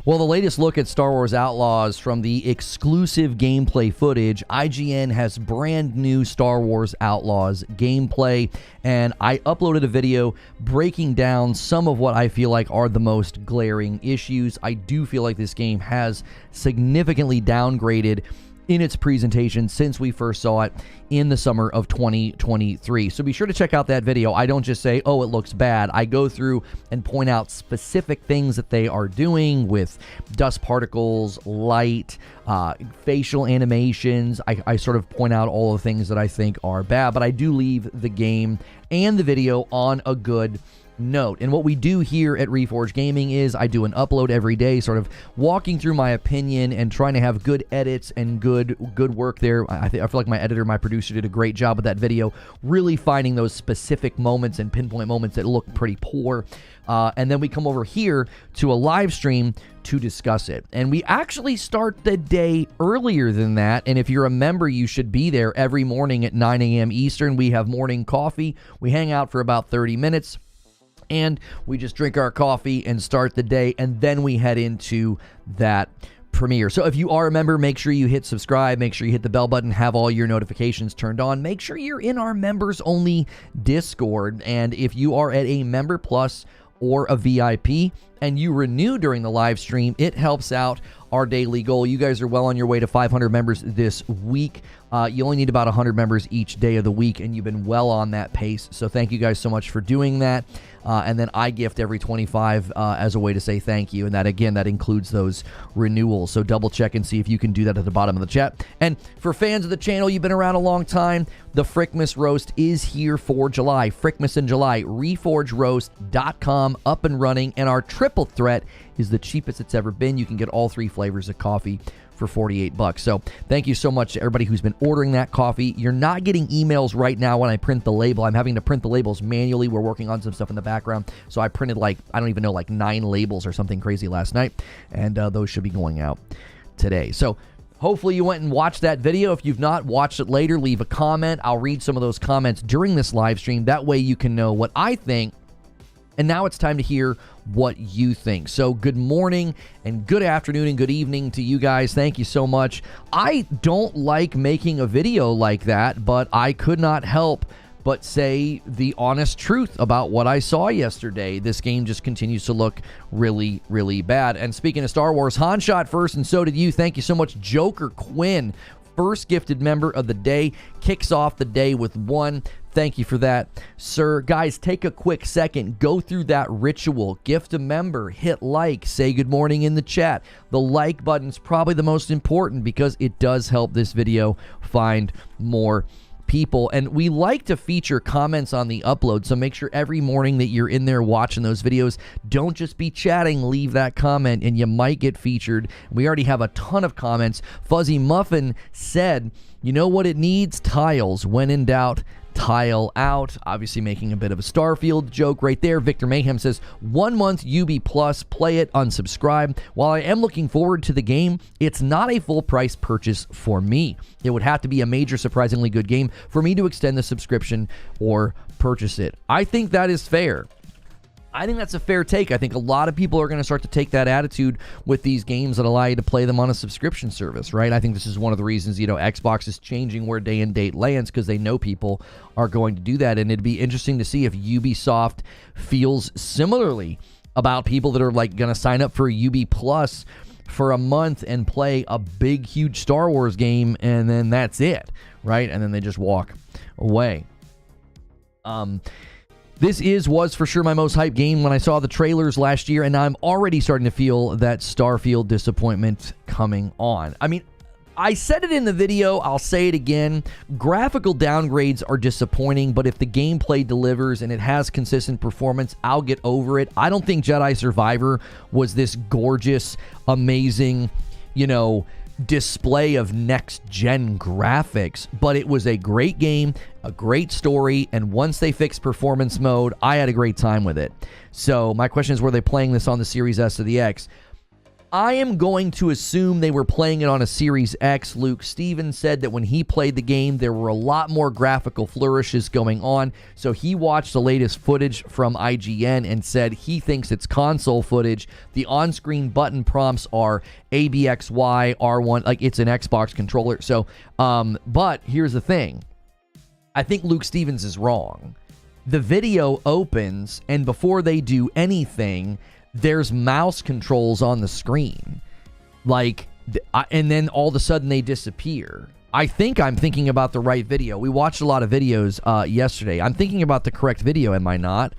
Well, the latest look at Star Wars Outlaws from the exclusive gameplay footage, IGN has brand new Star Wars Outlaws gameplay, and I uploaded a video breaking down some of what I feel like are the most glaring issues. I do feel like this game has significantly downgraded in its presentation since we first saw it in the summer of 2023. So be sure to check out that video. I don't just say, oh, it looks bad. I go through and point out specific things that they are doing with dust particles, light, facial animations. I sort of point out all the things that I think are bad, but I do leave the game and the video on a good note. And what we do here at Reforge Gaming is I do an upload every day, sort of walking through my opinion and trying to have good edits and good work there. I feel like my editor, my producer did a great job with that video, really finding those specific moments and pinpoint moments that look pretty poor. And then we come over here to a live stream to discuss it. And we actually start the day earlier than that. And if you're a member, you should be there every morning at 9 a.m. Eastern. We have morning coffee. We hang out for about 30 minutes. And we just drink our coffee and start the day, and then we head into that premiere. So if you are a member, make sure you hit subscribe, make sure you hit the bell button, have all your notifications turned on, make sure you're in our members only Discord. And if you are at a member plus or a VIP and you renew during the live stream, it helps out our daily goal. You guys are well on your way to 500 members this week. You only need about 100 members each day of the week, and you've been well on that pace. So thank you guys so much for doing that. And then I gift every 25 as a way to say thank you. And that, again, that includes those renewals. So double check and see if you can do that at the bottom of the chat. And for fans of the channel, you've been around a long time, the Frickmas Roast is here for July. Frickmas in July. ReforgeRoast.com up and running. And our triple threat is the cheapest it's ever been. You can get all 3 flavors of coffee for 48 bucks. So thank you so much to everybody who's been ordering that coffee. You're not getting emails right now when I print the label. I'm having to print the labels manually. We're working on some stuff in the background. So I printed like, I don't even know, like 9 labels or something crazy last night. And those should be going out today. So hopefully you went and watched that video. If you've not watched it later, leave a comment. I'll read some of those comments during this live stream. That way you can know what I think. And now it's time to hear what you think. So good morning and good afternoon and good evening to you guys. Thank you so much. I don't like making a video like that, but I could not help but say the honest truth about what I saw yesterday. This game just continues to look really, really bad. And speaking of Star Wars, Han shot first, and so did you. Thank you so much, Joker Quinn. First gifted member of the day, kicks off the day with 1. Thank you for that, sir. Guys, take a quick second. Go through that ritual. Gift a member. Hit like. Say good morning in the chat. The like button's probably the most important because it does help this video find more people. And we like to feature comments on the upload, so make sure every morning that you're in there watching those videos, don't just be chatting, leave that comment and you might get featured. We already have a ton of comments. Fuzzy Muffin said, you know what it needs? Tiles. When in doubt, tile out. Obviously making a bit of a Starfield joke right there. Victor Mayhem says 1 month UB Plus, play it, unsubscribe. While I am looking forward to the game, it's not a full price purchase for me. It would have to be a major, surprisingly good game for me to extend the subscription or purchase it. I think that is fair. I think that's a fair take. I think a lot of people are going to start to take that attitude with these games that allow you to play them on a subscription service, right? I think this is one of the reasons, you know, Xbox is changing where day and date lands, because they know people are going to do that. And it'd be interesting to see if Ubisoft feels similarly about people that are like going to sign up for a UB Plus for a month and play a big, huge Star Wars game, and then that's it, right? And then they just walk away. This was for sure my most hyped game when I saw the trailers last year, and I'm already starting to feel that Starfield disappointment coming on. I mean, I said it in the video, I'll say it again. Graphical downgrades are disappointing, but if the gameplay delivers and it has consistent performance, I'll get over it. I don't think Jedi Survivor was this gorgeous, amazing, you know, display of next-gen graphics, but it was a great game, a great story, and once they fixed performance mode, I had a great time with it. So my question is, were they playing this on the Series S or the X? I am going to assume they were playing it on a Series X. Luke Stevens said that when he played the game, there were a lot more graphical flourishes going on. So he watched the latest footage from IGN and said he thinks it's console footage. The on-screen button prompts are A, B, X, Y, R1, like it's an Xbox controller. So, but here's the thing. I think Luke Stevens is wrong. The video opens, and before they do anything, there's mouse controls on the screen. Like, and then all of a sudden they disappear. I think I'm thinking about the right video. We watched a lot of videos yesterday. I'm thinking about the correct video, am I not?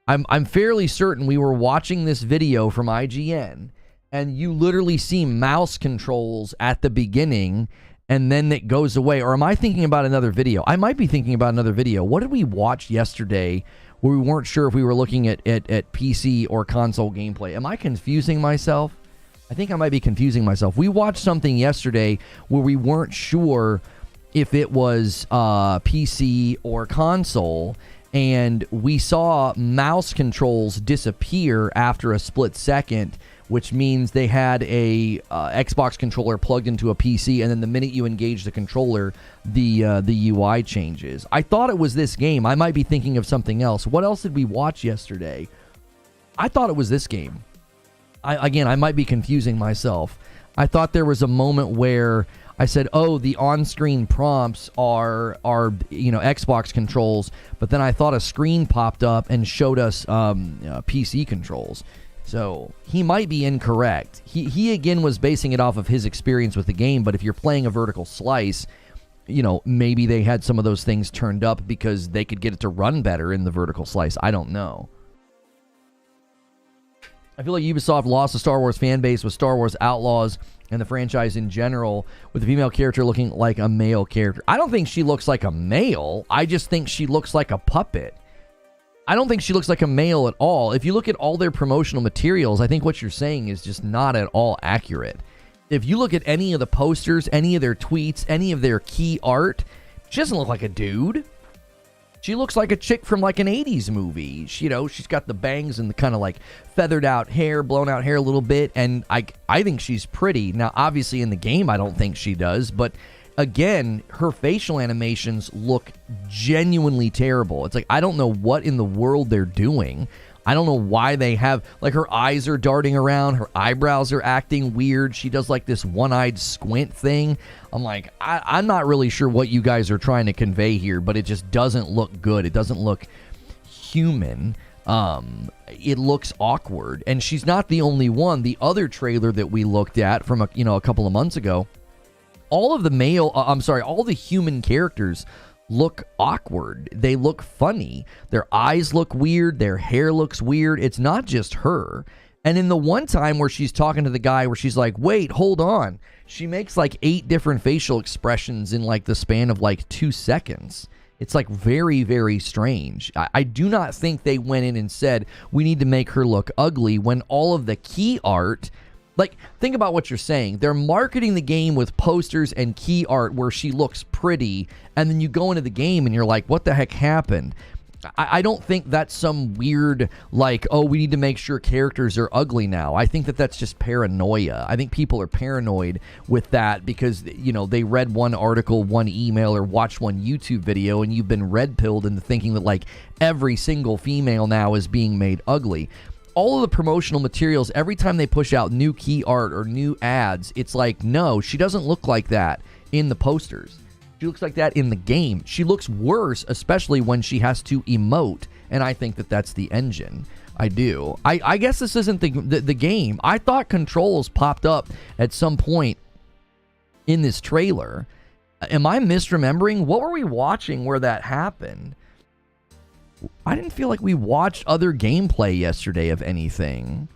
I'm fairly certain we were watching this video from IGN, and you literally see mouse controls at the beginning, and then it goes away. Or am I thinking about another video? I might be thinking about another video. What did we watch yesterday where we weren't sure if we were looking at PC or console gameplay? Am I confusing myself? I think I might be confusing myself. We watched something yesterday where we weren't sure if it was PC or console, and we saw mouse controls disappear after a split second, which means they had a Xbox controller plugged into a PC, and then the minute you engage the controller, the UI changes. I thought it was this game. I might be thinking of something else. What else did we watch yesterday? I thought it was this game. I might be confusing myself. I thought there was a moment where I said, oh, the on-screen prompts are Xbox controls, but then I thought a screen popped up and showed us PC controls. So he might be incorrect. He again was basing it off of his experience with the game, but if you're playing a vertical slice, maybe they had some of those things turned up because they could get it to run better in the vertical slice. I don't know. I feel like Ubisoft lost the Star Wars fan base with Star Wars Outlaws and the franchise in general, with the female character looking like a male character. I don't think she looks like a male. I just think she looks like a puppet. I don't think she looks like a male at all. If you look at all their promotional materials, I think what you're saying is just not at all accurate. If you look at any of the posters, any of their tweets, any of their key art, she doesn't look like a dude. She looks like a chick from like an 80s movie. She's got the bangs and the kind of like feathered out hair, blown out hair a little bit, and I think she's pretty. Now, obviously in the game, I don't think she does, but again, her facial animations look genuinely terrible. It's like, I don't know what in the world they're doing. I don't know why they have, like, her eyes are darting around, her eyebrows are acting weird. She does like this one-eyed squint thing. I'm like, I'm not really sure what you guys are trying to convey here, but it just doesn't look good. It doesn't look human. It looks awkward, and she's not the only one. The other trailer that we looked at from a couple of months ago, all of the all the human characters look awkward. They look funny. Their eyes look weird. Their hair looks weird. It's not just her. And in the one time where she's talking to the guy where she's like, wait, hold on, she makes like 8 different facial expressions in like the span of like 2 seconds. It's like very, very strange. I do not think they went in and said, we need to make her look ugly, when all of the key art, like, think about what you're saying. They're marketing the game with posters and key art where she looks pretty, and then you go into the game and you're like, what the heck happened? I don't think that's some weird, like, oh, we need to make sure characters are ugly now. I think that that's just paranoia. I think people are paranoid with that because, they read one article, one email, or watched one YouTube video, and you've been red-pilled into thinking that, like, every single female now is being made ugly. All of the promotional materials, every time they push out new key art or new ads, it's like, no, she doesn't look like that in the posters. She looks like that in the game. She looks worse, especially when she has to emote, and I think that that's the engine. I do. I guess this isn't the game. I thought controls popped up at some point in this trailer. Am I misremembering? What were we watching where that happened? I didn't feel like we watched other gameplay yesterday of anything.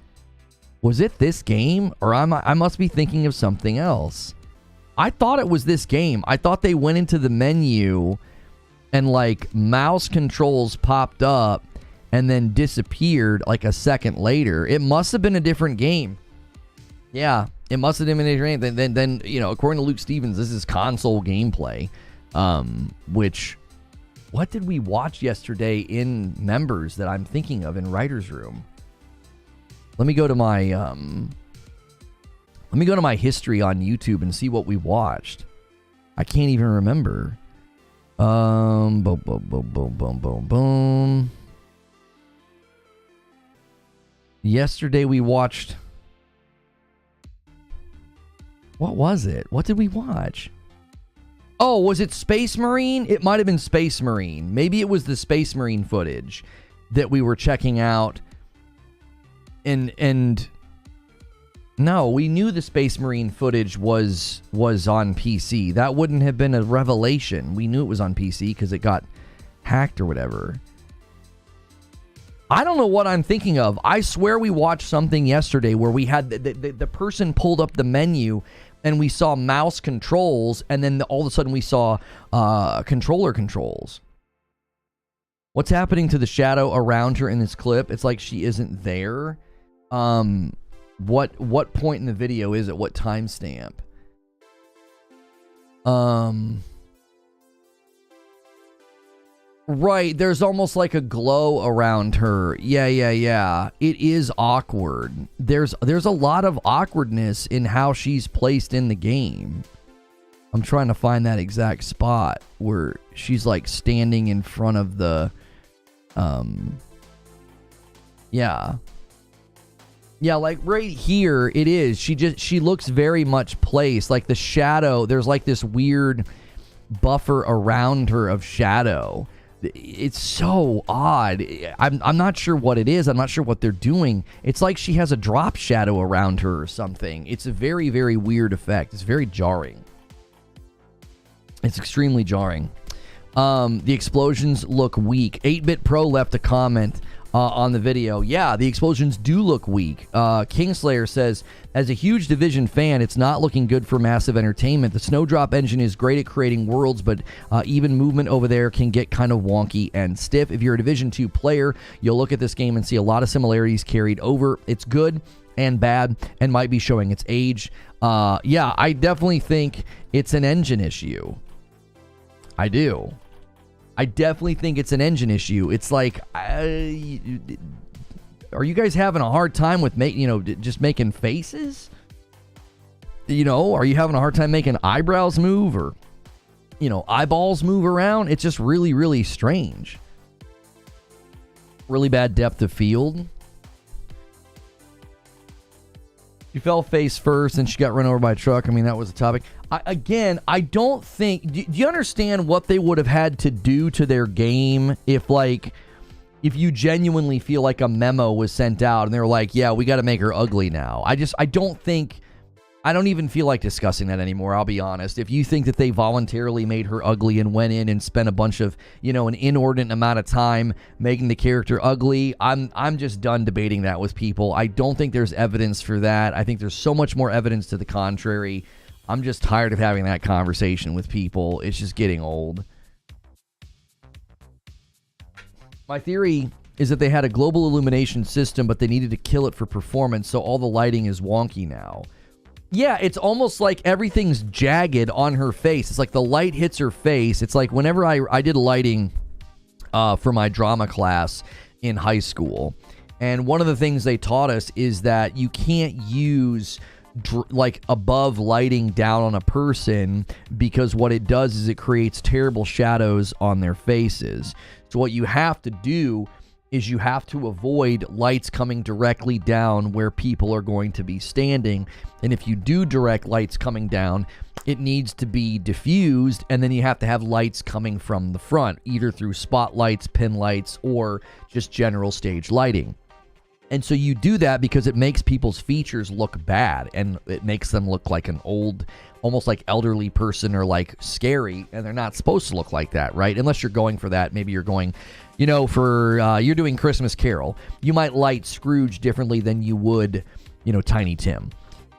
Was it this game? Or I must be thinking of something else. I thought it was this game. I thought they went into the menu and like mouse controls popped up and then disappeared like a second later. It must have been a different game. Yeah, it must have been a different game. Then according to Luke Stevens, this is console gameplay. Which... what did we watch yesterday in members that I'm thinking of in Writer's Room? Let me go to my Let me go to my history on YouTube and see what we watched. I can't even remember. Boom, boom, boom, boom, boom, boom, boom. Yesterday we watched... What was it? What did we watch? Oh, was it Space Marine? It might have been Space Marine. Maybe it was the Space Marine footage that we were checking out. And no, we knew the Space Marine footage was on PC. That wouldn't have been a revelation. We knew it was on PC because it got hacked or whatever. I don't know what I'm thinking of. I swear we watched something yesterday where we had the person pulled up the menu and we saw mouse controls, and then all of a sudden we saw controller controls. What's happening to the shadow around her in this clip? It's like she isn't there. What point in the video is it? What timestamp? Right, there's almost like a glow around her. Yeah. It is awkward. There's a lot of awkwardness in how she's placed in the game. I'm trying to find that exact spot where she's like standing in front of the yeah, like right here it is. She looks very much placed. Like the shadow, there's like this weird buffer around her of shadow. It's so odd. I'm not sure what it is. I'm not sure what they're doing. It's like she has a drop shadow around her or something. It's a very, very weird effect. It's very jarring. It's extremely jarring. The explosions look weak. 8-Bit Pro left a comment on the video. Yeah, the explosions do look weak. Kingslayer says, as a huge Division fan, it's not looking good for massive entertainment. The Snowdrop engine is great at creating worlds, but even movement over there can get kind of wonky and stiff. If you're a Division 2 player, you'll look at this game and see a lot of similarities carried over. It's good and bad and might be showing its age. Yeah, I definitely think it's an engine issue. I do. I definitely think it's an engine issue. It's like, are you guys having a hard time with just making faces? Are you having a hard time making eyebrows move or, eyeballs move around? It's just really, really strange. Really bad depth of field. She fell face first and she got run over by a truck. I mean, that was a topic. I don't think... Do you understand what they would have had to do to their game if you genuinely feel like a memo was sent out and they were like, yeah, we got to make her ugly now? I don't even feel like discussing that anymore, I'll be honest. If you think that they voluntarily made her ugly and went in and spent a bunch of, an inordinate amount of time making the character ugly, I'm just done debating that with people. I don't think there's evidence for that. I think there's so much more evidence to the contrary. I'm just tired of having that conversation with people. It's just getting old. My theory is that they had a global illumination system, but they needed to kill it for performance, so all the lighting is wonky now. Yeah, it's almost like everything's jagged on her face. It's like the light hits her face. It's like whenever I did lighting for my drama class in high school, and one of the things they taught us is that you can't use above lighting down on a person, because what it does is it creates terrible shadows on their faces. So what you have to do is you have to avoid lights coming directly down where people are going to be standing. And if you do direct lights coming down, it needs to be diffused, and then you have to have lights coming from the front, either through spotlights, pin lights, or just general stage lighting. And so you do that because it makes people's features look bad, and it makes them look like an old, almost like elderly person, or like scary, and they're not supposed to look like that, right? Unless you're going for that. Maybe you're going, you're doing Christmas Carol. You might light Scrooge differently than you would, Tiny Tim.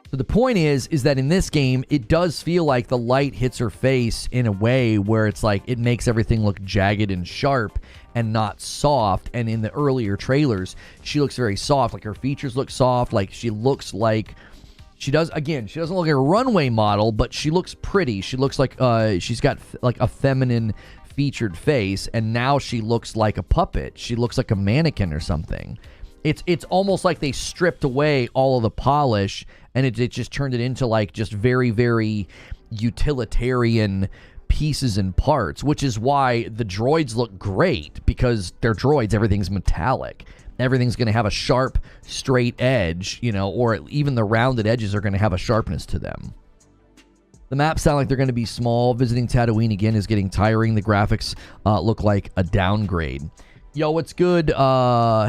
So the point is that in this game, it does feel like the light hits her face in a way where it's like it makes everything look jagged and sharp and not soft. And in the earlier trailers, she looks very soft. Like her features look soft. Like she looks like she doesn't look like a runway model, but she looks pretty. She looks like she's got like a feminine featured face, and now she looks like a puppet. She looks like a mannequin or something. It's almost like they stripped away all of the polish, and it just turned it into like just very, very utilitarian pieces and parts, which is why the droids look great, because they're droids. Everything's metallic. Everything's going to have a sharp, straight edge, you know, or even the rounded edges are going to have a sharpness to them. The maps sound like they're going to be small. Visiting Tatooine again is getting tiring. The graphics look like a downgrade. Yo, what's good?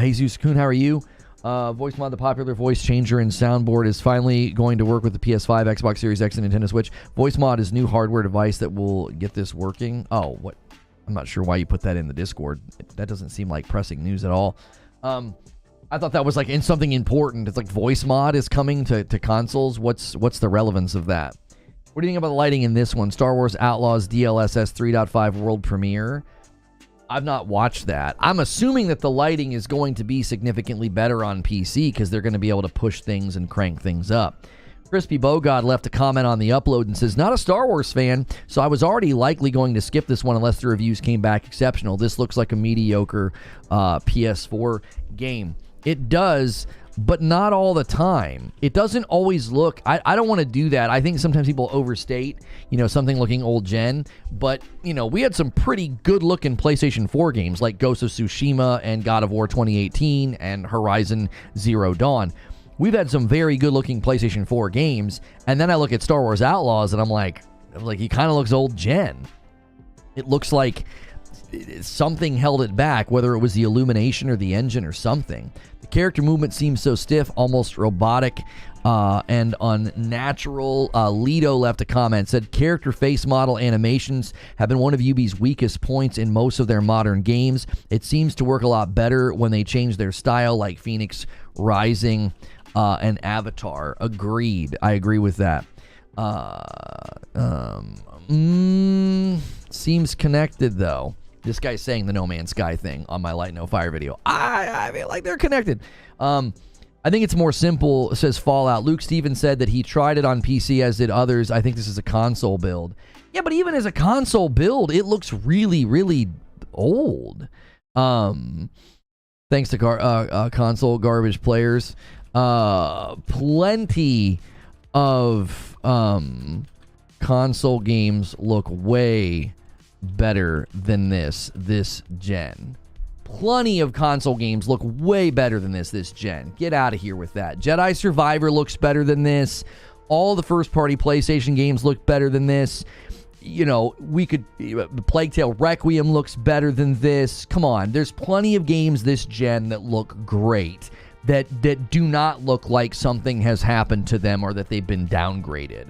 Jesus Kun, how are you? Voice Mod, the popular voice changer and soundboard, is finally going to work with the PS5, Xbox Series X, and Nintendo Switch. Voice Mod is new hardware device that will get this working. Oh, what? I'm not sure why you put that in the Discord. That doesn't seem like pressing news at all. I thought that was like in something important. It's like Voice Mod is coming to consoles. What's the relevance of that? What do you think about the lighting in this one? Star Wars Outlaws DLSS 3.5 world premiere. I've not watched that. I'm assuming that the lighting is going to be significantly better on PC because they're going to be able to push things and crank things up. Crispy Bogod left a comment on the upload and says, not a Star Wars fan, so I was already likely going to skip this one unless the reviews came back exceptional. This looks like a mediocre PS4 game. It does, but not all the time. It doesn't always look... I don't want to do that. I think sometimes people overstate, you know, something looking old gen. But, you know, we had some pretty good-looking PlayStation 4 games like Ghost of Tsushima and God of War 2018 and Horizon Zero Dawn. We've had some very good-looking PlayStation 4 games. And then I look at Star Wars Outlaws and I'm like, he kind of looks old gen. It looks like something held it back, whether it was the illumination or the engine or something. The character movement seems so stiff, almost robotic and unnatural. Lido left a comment, said character face model animations have been one of Ubi's weakest points in most of their modern games. It seems to work a lot better when they change their style, like Phoenix Rising and Avatar. Agreed. I agree with that. Seems connected though. This guy's saying the No Man's Sky thing on my Light No Fire video. I feel like they're connected. I think it's more simple, says Fallout. Luke Stevens said that he tried it on PC, as did others. I think this is a console build. Yeah, but even as a console build, it looks really, really old. Thanks to console garbage players. Plenty of console games look way better than this gen. Plenty of console games look way better than this gen. Get out of here with that. Jedi Survivor looks better than this. All the first-party PlayStation games look better than this. You know, Plague Tale Requiem looks better than this. Come on, there's plenty of games this gen that look great, that do not look like something has happened to them or that they've been downgraded.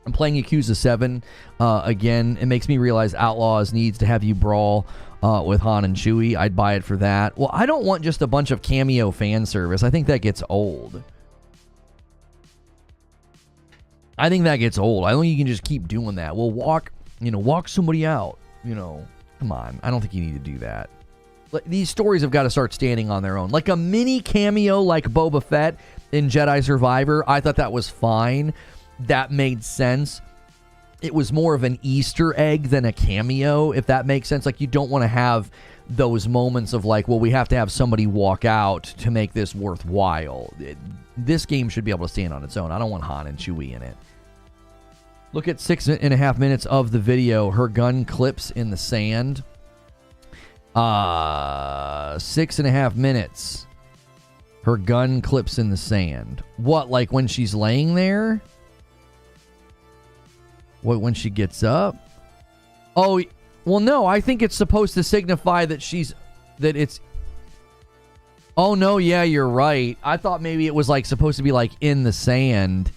I'm playing Yakuza 7 again. It makes me realize Outlaws needs to have you brawl with Han and Chewie. I'd buy it for that. Well, I don't want just a bunch of cameo fan service. I think that gets old. I think you can just keep doing that. Well, walk somebody out. You know, come on. I don't think you need to do that. These stories have got to start standing on their own. Like a mini cameo like Boba Fett in Jedi Survivor, I thought that was fine. That made sense. It was more of an Easter egg than a cameo, if that makes sense. Like, you don't want to have those moments of like, well, we have to have somebody walk out to make this worthwhile. This game should be able to stand on its own. I don't want Han and Chewie in it. Look at 6.5 minutes of the video. Her gun clips in the sand. 6.5 minutes. Her gun clips in the sand. What, like when she's laying there? What, when she gets up? Oh, well, no, I think it's supposed to signify that it's... Oh, no, yeah, you're right. I thought maybe it was like supposed to be like in the sand.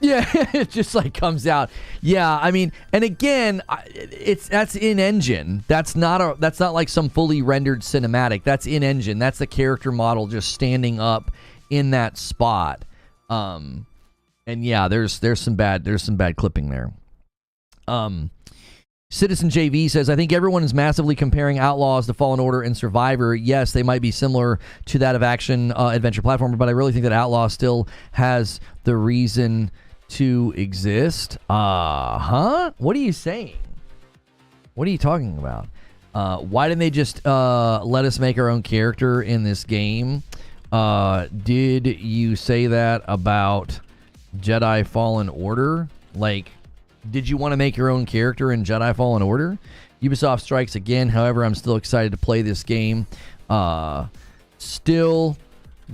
Yeah, it just like comes out. Yeah, I mean, and again, that's in engine. That's not like some fully rendered cinematic. That's in engine. That's the character model just standing up in that spot. And yeah, there's some bad clipping there. Citizen JV says, I think everyone is massively comparing Outlaws to Fallen Order and Survivor. Yes, they might be similar to that of action adventure platformer, but I really think that Outlaws still has the reason to exist. What are you saying? What are you talking about? Why didn't they just let us make our own character in this game? Did you say that about Jedi Fallen Order? Like, did you want to make your own character in Jedi Fallen Order? Ubisoft strikes again. However, I'm still excited to play this game. Still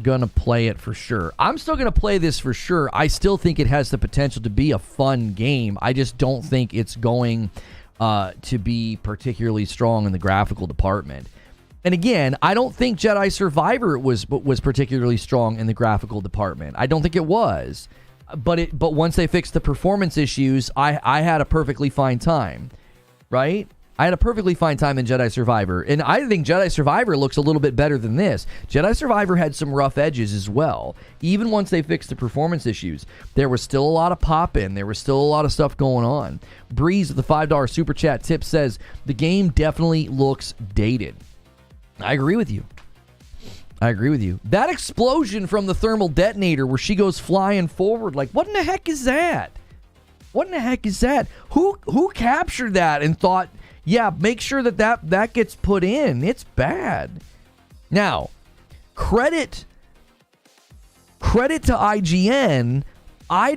gonna play it for sure. I'm still gonna play this for sure. I still think it has the potential to be a fun game. I just don't think it's going to be particularly strong in the graphical department. And again, I don't think Jedi Survivor was particularly strong in the graphical department. I don't think it was. But once they fixed the performance issues, I had a perfectly fine time, right? I had a perfectly fine time in Jedi Survivor, and I think Jedi Survivor looks a little bit better than this. Jedi Survivor had some rough edges as well. Even once they fixed the performance issues, there was still a lot of pop-in. There was still a lot of stuff going on. Breeze with the $5 Super Chat tip says, the game definitely looks dated. I agree with you. I agree with you. That explosion from the thermal detonator where she goes flying forward, like, what in the heck is that? What in the heck is that? Who captured that and thought, yeah, make sure that gets put in. It's bad. Now, credit to IGN. I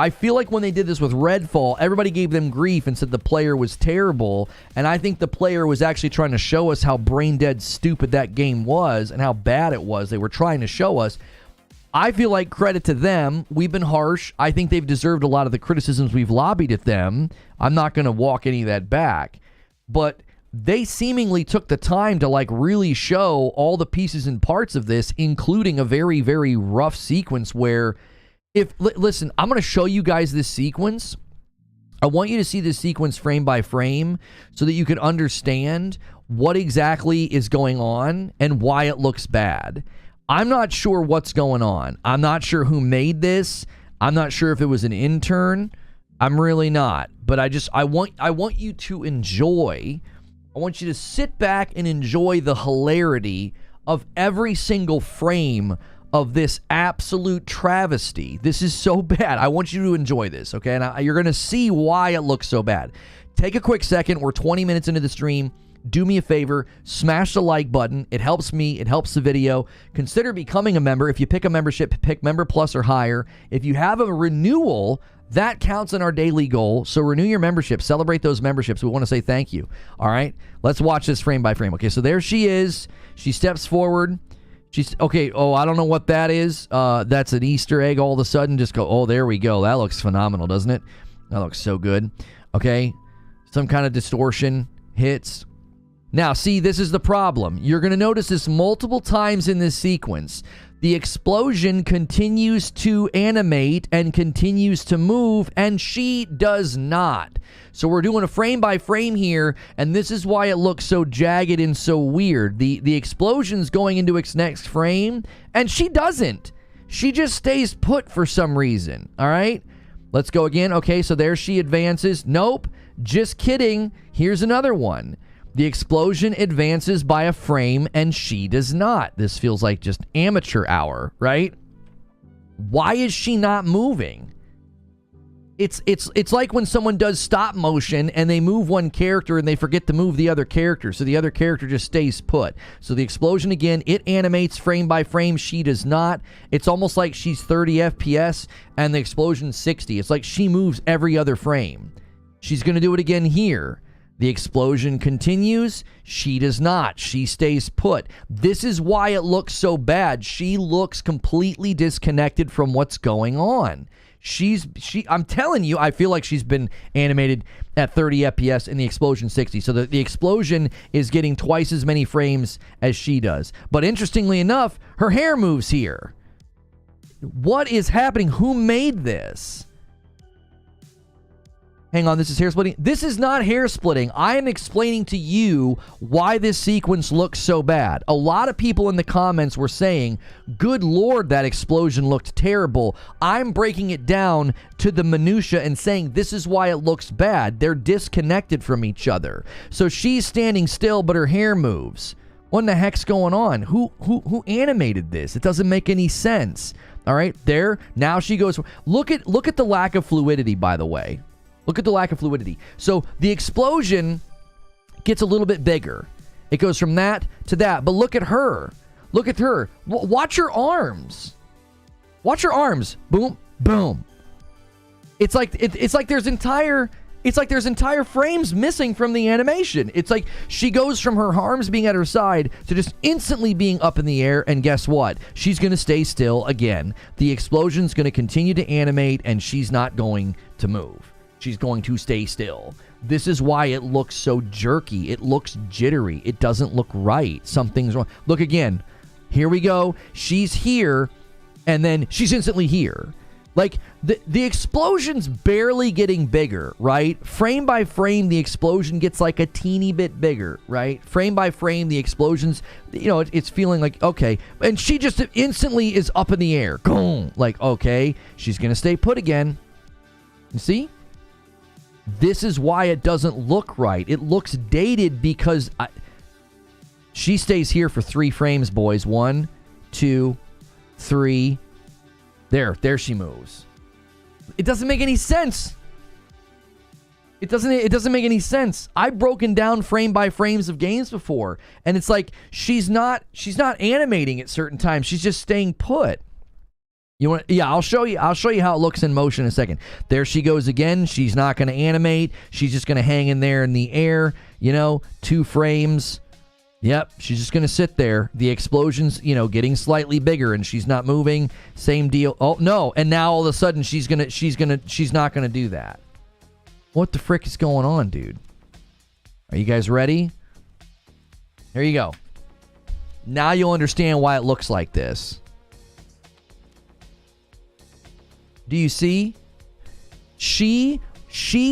feel like when they did this with Redfall, everybody gave them grief and said the player was terrible. And I think the player was actually trying to show us how brain dead stupid that game was and how bad it was. They were trying to show us. I feel like credit to them. We've been harsh. I think they've deserved a lot of the criticisms we've lobbied at them. I'm not going to walk any of that back. But they seemingly took the time to like really show all the pieces and parts of this, including a very, very rough sequence where listen, I'm going to show you guys this sequence. I want you to see this sequence frame by frame so that you can understand what exactly is going on and why it looks bad. I'm not sure what's going on. I'm not sure who made this. I'm not sure if it was an intern. I'm really not. But I want you to enjoy. I want you to sit back and enjoy the hilarity of every single frame of this absolute travesty. This is so bad. I want you to enjoy this, okay? And you're going to see why it looks so bad. Take a quick second. We're 20 minutes into the stream. Do me a favor, smash the like button. It helps me. It helps the video. Consider becoming a member. If you pick a membership, pick Member Plus or higher. If you have a renewal, that counts in our daily goal. So renew your membership. Celebrate those memberships. We want to say thank you. All right? Let's watch this frame by frame. Okay, so there she is. She steps forward. She's, okay, oh, I don't know what that is. That's an Easter egg all of a sudden. Just go, oh, there we go. That looks phenomenal, doesn't it? That looks so good. Okay, some kind of distortion hits. Now, see, this is the problem. You're going to notice this multiple times in this sequence. The explosion continues to animate and continues to move, and she does not. So we're doing a frame by frame here, and this is why it looks so jagged and so weird. The explosion's going into its next frame, and she doesn't. She just stays put for some reason, all right? Let's go again. Okay, so there she advances. Nope, just kidding. Here's another one. The explosion advances by a frame, and she does not. This feels like just amateur hour, right? Why is she not moving? It's like when someone does stop motion and they move one character and they forget to move the other character, so the other character just stays put. So the explosion again, it animates frame by frame. She does not. It's almost like she's 30 FPS and the explosion's 60. It's like she moves every other frame. She's going to do it again here. The explosion continues. She does not. She stays put. This is why it looks so bad. She looks completely disconnected from what's going on. I'm telling you, I feel like she's been animated at 30 FPS and the explosion 60. So the explosion is getting twice as many frames as she does. But interestingly enough, her hair moves here. What is happening? Who made this? Hang on, this is hair splitting. This is not hair splitting. I am explaining to you why this sequence looks so bad. A lot of people in the comments were saying, good Lord, that explosion looked terrible. I'm breaking it down to the minutia and saying this is why it looks bad. They're disconnected from each other. So she's standing still, but her hair moves. What in the heck's going on? Who animated this? It doesn't make any sense. All right, there. Now she goes. Look at the lack of fluidity, by the way. Look at the lack of fluidity. So the explosion gets a little bit bigger. It goes from that to that. But look at her. Look at her. Watch her arms. Watch her arms. Boom, boom. It's like there's entire frames missing from the animation. It's like she goes from her arms being at her side to just instantly being up in the air, and guess what? She's going to stay still again. The explosion's going to continue to animate, and she's not going to move. She's going to stay still. This is why it looks so jerky. It looks jittery. It doesn't look right. Something's wrong. Look again. Here we go. She's here, and then she's instantly here. Like, the explosion's barely getting bigger, right? Frame by frame, the explosion gets like a teeny bit bigger, right? Frame by frame, the explosion's, you know, it's feeling like, okay. And she just instantly is up in the air. Boom. Like, okay, she's going to stay put again. You see? This is why it doesn't look right. It looks dated because she stays here for 3 frames, boys. 1, 2, 3. There she moves. It doesn't make any sense. It doesn't make any sense. I've broken down frame by frames of games before, and it's like she's not animating at certain times. She's just staying put. You want? Yeah, I'll show you how it looks in motion in a second. There she goes again. She's not going to animate. She's just going to hang in there in the air. You know, 2 frames. Yep, she's just going to sit there. The explosion's, you know, getting slightly bigger, and she's not moving. Same deal. Oh, no. And now all of a sudden she's not going to do that. What the frick is going on, dude? Are you guys ready? There you go. Now you'll understand why it looks like this. Do you see? She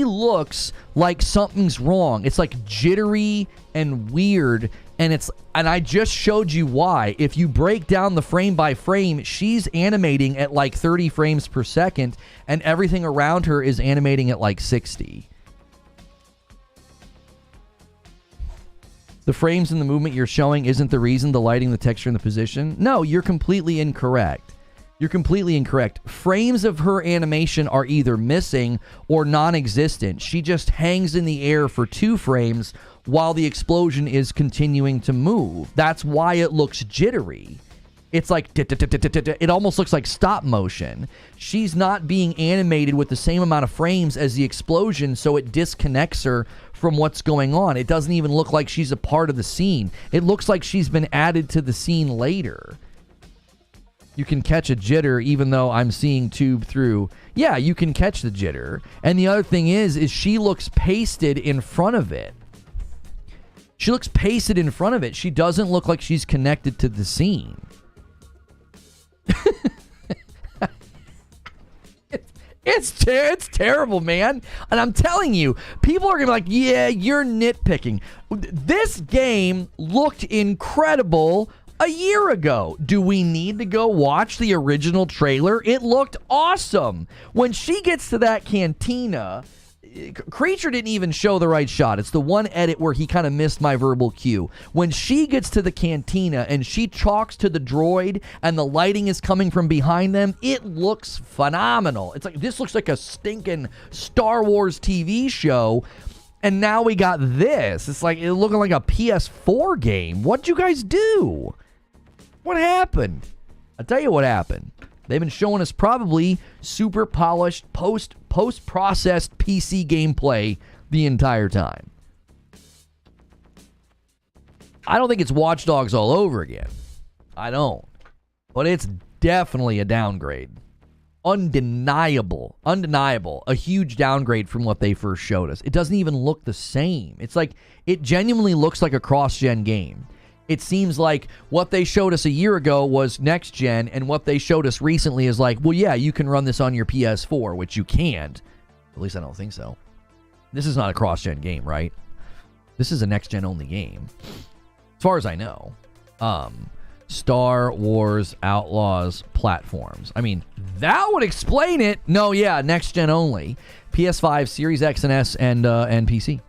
looks like something's wrong. It's like jittery and weird, and I just showed you why. If you break down the frame by frame, she's animating at like 30 frames per second, and everything around her is animating at like 60. The frames and the movement you're showing isn't the reason, the lighting, the texture, and the position. No, you're completely incorrect. You're completely incorrect. Frames of her animation are either missing or non-existent. She just hangs in the air for 2 frames while the explosion is continuing to move. That's why it looks jittery. It's like, it almost looks like stop motion. She's not being animated with the same amount of frames as the explosion, so it disconnects her from what's going on. It doesn't even look like she's a part of the scene. It looks like she's been added to the scene later. You can catch a jitter even though I'm seeing tube through. Yeah, you can catch the jitter. And the other thing is she looks pasted in front of it. She looks pasted in front of it. She doesn't look like she's connected to the scene. It's terrible, man. And I'm telling you, people are going to be like, yeah, you're nitpicking. This game looked incredible a year ago. Do we need to go watch the original trailer? It looked awesome. When she gets to that cantina, Creature didn't even show the right shot. It's the one edit where he kind of missed my verbal cue. When she gets to the cantina and she talks to the droid and the lighting is coming from behind them, it looks phenomenal. It's like, this looks like a stinking Star Wars TV show. And now we got this. It's like, it looking like a PS4 game. What'd you guys do? What happened? I'll tell you what happened. They've been showing us probably super polished, post-processed PC gameplay the entire time. I don't think it's Watch Dogs all over again. I don't. But it's definitely a downgrade. Undeniable. A huge downgrade from what they first showed us. It doesn't even look the same. It's like, it genuinely looks like a cross-gen game. It seems like what they showed us a year ago was next gen, and what they showed us recently is like, well, yeah, you can run this on your PS4, which you can't. At least I don't think so. This is not a cross-gen game, right? This is a next-gen only game. As far as I know. Star Wars Outlaws platforms. I mean, that would explain it. No, yeah, next-gen only. PS5, Series X and S, and PC.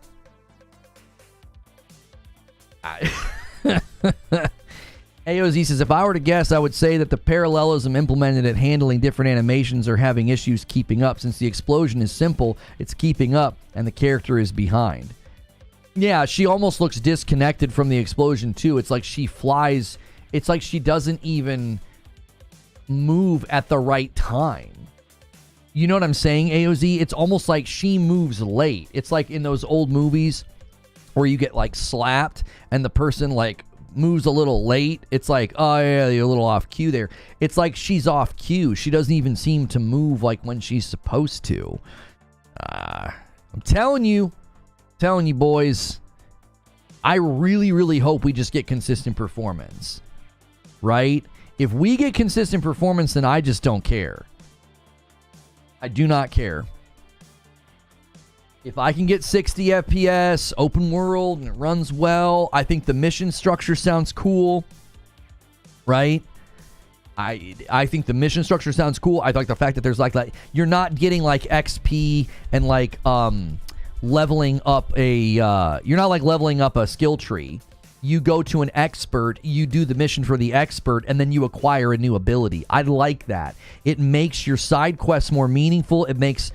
AOZ says, if I were to guess, I would say that the parallelism implemented at handling different animations are having issues keeping up. Since the explosion is simple, it's keeping up, and the character is behind. Yeah, she almost looks disconnected from the explosion, too. It's like she flies. It's like she doesn't even move at the right time. You know what I'm saying, AOZ? It's almost like she moves late. It's like in those old movies where you get, like, slapped and the person, like, moves a little late. It's like, oh, yeah, you're a little off cue there. It's like she's off cue. She doesn't even seem to move like when she's supposed to. I'm telling you, boys, I really, really hope we just get consistent performance, right? If we get consistent performance, then I just don't care. I do not care. If I can get 60 FPS, open world, and it runs well, I think the mission structure sounds cool, right? I think the mission structure sounds cool. I like the fact that there's like you're not getting like XP and like leveling up you're not like leveling up a skill tree. You go to an expert, you do the mission for the expert, and then you acquire a new ability. I like that. It makes your side quests more meaningful. It makes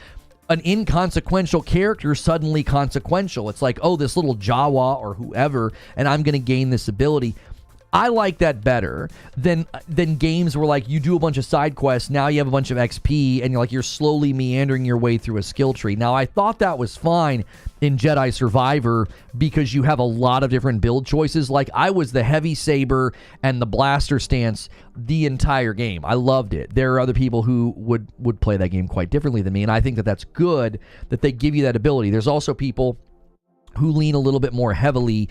an inconsequential character suddenly consequential. It's like, oh, this little Jawa or whoever, and I'm going to gain this ability. I like that better than games where like you do a bunch of side quests, now you have a bunch of XP, and you're slowly meandering your way through a skill tree. Now, I thought that was fine in Jedi Survivor because you have a lot of different build choices. Like, I was the heavy saber and the blaster stance the entire game. I loved it. There are other people who would play that game quite differently than me, and I think that that's good that they give you that ability. There's also people who lean a little bit more heavily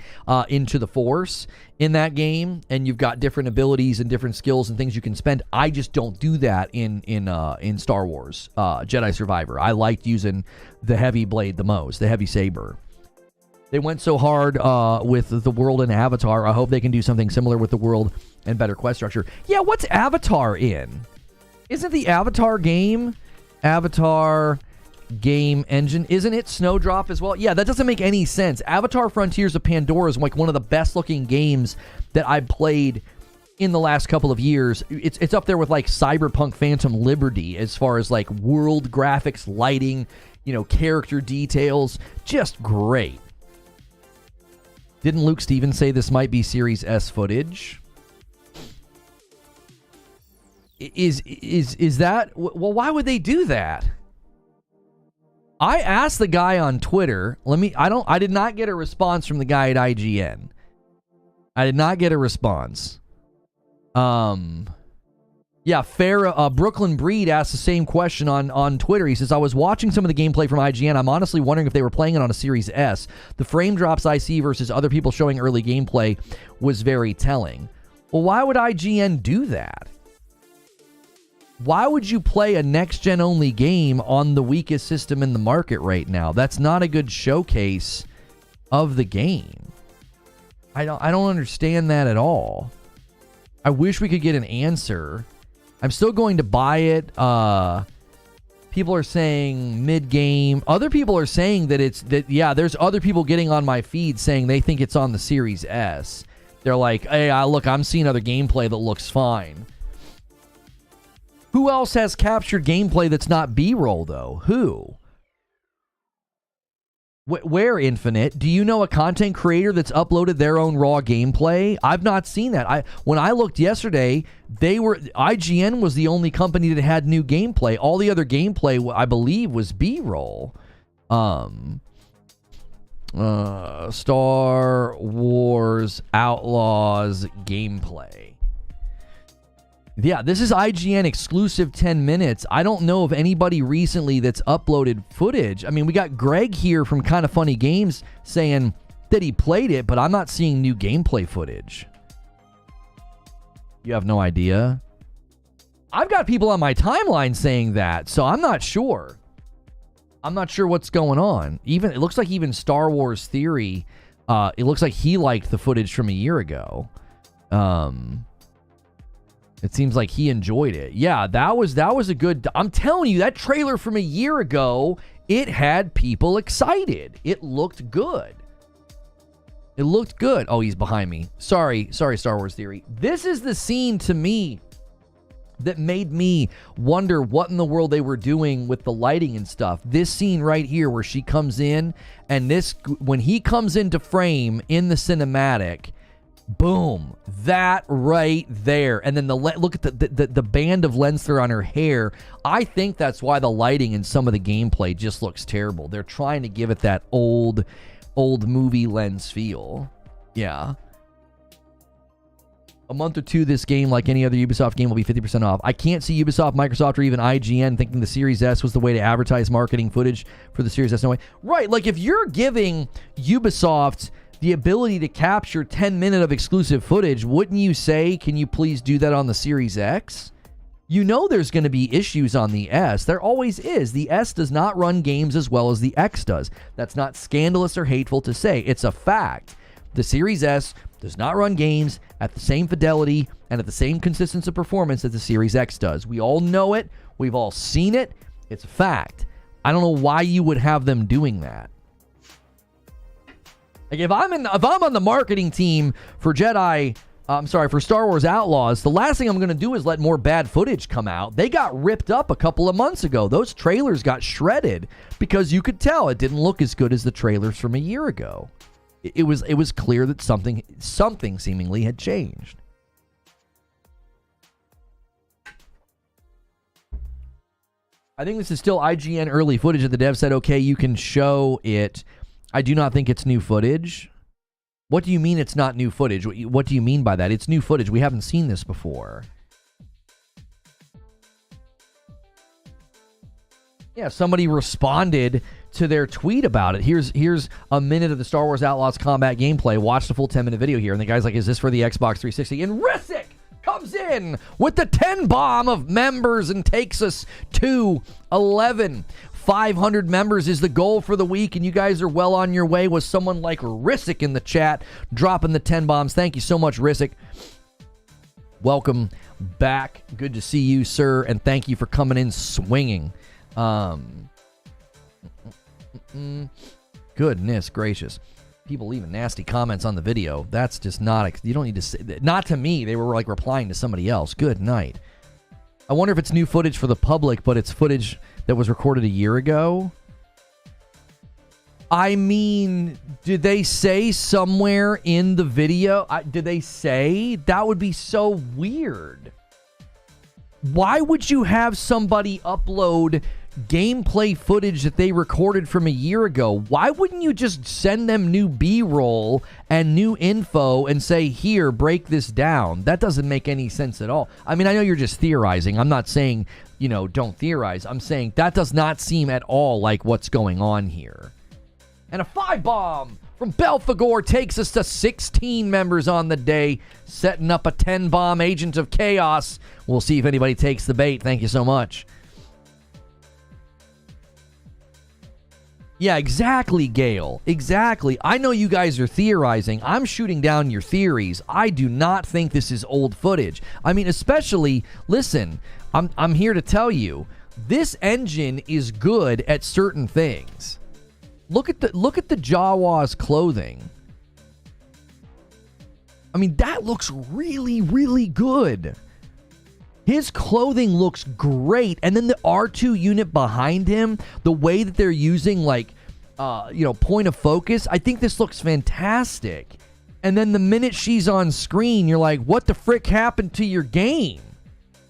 into the Force in that game, and you've got different abilities and different skills and things you can spend. I just don't do that in Star Wars Jedi Survivor. I liked using the heavy blade the most, the heavy saber. They went so hard with the world in Avatar. I hope they can do something similar with the world and better quest structure. Yeah, what's Avatar in? Isn't the Avatar game Avatar game engine, isn't it Snowdrop as well? Yeah, that doesn't make any sense. Avatar Frontiers of Pandora is like one of the best looking games that I've played in the last couple of years. It's up there with like Cyberpunk Phantom Liberty as far as like world graphics, lighting, character details. Just great. Didn't Luke Stevens say this might be Series S footage? Is that, well, why would they do that? I asked the guy on Twitter. I did not get a response from the guy at IGN. I did not get a response. Yeah, Farrah, Brooklyn Breed asked the same question on Twitter. He says, I was watching some of the gameplay from IGN. I'm honestly wondering if they were playing it on a Series S. The frame drops I see versus other people showing early gameplay was very telling. Well, why would IGN do that? Why would you play a next-gen only game on the weakest system in the market right now? That's not a good showcase of the game. I don't understand that at all. I wish we could get an answer. I'm still going to buy it. People are saying mid-game. Other people are saying that there's other people getting on my feed saying they think it's on the Series S. They're like, hey, look, I'm seeing other gameplay that looks fine. Who else has captured gameplay that's not B-roll, though? Who? Where, Infinite? Do you know a content creator that's uploaded their own raw gameplay? I've not seen that. When I looked yesterday, IGN was the only company that had new gameplay. All the other gameplay, I believe, was B-roll. Star Wars Outlaws gameplay. Yeah, this is IGN exclusive 10 minutes. I don't know of anybody recently that's uploaded footage. I mean, we got Greg here from Kinda Funny Games saying that he played it, but I'm not seeing new gameplay footage. You have no idea? I've got people on my timeline saying that, so I'm not sure. I'm not sure what's going on. It looks like even Star Wars Theory, it looks like he liked the footage from a year ago. It seems like he enjoyed it. Yeah, that was a good... I'm telling you, that trailer from a year ago, it had people excited. It looked good. It looked good. Oh, he's behind me. Sorry, Star Wars Theory. This is the scene to me that made me wonder what in the world they were doing with the lighting and stuff. This scene right here where she comes in, and when he comes into frame in the cinematic, boom, that right there. And then look at the band of lens flare on her hair. I think that's why the lighting in some of the gameplay just looks terrible. They're trying to give it that old movie lens feel. Yeah. A month or two, this game, like any other Ubisoft game, will be 50% off. I can't see Ubisoft, Microsoft, or even IGN thinking the Series S was the way to advertise marketing footage for the Series S. No way. Right, like if you're giving Ubisoft the ability to capture 10 minutes of exclusive footage, wouldn't you say, can you please do that on the Series X? You know there's going to be issues on the S. There always is. The S does not run games as well as the X does. That's not scandalous or hateful to say. It's a fact. The Series S does not run games at the same fidelity and at the same consistency of performance that the Series X does. We all know it. We've all seen it. It's a fact. I don't know why you would have them doing that. Like if I'm on the marketing team for for Star Wars Outlaws, the last thing I'm going to do is let more bad footage come out. They got ripped up a couple of months ago. Those trailers got shredded because you could tell it didn't look as good as the trailers from a year ago. It was clear that something seemingly had changed. I think this is still IGN early footage that the dev said, okay, you can show it. I do not think it's new footage. What do you mean it's not new footage? What do you mean by that? It's new footage. We haven't seen this before. Yeah, somebody responded to their tweet about it. Here's a minute of the Star Wars Outlaws combat gameplay. Watch the full 10-minute video here. And the guy's like, is this for the Xbox 360? And Rissick comes in with the 10 bomb of members and takes us to 11. 500 members is the goal for the week, and you guys are well on your way with someone like Rissick in the chat dropping the 10 bombs. Thank you so much, Rissick. Welcome back. Good to see you, sir, and thank you for coming in swinging. Goodness gracious. People leaving nasty comments on the video. That's just not, you don't need to say, not to me. They were like replying to somebody else. Good night. I wonder if it's new footage for the public, but it's footage that was recorded a year ago. I mean, did they say somewhere in the video? Did they say? That would be so weird. Why would you have somebody upload gameplay footage that they recorded from a year ago? Why wouldn't you just send them new B-roll and new info and say, here, break this down? That doesn't make any sense at all. I mean, I know you're just theorizing. I'm not saying, don't theorize. I'm saying that does not seem at all like what's going on here. And a 5-bomb from Belphegor takes us to 16 members on the day, setting up a 10-bomb Agent of Chaos. We'll see if anybody takes the bait. Thank you so much. Yeah, exactly, Gail. Exactly. I know you guys are theorizing. I'm shooting down your theories. I do not think this is old footage. I mean, especially, listen, I'm here to tell you, this engine is good at certain things. Look at the Jawa's clothing. I mean, that looks really, really good. His clothing looks great. And then the R2 unit behind him, the way that they're using, point of focus, I think this looks fantastic. And then the minute she's on screen, you're like, what the frick happened to your game?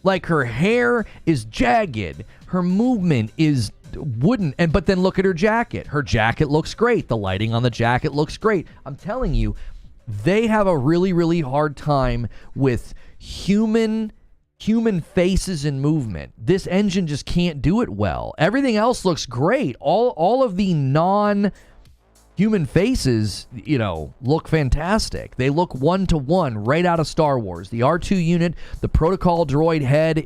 Like, her hair is jagged. Her movement is wooden. But then look at her jacket. Her jacket looks great. The lighting on the jacket looks great. I'm telling you, they have a really, really hard time with human faces and movement. This engine just can't do it well. Everything else looks great. All of the non-human faces, look fantastic. They look one-to-one right out of Star Wars. The R2 unit, the protocol droid head,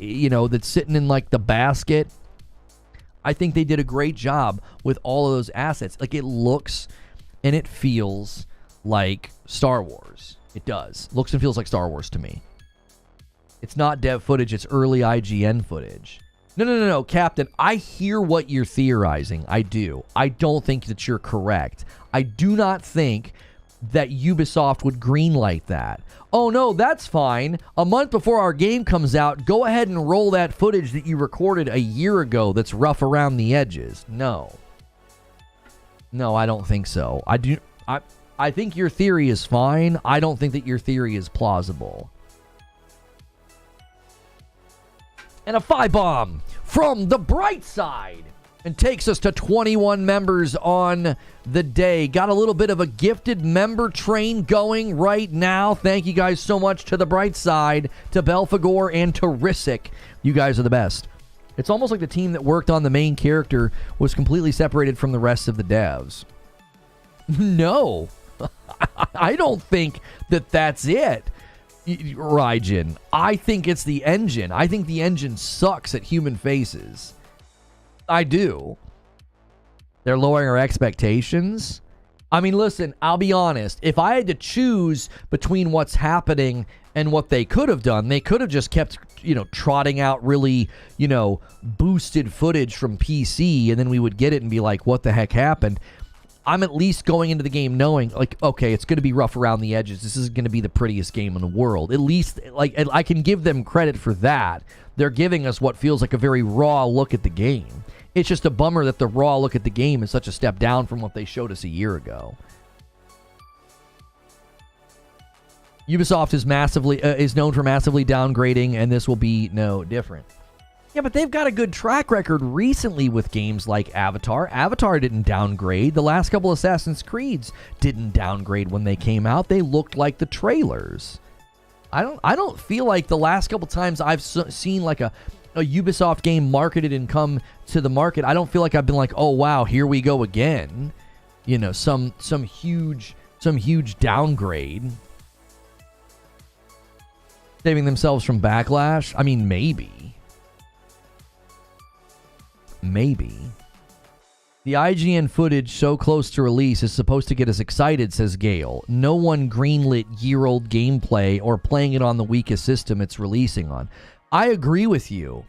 that's sitting in like the basket. I think they did a great job with all of those assets. Like, it looks and it feels like Star Wars. It does. Looks and feels like Star Wars to me. It's not dev footage, it's early IGN footage. No, Captain, I hear what you're theorizing. I do. I don't think that you're correct. I do not think that Ubisoft would greenlight that. Oh no, that's fine. A month before our game comes out, go ahead and roll that footage that you recorded a year ago that's rough around the edges. No. No, I don't think so. I think your theory is fine. I don't think that your theory is plausible. And a 5-bomb from the bright side. And takes us to 21 members on the day. Got a little bit of a gifted member train going right now. Thank you guys so much to the bright side, to Belphegor, and to Risic. You guys are the best. It's almost like the team that worked on the main character was completely separated from the rest of the devs. No. I don't think that that's it, Raijin. I think it's the engine. I think the engine sucks at human faces. I do. They're lowering our expectations. I mean, listen, I'll be honest. If I had to choose between what's happening and what they could have done, they could have just kept, trotting out really, boosted footage from PC, and then we would get it and be like, what the heck happened? I'm at least going into the game knowing, like, okay, it's going to be rough around the edges. This isn't going to be the prettiest game in the world. At least, like, I can give them credit for that. They're giving us what feels like a very raw look at the game. It's just a bummer that the raw look at the game is such a step down from what they showed us a year ago. Ubisoft is known for massively downgrading, and this will be no different. Yeah, but they've got a good track record recently with games like Avatar. Avatar didn't downgrade. The last couple Assassin's Creeds didn't downgrade when they came out. They looked like the trailers. I don't feel like the last couple times I've seen like a Ubisoft game marketed and come to the market, I don't feel like I've been like, oh wow, here we go again. Some huge downgrade. Saving themselves from backlash? I mean, maybe. The IGN footage so close to release is supposed to get us excited, says Gale. No one greenlit year-old gameplay or playing it on the weakest system it's releasing on. I agree with you.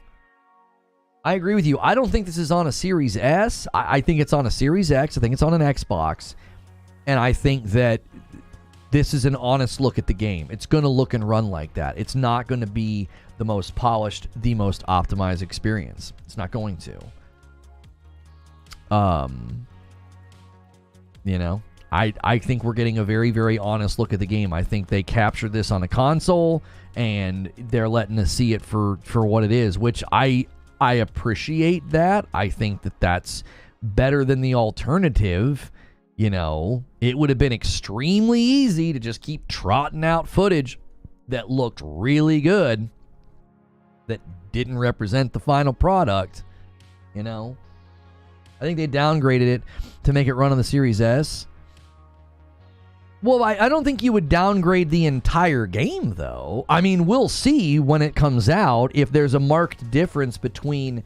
I don't think this is on a Series S. I think it's on a Series X. I think it's on an Xbox. And I think that this is an honest look at the game. It's going to look and run like that. It's not going to be the most polished, the most optimized experience. It's not going to. I think we're getting a very, very honest look at the game. I think they captured this on a console, and they're letting us see it for what it is, which I appreciate that. I think that that's better than the alternative. It would have been extremely easy to just keep trotting out footage that looked really good that didn't represent the final product. I think they downgraded it to make it run on the Series S. Well, I don't think you would downgrade the entire game, though. I mean, we'll see when it comes out if there's a marked difference between,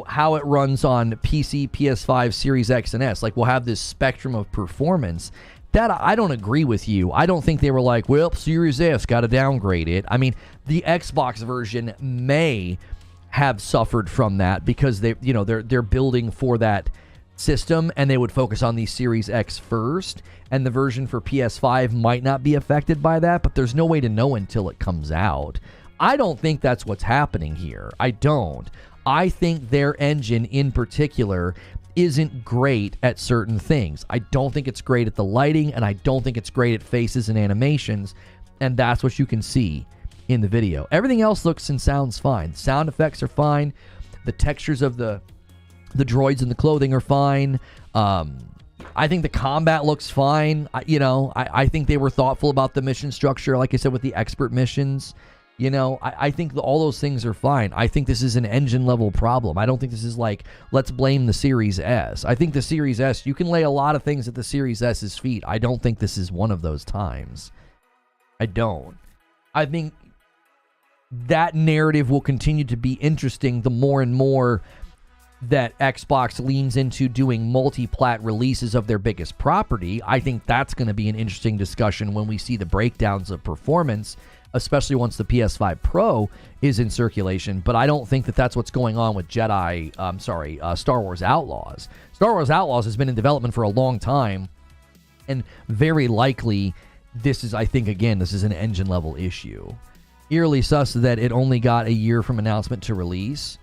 how it runs on PC, PS5, Series X, and S. Like, we'll have this spectrum of performance. That, I don't agree with you. I don't think they were like, well, Series S, got to downgrade it. I mean, the Xbox version may have suffered from that because they're building for that system, and they would focus on the Series X first, and the version for PS5 might not be affected by that, but there's no way to know until it comes out. I don't think that's what's happening here. I don't. I think their engine in particular isn't great at certain things. I don't think it's great at the lighting, and I don't think it's great at faces and animations, and that's what you can see in the video. Everything else looks and sounds fine. Sound effects are fine. The textures of the droids and the clothing are fine. I think the combat looks fine. I think they were thoughtful about the mission structure, like I said, with the expert missions. I think all those things are fine. I think this is an engine level problem. I don't think this is like, let's blame the Series S. I think the Series S, you can lay a lot of things at the Series S's feet. I don't think this is one of those times. I don't. I think that narrative will continue to be interesting the more and more that Xbox leans into doing multi-plat releases of their biggest property. I think that's going to be an interesting discussion when we see the breakdowns of performance, especially once the PS5 Pro is in circulation. But I don't think that that's what's going on with Star Wars Outlaws. Star Wars Outlaws has been in development for a long time, And very likely, this is, I think, again, this is an engine level issue. Eerily sus that it only got a year from announcement to release.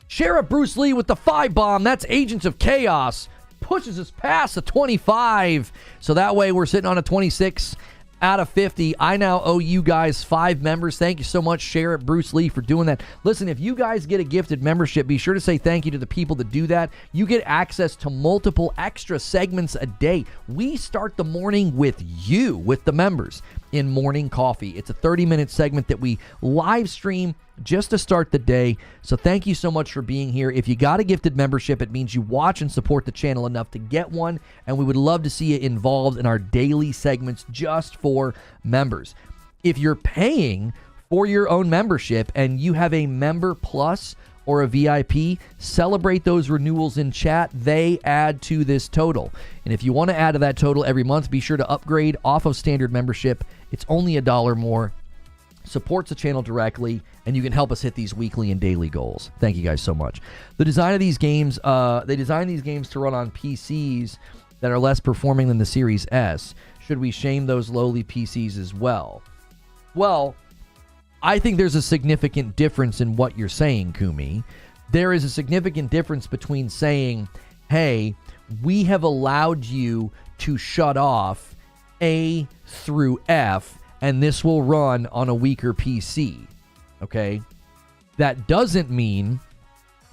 Sheriff Bruce Lee with the 5 bomb. That's Agents of Chaos. Pushes us past the 25. So that way we're sitting on a 26 out of 50. I now owe you guys 5 members. Thank you so much, Sheriff Bruce Lee, for doing that. Listen, if you guys get a gifted membership, be sure to say thank you to the people that do that. You get access to multiple extra segments a day. We start the morning with you, with the members, in Morning Coffee. It's a 30-minute segment that we live stream just to start the day. So thank you so much for being here. If you got a gifted membership, it means you watch and support the channel enough to get one, and we would love to see you involved in our daily segments just for members. If you're paying for your own membership and you have a Member Plus or a VIP, celebrate those renewals in chat. They add to this total. And if you want to add to that total every month, be sure to upgrade off of standard membership. It's only $1 more. Supports the channel directly, and you can help us hit these weekly and daily goals. Thank you guys so much. The design of these games, they designed these games to run on PCs that are less performing than the Series S. Should we shame those lowly PCs as well? Well, I think there's a significant difference in what you're saying, Kumi. There is a significant difference between saying, hey, we have allowed you to shut off A through F, and this will run on a weaker PC, okay? That doesn't mean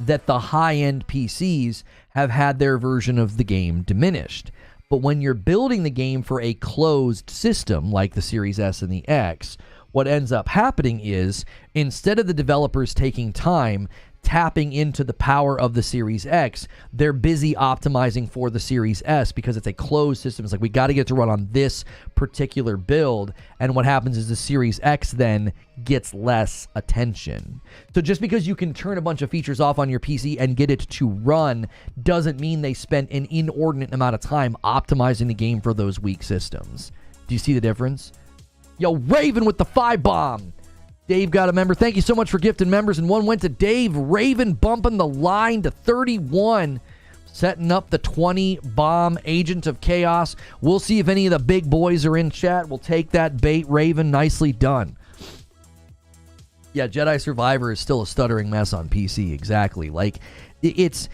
that the high-end PCs have had their version of the game diminished. But when you're building the game for a closed system like the Series S and the X, what ends up happening is, instead of the developers taking time tapping into the power of the Series X, they're busy optimizing for the Series S because it's a closed system. It's like, we got to get to run on this particular build. And what happens is the Series X then gets less attention. So just because you can turn a bunch of features off on your PC and get it to run doesn't mean they spent an inordinate amount of time optimizing the game for those weak systems. Do you see the difference? Yo, Raven with the 5 bomb. Dave got a member. Thank you so much for gifting members. And one went to Dave. Raven bumping the line to 31. Setting up the 20 bomb. Agent of Chaos. We'll see if any of the big boys are in chat. We'll take that bait, Raven. Nicely done. Yeah, Jedi Survivor is still a stuttering mess on PC. Exactly. Like, there's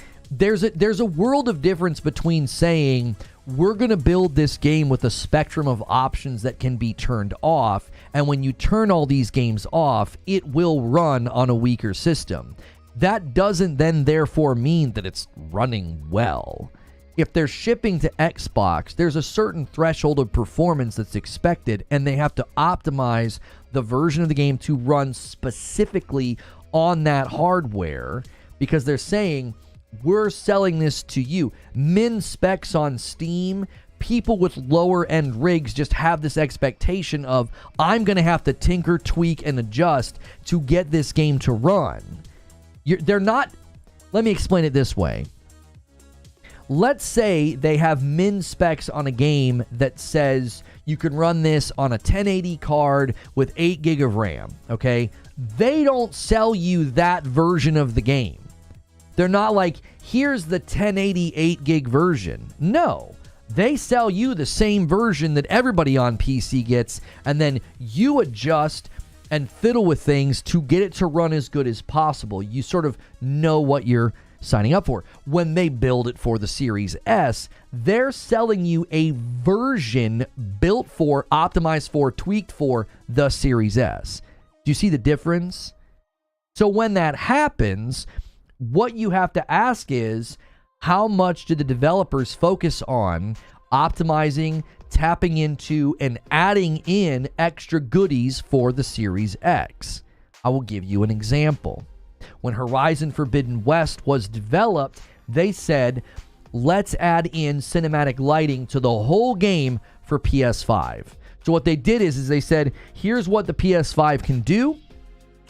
a world of difference between saying, we're going to build this game with a spectrum of options that can be turned off, and when you turn all these games off, it will run on a weaker system. That doesn't then therefore mean that it's running well. If they're shipping to Xbox, there's a certain threshold of performance that's expected, and they have to optimize the version of the game to run specifically on that hardware, because they're saying, we're selling this to you. Min specs on Steam, people with lower end rigs just have this expectation of, I'm going to have to tinker, tweak, and adjust to get this game to run. They're not, let me explain it this way. Let's say they have min specs on a game that says you can run this on a 1080 card with 8 gig of RAM, okay? They don't sell you that version of the game. They're not like, here's the 1080 8 gig version. No, they sell you the same version that everybody on PC gets, and then you adjust and fiddle with things to get it to run as good as possible. You sort of know what you're signing up for. When they build it for the Series S, they're selling you a version built for, optimized for, tweaked for the Series S. Do you see the difference? So when that happens, what you have to ask is, how much did the developers focus on optimizing, tapping into, and adding in extra goodies for the Series X? I will give you an example. When Horizon Forbidden West was developed, they said, let's add in cinematic lighting to the whole game for PS5. So what they did is they said, here's what the PS5 can do.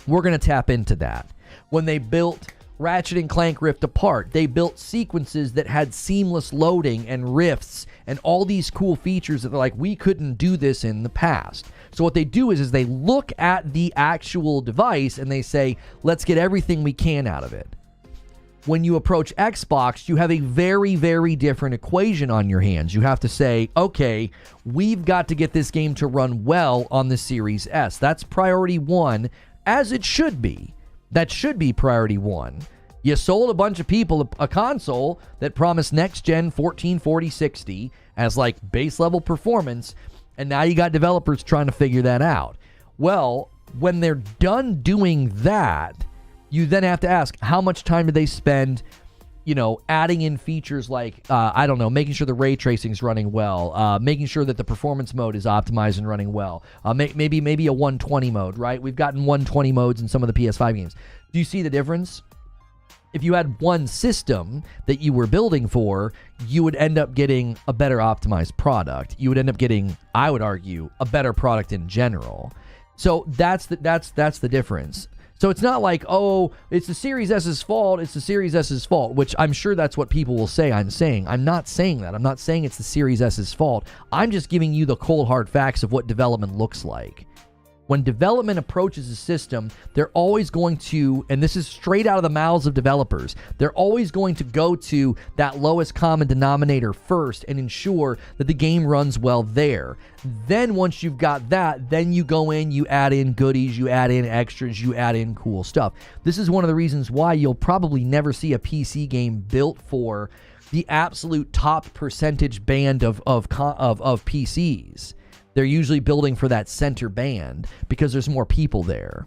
We're going to tap into that. When they built Ratchet & Clank Rift Apart, they built sequences that had seamless loading and rifts and all these cool features that they're like, we couldn't do this in the past. So what they do is they look at the actual device and they say, let's get everything we can out of it. When you approach Xbox, you have a very, very different equation on your hands. You have to say, okay, we've got to get this game to run well on the Series S. That's priority one, as it should be. That should be priority one. You sold a bunch of people a console that promised next-gen 1440 60 as like base level performance, and now you got developers trying to figure that out. Well, when they're done doing that, you then have to ask, how much time do they spend, adding in features like, I don't know, making sure the ray tracing is running well, making sure that the performance mode is optimized and running well, maybe a 120 mode, right? We've gotten 120 modes in some of the PS5 games. Do you see the difference? If you had one system that you were building for, you would end up getting a better optimized product. You would end up getting, I would argue, a better product in general. So that's the difference. So it's not like, oh, it's the Series S's fault, it's the Series S's fault, which I'm sure that's what people will say I'm saying. I'm not saying that. I'm not saying it's the Series S's fault. I'm just giving you the cold, hard facts of what development looks like. When development approaches a system, they're always going to, and this is straight out of the mouths of developers, they're always going to go to that lowest common denominator first and ensure that the game runs well there. Then once you've got that, then you go in, you add in goodies, you add in extras, you add in cool stuff. This is one of the reasons why you'll probably never see a PC game built for the absolute top percentage band of PCs. They're usually building for that center band because there's more people there.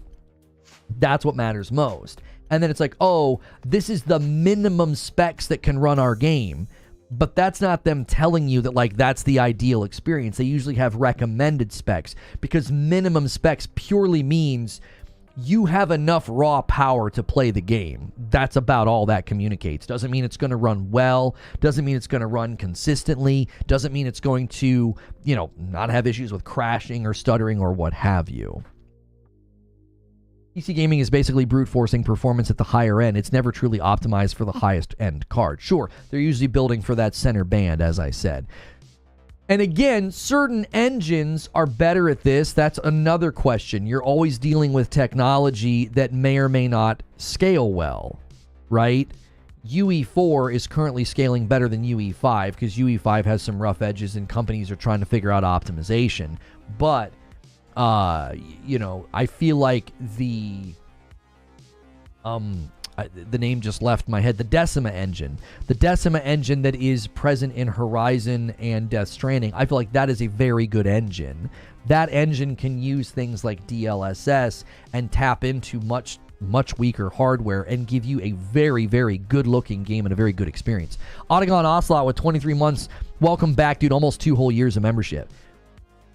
That's what matters most. And then it's like, oh, this is the minimum specs that can run our game. But that's not them telling you that, like, that's the ideal experience. They usually have recommended specs because minimum specs purely means you have enough raw power to play the game. That's about all that communicates. Doesn't mean it's going to run well. Doesn't mean it's going to run consistently. Doesn't mean it's going to, not have issues with crashing or stuttering or what have you. PC gaming is basically brute forcing performance at the higher end. It's never truly optimized for the highest end card. Sure, they're usually building for that center band, as I said. And again, certain engines are better at this. That's another question. You're always dealing with technology that may or may not scale well, right? UE4 is currently scaling better than UE5 because UE5 has some rough edges and companies are trying to figure out optimization. But, I feel like the name just left my head. The Decima engine. The Decima engine that is present in Horizon and Death Stranding. I feel like that is a very good engine. That engine can use things like DLSS and tap into much weaker hardware and give you a very, very good-looking game and a very good experience. Autogon Ocelot with 23 months. Welcome back, dude. Almost 2 whole years of membership.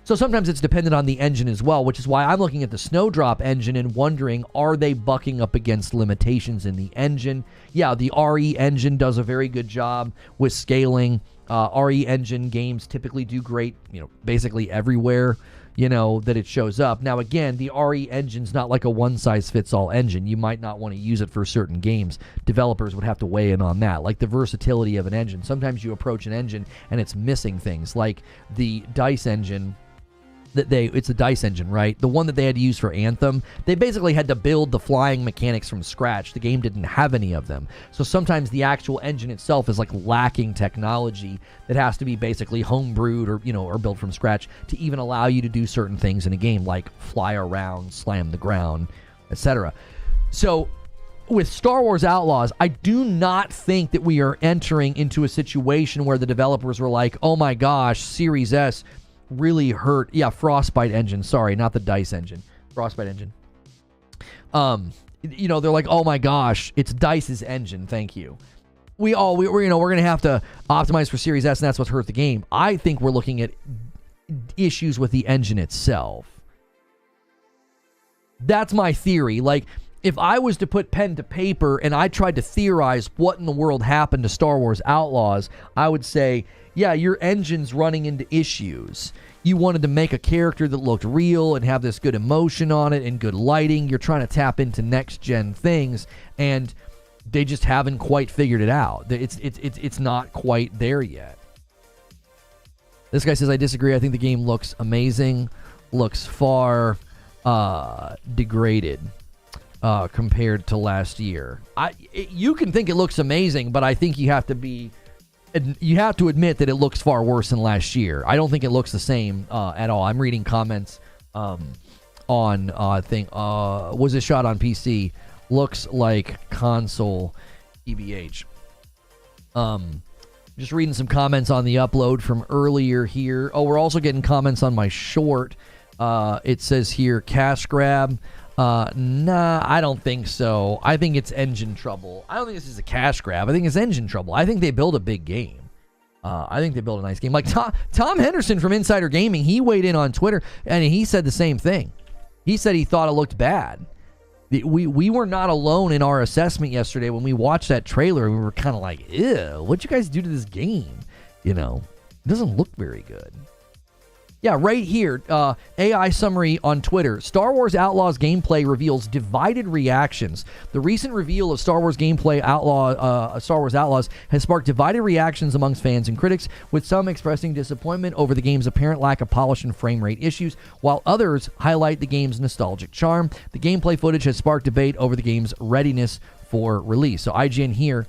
So sometimes it's dependent on the engine as well, which is why I'm looking at the Snowdrop engine and wondering, are they bucking up against limitations in the engine? Yeah, the RE engine does a very good job with scaling. RE engine games typically do great, basically everywhere, that it shows up. Now, again, the RE engine's not like a one-size-fits-all engine. You might not want to use it for certain games. Developers would have to weigh in on that, like the versatility of an engine. Sometimes you approach an engine and it's missing things, like the DICE engine. It's a DICE engine, right? The one that they had to use for Anthem. They basically had to build the flying mechanics from scratch. The game didn't have any of them. So sometimes the actual engine itself is like lacking technology that has to be basically homebrewed or built from scratch to even allow you to do certain things in a game, like fly around, slam the ground, etc. So with Star Wars Outlaws, I do not think that we are entering into a situation where the developers were like, oh my gosh, Series S really hurt. Yeah, Frostbite engine. Sorry, not the DICE engine. Frostbite engine. They're like, oh my gosh, it's DICE's engine. Thank you. We're going to have to optimize for Series S, and that's what's hurt the game. I think we're looking at issues with the engine itself. That's my theory. Like, if I was to put pen to paper and I tried to theorize what in the world happened to Star Wars Outlaws, I would say, yeah, your engine's running into issues. You wanted to make a character that looked real and have this good emotion on it and good lighting. You're trying to tap into next-gen things, and they just haven't quite figured it out. It's not quite there yet. This guy says, I disagree. I think the game looks amazing. Looks far degraded. compared to last year. You can think it looks amazing, but I think you have to admit that it looks far worse than last year. I don't think it looks the same at all. I'm reading comments on I think was it shot on PC? Looks like console EBH. Just reading some comments on the upload from earlier here. Oh, we're also getting comments on my short. It says here, cash grab. Nah, I don't think so. I think it's engine trouble. I don't think this is a cash grab. I think it's engine trouble. I think they build a big game. I think they build a nice game. Like Tom Henderson from Insider Gaming, he weighed in on Twitter, and he said the same thing. He said he thought it looked bad. We were not alone in our assessment yesterday when we watched that trailer. We were kind of like, ew, what'd you guys do to this game? You know, it doesn't look very good. Yeah, right here, AI summary on Twitter. Star Wars Outlaws gameplay reveals divided reactions. The recent reveal of Star Wars gameplay Star Wars Outlaws has sparked divided reactions amongst fans and critics, with some expressing disappointment over the game's apparent lack of polish and frame rate issues, while others highlight the game's nostalgic charm. The gameplay footage has sparked debate over the game's readiness for release. So IGN here.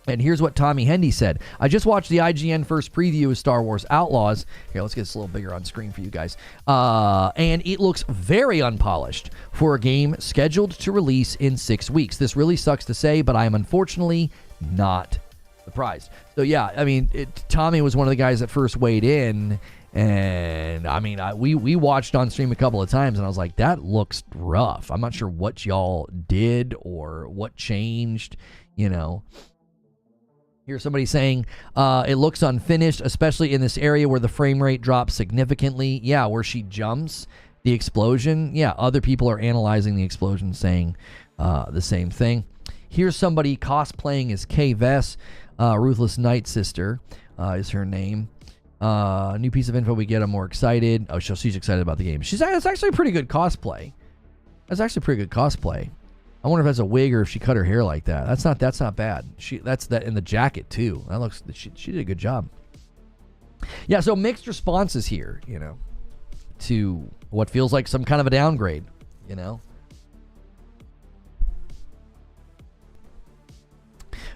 And here's what Tommy Hendy said. I just watched the IGN first preview of Star Wars Outlaws. Here, let's get this a little bigger on screen for you guys. And it looks very unpolished for a game scheduled to release in 6 weeks. This really sucks to say, but I am unfortunately not surprised. So, yeah, I mean, Tommy was one of the guys that first weighed in. And, I mean, we watched on stream a couple of times, and I was like, that looks rough. I'm not sure what y'all did or what changed, you know. Here's somebody saying, it looks unfinished, especially in this area where the frame rate drops significantly. Yeah, where she jumps, the explosion. Yeah, other people are analyzing the explosion, saying the same thing. Here's somebody cosplaying as Kay Vess, Ruthless Night Sister is her name. New piece of info we get, I'm more excited. Oh, she's excited about the game. It's actually a pretty good cosplay. That's actually pretty good cosplay. I wonder if that's a wig or if she cut her hair like that. That's not bad. That's that in the jacket too. That looks she did a good job. Yeah, so mixed responses here, you know, to what feels like some kind of a downgrade, you know.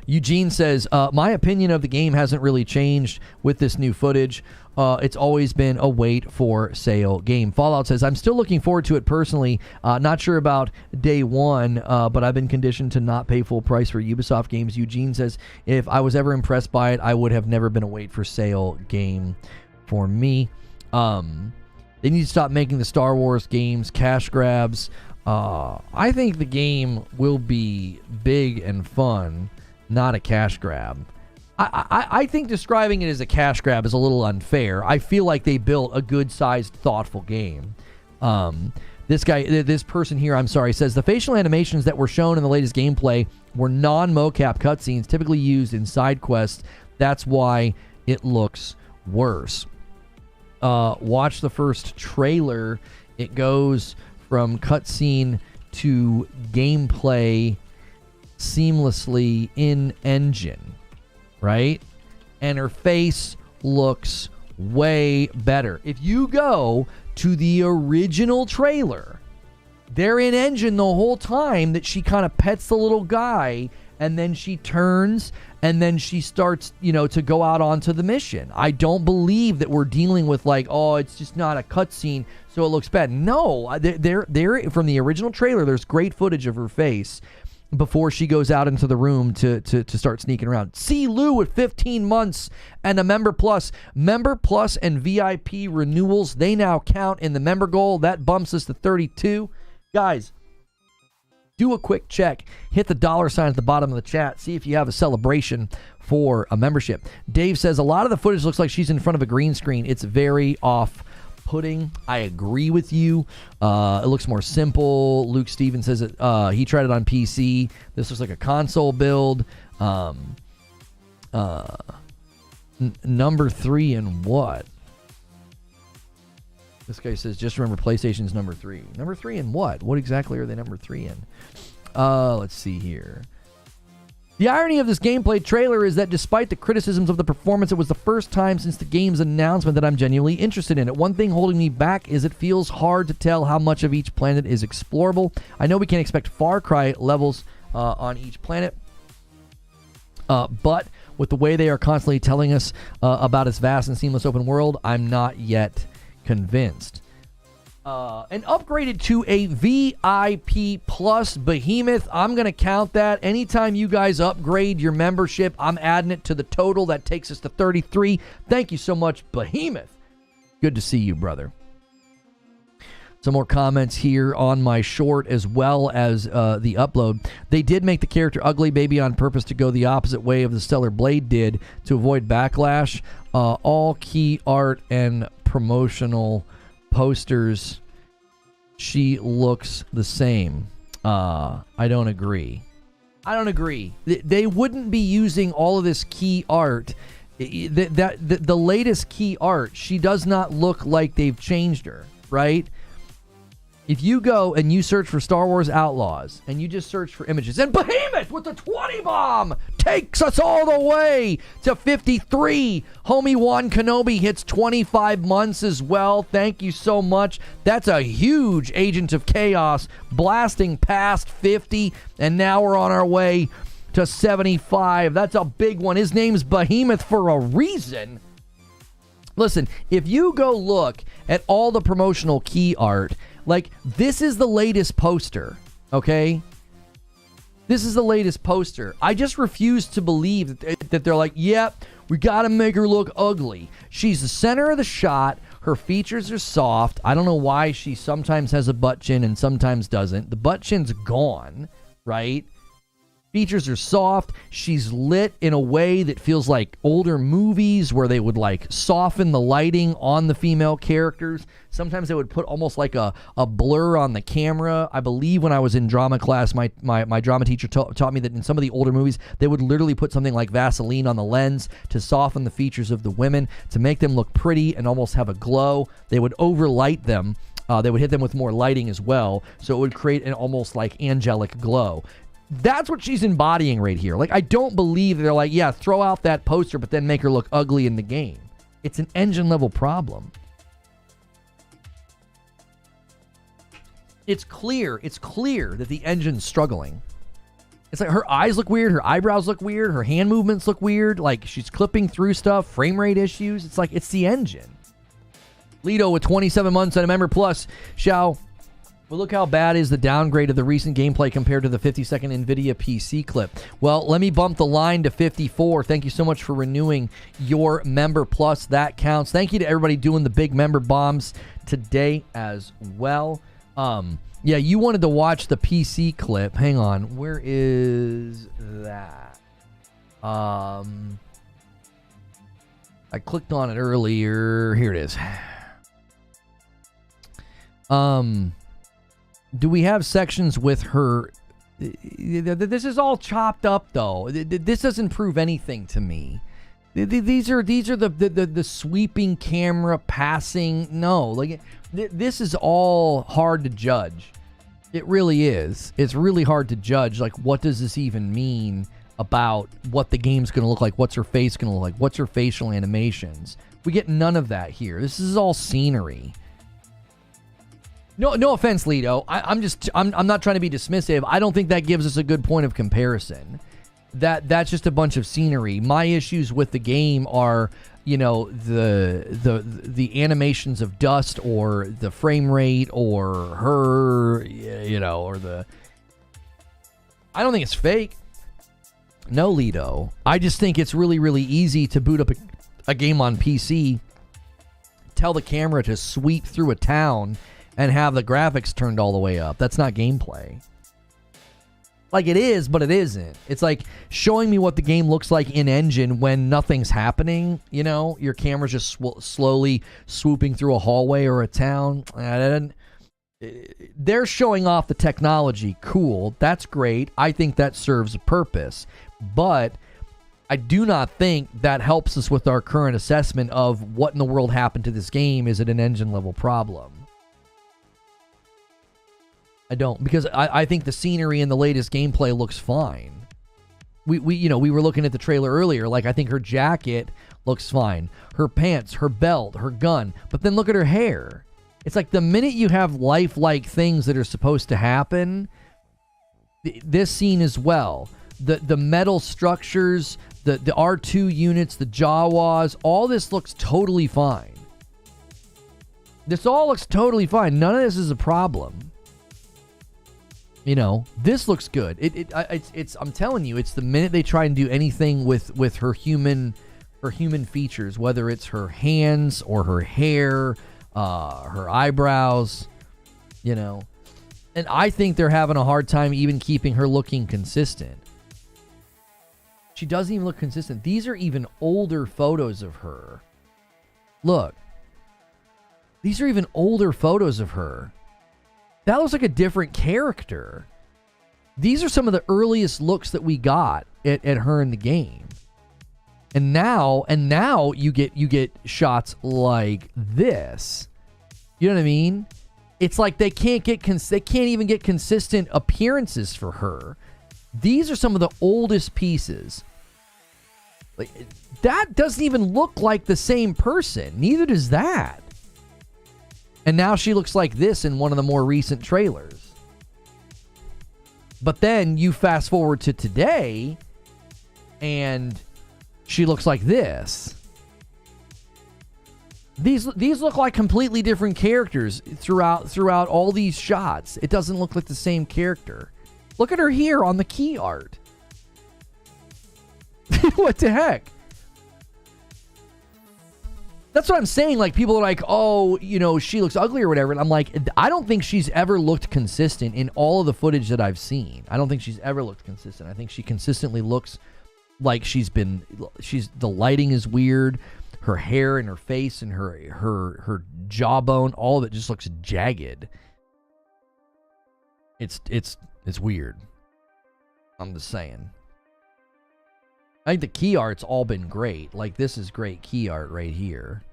Eugene says, my opinion of the game hasn't really changed with this new footage. It's always been a wait for sale game. Fallout says, I'm still looking forward to it personally. Not sure about day one, but I've been conditioned to not pay full price for Ubisoft games. Eugene says, if I was ever impressed by it, I would have never been a wait for sale game for me. They need to stop making the Star Wars games cash grabs. I think the game will be big and fun, not a cash grab. I think describing it as a cash grab is a little unfair. I feel like they built a good-sized, thoughtful game. This person here, I'm sorry, says the facial animations that were shown in the latest gameplay were non-mocap cutscenes typically used in side quests. That's why it looks worse. Watch the first trailer. It goes from cutscene to gameplay seamlessly in engine, right? And her face looks way better. If you go to the original trailer, they're in engine the whole time that she kind of pets the little guy, and then she turns and then she starts, you know, to go out onto the mission. I don't believe that we're dealing with like, oh, it's just not a cutscene, so it looks bad. No, they're from the original trailer. There's great footage of her face before she goes out into the room to start sneaking around. See Lou at 15 months and a Member Plus. Member Plus and VIP renewals, they now count in the member goal. That bumps us to 32. Guys, do a quick check. Hit the $ sign at the bottom of the chat. See if you have a celebration for a membership. Dave says, a lot of the footage looks like she's in front of a green screen. It's very off-putting. I agree with you. It looks more simple. Luke Stevens says he tried it on PC. This looks like a console build. Number 3 in what? This guy says, just remember PlayStation's number 3. Number 3 in what? What exactly are they number 3 in? Let's see here. The irony of this gameplay trailer is that despite the criticisms of the performance, it was the first time since the game's announcement that I'm genuinely interested in it. One thing holding me back is it feels hard to tell how much of each planet is explorable. I know we can expect Far Cry levels on each planet, but with the way they are constantly telling us about its vast and seamless open world, I'm not yet convinced. And upgraded to a VIP Plus Behemoth. I'm going to count that. Anytime you guys upgrade your membership, I'm adding it to the total. That takes us to 33. Thank you so much, Behemoth. Good to see you, brother. Some more comments here on my short as well as the upload. They did make the character ugly, maybe on purpose to go the opposite way of the Stellar Blade did to avoid backlash. All key art and promotional posters, she looks the same. I don't agree. They wouldn't be using all of this key art. The latest key art, she does not look like they've changed her, right? If you go and you search for Star Wars Outlaws and you just search for images, and Behemoth with the 20 bomb takes us all the way to 53. Homie Juan Kenobi hits 25 months as well. Thank you so much. That's a huge Agent of Chaos blasting past 50, and now we're on our way to 75. That's a big one. His name's Behemoth for a reason. Listen, if you go look at all the promotional key art, like, this is the latest poster, okay? This is the latest poster. I just refuse to believe that they're like, yep, we got to make her look ugly. She's the center of the shot. Her features are soft. I don't know why she sometimes has a butt chin and sometimes doesn't. The butt chin's gone, right? Features are soft. She's lit in a way that feels like older movies where they would like soften the lighting on the female characters. Sometimes they would put almost like a blur on the camera. I believe when I was in drama class, my drama teacher taught me that in some of the older movies, they would literally put something like Vaseline on the lens to soften the features of the women, to make them look pretty and almost have a glow. They would overlight them. They would hit them with more lighting as well, so it would create an almost like angelic glow. That's what she's embodying right here. Like, I don't believe they're like, yeah, throw out that poster, but then make her look ugly in the game. It's an engine level problem. It's clear that the engine's struggling. It's like her eyes look weird, her eyebrows look weird, her hand movements look weird, like she's clipping through stuff, frame rate issues. It's like, it's the engine. Lido with 27 months and a member plus. Well, look how bad is the downgrade of the recent gameplay compared to the 50-second NVIDIA PC clip. Well, let me bump the line to 54. Thank you so much for renewing your member plus. That counts. Thank you to everybody doing the big member bombs today as well. Yeah, you wanted to watch the PC clip. Hang on. Where is that? I clicked on it earlier. Here it is. Do we have sections with her? This is all chopped up, though. This doesn't prove anything to me. These are the sweeping camera passing. No, like this is all hard to judge. It really is. It's really hard to judge. Like, what does this even mean about what the game's going to look like? What's her face going to look like? What's her facial animations? We get none of that here. This is all scenery. No offense, Lido. I'm not trying to be dismissive. I don't think that gives us a good point of comparison. That's just a bunch of scenery. My issues with the game are, you know, the animations of dust or the frame rate or her, you know, or the. I don't think it's fake. No, Lido. I just think it's really, really easy to boot up a game on PC, tell the camera to sweep through a town, and have the graphics turned all the way up. That's not gameplay. Like, it is, but it isn't. It's like showing me what the game looks like in engine when nothing's happening. You know, your camera's just slowly swooping through a hallway or a town. They're showing off the technology. Cool. That's great. I think that serves a purpose. But I do not think that helps us with our current assessment of what in the world happened to this game. Is it an engine level problem? I don't, because I think the scenery in the latest gameplay looks fine. we were looking at the trailer earlier. Like, I think her jacket looks fine. Her pants, her belt, her gun. But then look at her hair. It's like the minute you have lifelike things that are supposed to happen, this scene as well. The metal structures, the R2 units, the Jawas, all this looks totally fine. This all looks totally fine. None of this is a problem. This looks good. It's I'm telling you, it's the minute they try and do anything with her human features, whether it's her hands or her hair, her eyebrows, and I think they're having a hard time even keeping her looking consistent. She doesn't even look consistent. These are even older photos of her. Look. These are even older photos of her. That looks like a different character. These are some of the earliest looks that we got at her in the game. And now you get shots like this. You know what I mean? It's like they can't even get consistent appearances for her. These are some of the oldest pieces. Like, that doesn't even look like the same person. Neither does that. And now she looks like this in one of the more recent trailers. But then you fast forward to today, and she looks like this. These look like completely different characters throughout all these shots. It doesn't look like the same character. Look at her here on the key art. What the heck? That's what I'm saying. Like, people are like, oh, she looks ugly or whatever. And I'm like, I don't think she's ever looked consistent in all of the footage that I've seen. I don't think she's ever looked consistent. I think she consistently looks like the lighting is weird. Her hair and her face and her jawbone, all of it just looks jagged. It's weird. I'm just saying. I think the key art's all been great. Like, this is great key art right here.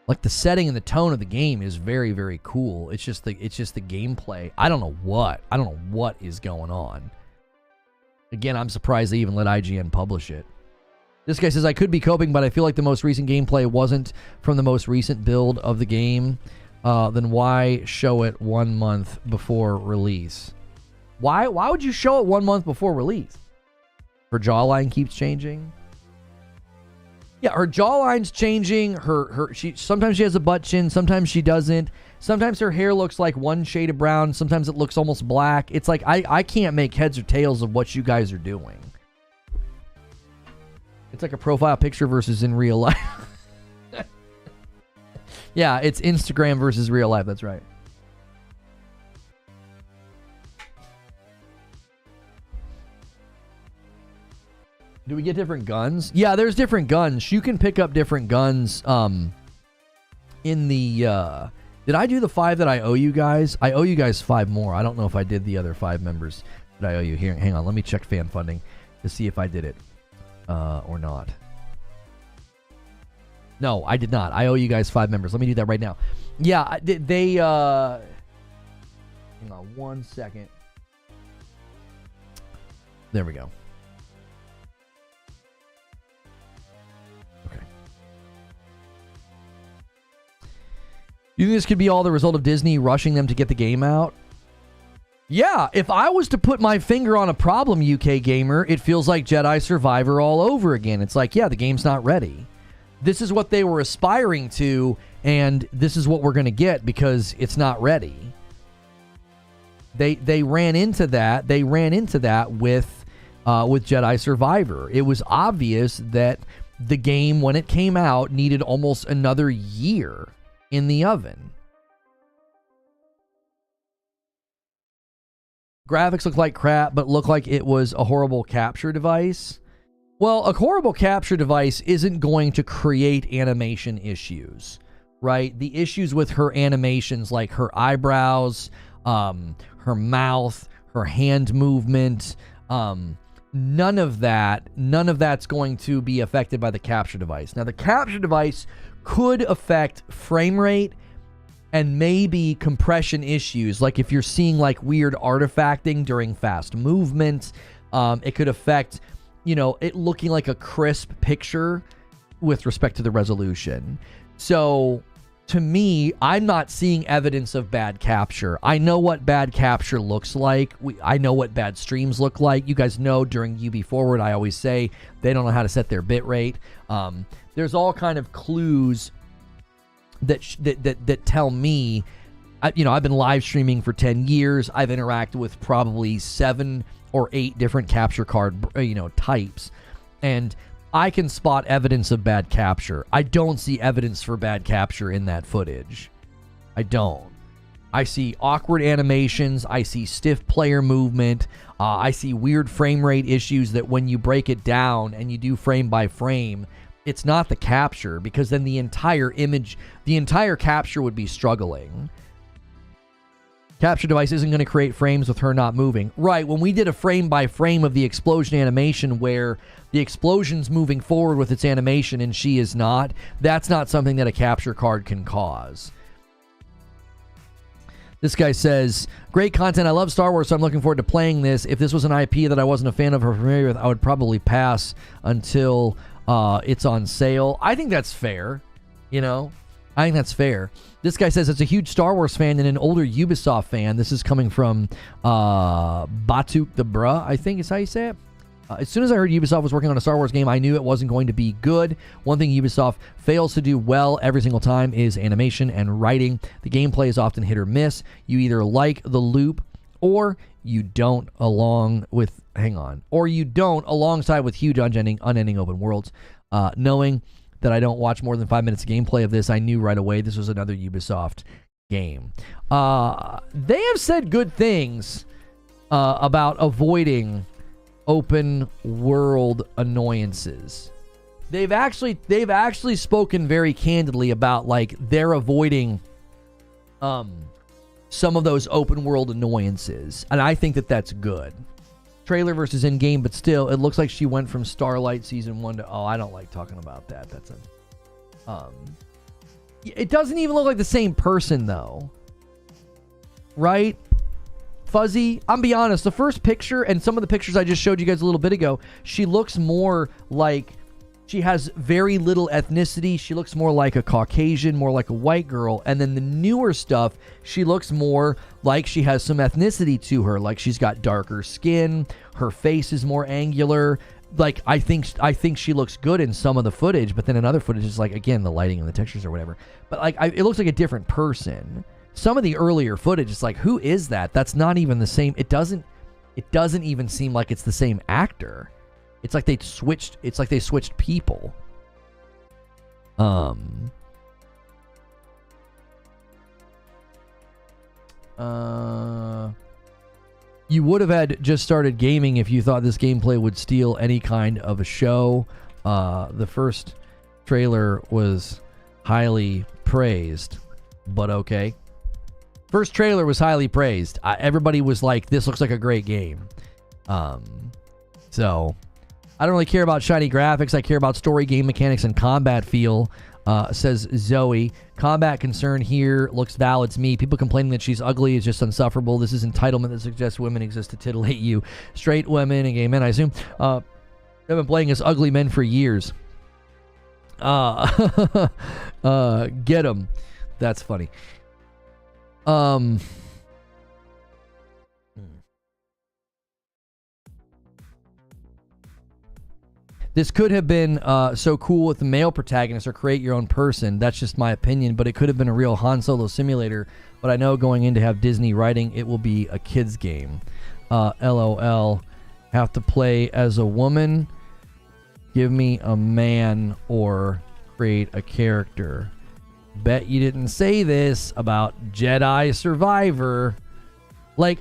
Like, the setting and the tone of the game is very, very cool. It's just the gameplay. I don't know what is going on. Again, I'm surprised they even let IGN publish it. This guy says, I could be coping, but I feel like the most recent gameplay wasn't from the most recent build of the game. Then why show it 1 month before release? Why would you show it 1 month before release? Her jawline keeps changing. Yeah, her jawline's changing. Sometimes she has a butt chin, sometimes she doesn't. Sometimes her hair looks like one shade of brown, sometimes it looks almost black. It's like I can't make heads or tails of what you guys are doing. It's like a profile picture versus in real life. Yeah, it's Instagram versus real life, that's right. Do we get different guns? Yeah, there's different guns. You can pick up different guns in the... Did I do the 5 that I owe you guys? I owe you guys 5 more. I don't know if I did the other 5 members that I owe you. Here, hang on. Let me check fan funding to see if I did it or not. No, I did not. I owe you guys 5 members. Let me do that right now. Yeah, they... hang on 1 second. There we go. You think this could be all the result of Disney rushing them to get the game out? Yeah, if I was to put my finger on a problem, UK gamer, it feels like Jedi Survivor all over again. It's like, yeah, the game's not ready. This is what they were aspiring to, and this is what we're going to get because it's not ready. They ran into that. They ran into that with Jedi Survivor. It was obvious that the game, when it came out, needed almost another year in the oven. Graphics look like crap, but look like it was a horrible capture device. Well, a horrible capture device isn't going to create animation issues, right? The issues with her animations, like her eyebrows, her mouth, her hand movement, none of that's going to be affected by the capture device. Now, the capture device could affect frame rate and maybe compression issues. Like if you're seeing like weird artifacting during fast movement, it could affect, you know, it looking like a crisp picture with respect to the resolution. So to me, I'm not seeing evidence of bad capture. I know what bad capture looks like. I know what bad streams look like. You guys know during UB Forward, I always say they don't know how to set their bit rate. There's all kind of clues that tell me, you know, I've been live streaming for 10 years. I've interacted with probably 7 or 8 different capture card, you know, types. And I can spot evidence of bad capture. I don't see evidence for bad capture in that footage. I don't. I see awkward animations. I see stiff player movement. I see weird frame rate issues that when you break it down and you do frame by frame, it's not the capture, because then the entire image, the entire capture would be struggling. Capture device isn't going to create frames with her not moving. Right, when we did a frame by frame of the explosion animation where the explosion's moving forward with its animation and she is not, that's not something that a capture card can cause. This guy says, great content. I love Star Wars, so I'm looking forward to playing this. If this was an IP that I wasn't a fan of or familiar with, I would probably pass until it's on sale. I think that's fair, you know? I think that's fair. This guy says it's a huge Star Wars fan and an older Ubisoft fan. This is coming from Batuk the Bruh, I think is how you say it. As soon as I heard Ubisoft was working on a Star Wars game, I knew it wasn't going to be good. One thing Ubisoft fails to do well every single time is animation and writing. The gameplay is often hit or miss. You either like the loop or you don't alongside with huge unending open worlds. Knowing that I don't watch more than 5 minutes of gameplay of this, I knew right away this was another Ubisoft game. They have said good things about avoiding open world annoyances. They've actually spoken very candidly about like they're avoiding some of those open world annoyances, and I think that that's good. Trailer versus in-game, but still, it looks like she went from Starlight Season 1 to... Oh, I don't like talking about that. That's a... It doesn't even look like the same person, though. Right? Fuzzy? I'm be honest, the first picture and some of the pictures I just showed you guys a little bit ago, she looks more like... She has very little ethnicity. She looks more like a Caucasian, more like a white girl. And then the newer stuff, she looks more like she has some ethnicity to her. Like she's got darker skin. Her face is more angular. Like I think she looks good in some of the footage, but then in other footage, it's like, again, the lighting and the textures or whatever. But like it looks like a different person. Some of the earlier footage, it's like, who is that? That's not even the same. It doesn't even seem like it's the same actor. It's like they switched people. You would have had just started gaming if you thought this gameplay would steal any kind of a show. The first trailer was highly praised, but okay. First trailer was highly praised. Everybody was like, this looks like a great game. So... I don't really care about shiny graphics. I care about story, game mechanics, and combat feel, says Zoe. Combat concern here looks valid to me. People complaining that she's ugly is just insufferable. This is entitlement that suggests women exist to titillate you. Straight women and gay men, I assume. They've been playing as ugly men for years. Get them. That's funny. This could have been so cool with the male protagonist or create your own person. That's just my opinion, but it could have been a real Han Solo simulator. But I know going in to have Disney writing, it will be a kid's game. LOL. Have to play as a woman? Give me a man or create a character. Bet you didn't say this about Jedi Survivor. Like,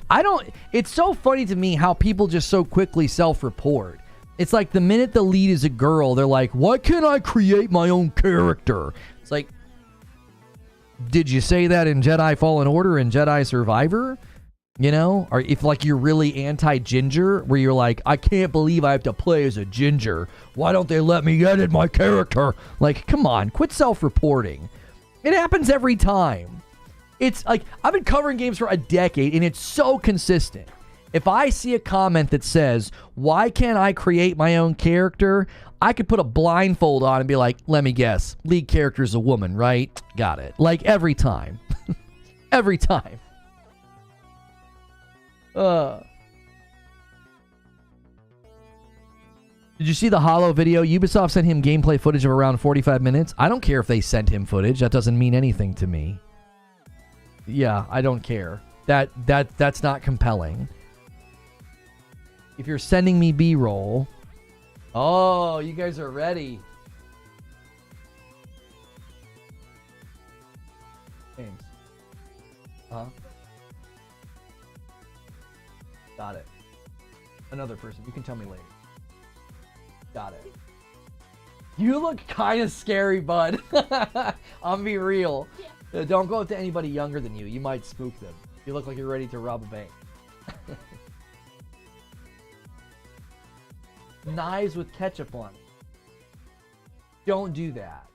it's so funny to me how people just so quickly self-report. It's like the minute the lead is a girl, they're like, why can't I create my own character? It's like, did you say that in Jedi Fallen Order and Jedi Survivor? You know? Or if like you're really anti-ginger, where you're like, I can't believe I have to play as a ginger. Why don't they let me edit my character? Like, come on, quit self-reporting. It happens every time. It's like, I've been covering games for a decade, and it's so consistent. If I see a comment that says, why can't I create my own character? I could put a blindfold on and be like, let me guess, lead character's a woman, right? Got it. Like, every time. Every time. Did you see the Hollow video? Ubisoft sent him gameplay footage of around 45 minutes. I don't care if they sent him footage. That doesn't mean anything to me. Yeah, I don't care. That's not compelling. If you're sending me B-roll... Oh, you guys are ready. James. Huh? Got it. Another person. You can tell me later. Got it. You look kind of scary, bud. I'll be real. Yeah. Don't go up to anybody younger than you. You might spook them. You look like you're ready to rob a bank. Knives with ketchup on it. Don't do that.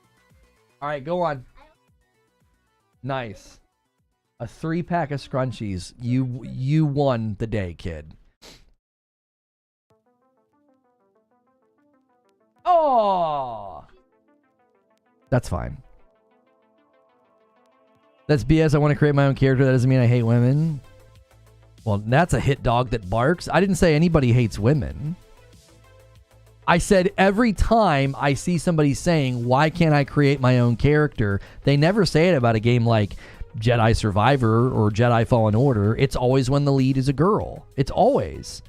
All right, go on. Nice. A 3-pack of scrunchies. You won the day, kid. Oh, that's fine. That's BS. I want to create my own character. That doesn't mean I hate women. Well, that's a hit dog that barks. I didn't say anybody hates women. I said every time I see somebody saying, why can't I create my own character? They never say it about a game like Jedi Survivor or Jedi Fallen Order. It's always when the lead is a girl. It's always.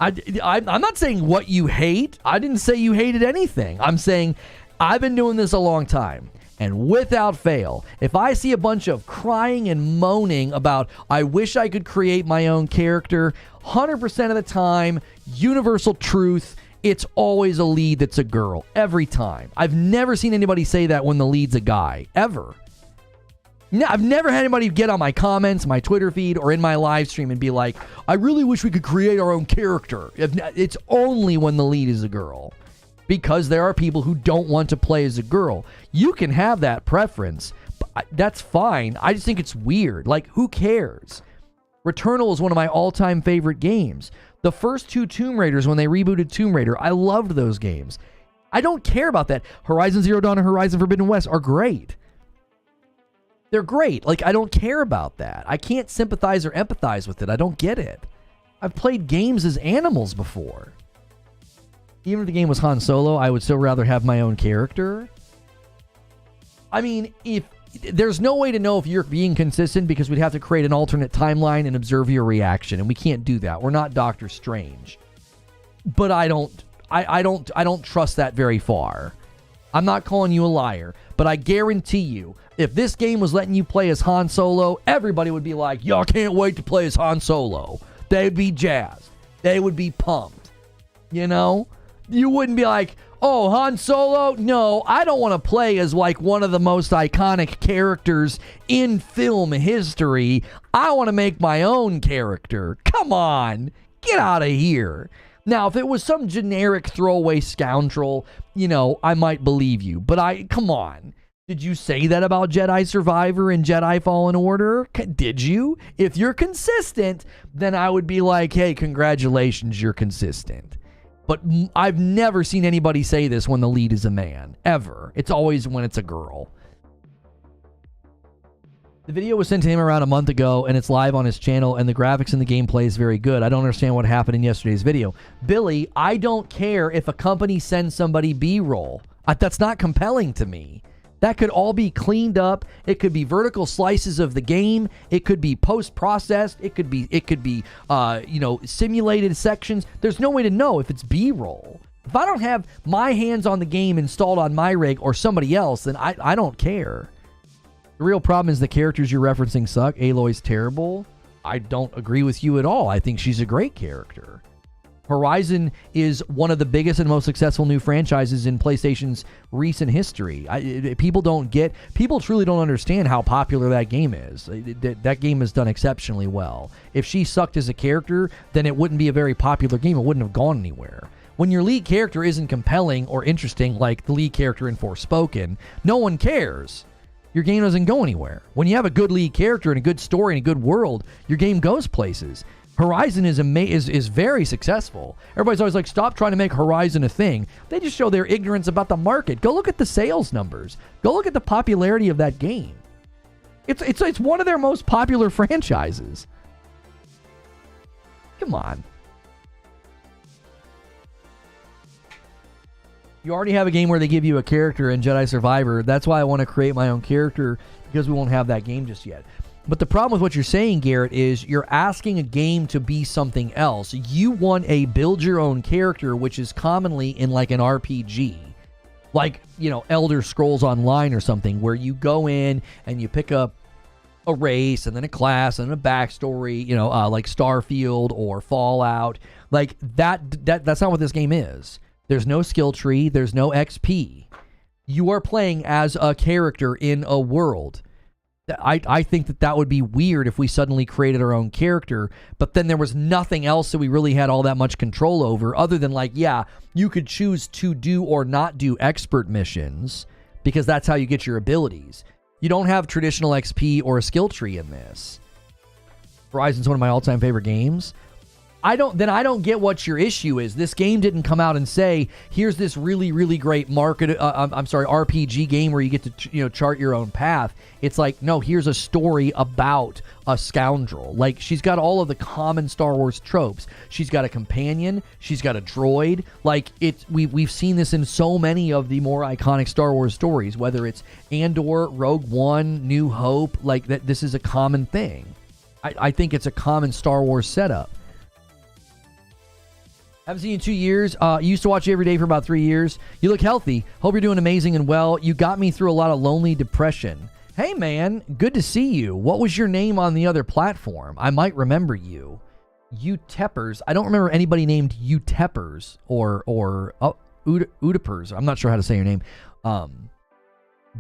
I'm not saying what you hate. I didn't say you hated anything. I'm saying I've been doing this a long time. And without fail, if I see a bunch of crying and moaning about, I wish I could create my own character, 100% of the time, universal truth, it's always a lead that's a girl. Every time. I've never seen anybody say that when the lead's a guy. Ever. No, I've never had anybody get on my comments, my Twitter feed, or in my live stream and be like, I really wish we could create our own character. It's only when the lead is a girl. Because there are people who don't want to play as a girl. You can have that preference. But that's fine. I just think it's weird. Like, who cares? Returnal is one of my all-time favorite games. The first 2 Tomb Raiders, when they rebooted Tomb Raider, I loved those games. I don't care about that. Horizon Zero Dawn and Horizon Forbidden West are great. They're great. Like, I don't care about that. I can't sympathize or empathize with it. I don't get it. I've played games as animals before. Even if the game was Han Solo, I would still rather have my own character. I mean, if there's no way to know if you're being consistent because we'd have to create an alternate timeline and observe your reaction, and we can't do that. We're not Doctor Strange. But I don't trust that very far. I'm not calling you a liar, but I guarantee you, if this game was letting you play as Han Solo, everybody would be like, y'all can't wait to play as Han Solo. They'd be jazzed. They would be pumped. You know? You wouldn't be like, oh, Han Solo? No, I don't want to play as like one of the most iconic characters in film history. I want to make my own character. Come on. Get out of here. Now, if it was some generic throwaway scoundrel, you know, I might believe you. But come on. Did you say that about Jedi Survivor and Jedi Fallen Order? Did you? If you're consistent, then I would be like, hey, congratulations, you're consistent. But I've never seen anybody say this when the lead is a man. Ever. It's always when it's a girl. The video was sent to him around a month ago, and it's live on his channel, and the graphics and the gameplay is very good. I don't understand what happened in yesterday's video. Billy, I don't care if a company sends somebody B-roll. That's not compelling to me. That could all be cleaned up. It could be vertical slices of the game. It could be post-processed. It could be simulated sections. There's no way to know if it's B-roll. If I don't have my hands on the game installed on my rig or somebody else, then I don't care. The real problem is the characters you're referencing suck. Aloy's terrible. I don't agree with you at all. I think she's a great character. Horizon is one of the biggest and most successful new franchises in PlayStation's recent history. People truly don't understand how popular that game is. That game has done exceptionally well. If she sucked as a character, then it wouldn't be a very popular game. It wouldn't have gone anywhere. When your lead character isn't compelling or interesting like the lead character in Forspoken, no one cares. your game doesn't go anywhere. When you have a good lead character and a good story and a good world, your game goes places. Horizon is very successful. Everybody's always like, stop trying to make Horizon a thing. They just show their ignorance about the market. Go look at the sales numbers. Go look at the popularity of that game. It's one of their most popular franchises. Come on. You already have a game where they give you a character in Jedi Survivor. That's why I want to create my own character, because we won't have that game just yet. But the problem with what you're saying, Garrett, is you're asking a game to be something else. You want a build your own character, which is commonly in like an RPG. Like, you know, Elder Scrolls Online or something, where you go in and you pick up a race and then a class and a backstory, you know, like Starfield or Fallout. Like that's not what this game is. There's no skill tree. There's no XP. You are playing as a character in a world. I think that would be weird if we suddenly created our own character, but then there was nothing else that we really had all that much control over, other than like, yeah, you could choose to do or not do expert missions, because that's how you get your abilities. You don't have traditional XP or a skill tree in this. Horizon's one of my all-time favorite games. I don't get what your issue is. This game didn't come out and say, here's this really, really great RPG game where you get to chart your own path. It's like, no, here's a story about a scoundrel. Like, she's got all of the common Star Wars tropes. She's got a companion. She's got a droid. Like, we've seen this in so many of the more iconic Star Wars stories, whether it's Andor, Rogue One, New Hope. Like, that, this is a common thing. I think it's a common Star Wars setup. Haven't seen you in 2 years. Used to watch you every day for about 3 years. You look healthy. Hope you're doing amazing and well. You got me through a lot of lonely depression. Hey, man. Good to see you. What was your name on the other platform? I might remember you. Uteppers. I don't remember anybody named Uteppers or Udipers. I'm not sure how to say your name.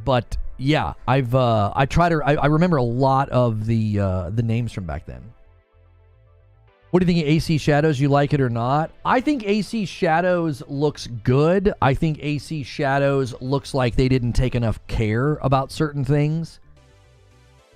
But yeah, I remember a lot of the names from back then. What do you think of AC Shadows? You like it or not? I think AC Shadows looks good. I think AC Shadows looks like they didn't take enough care about certain things.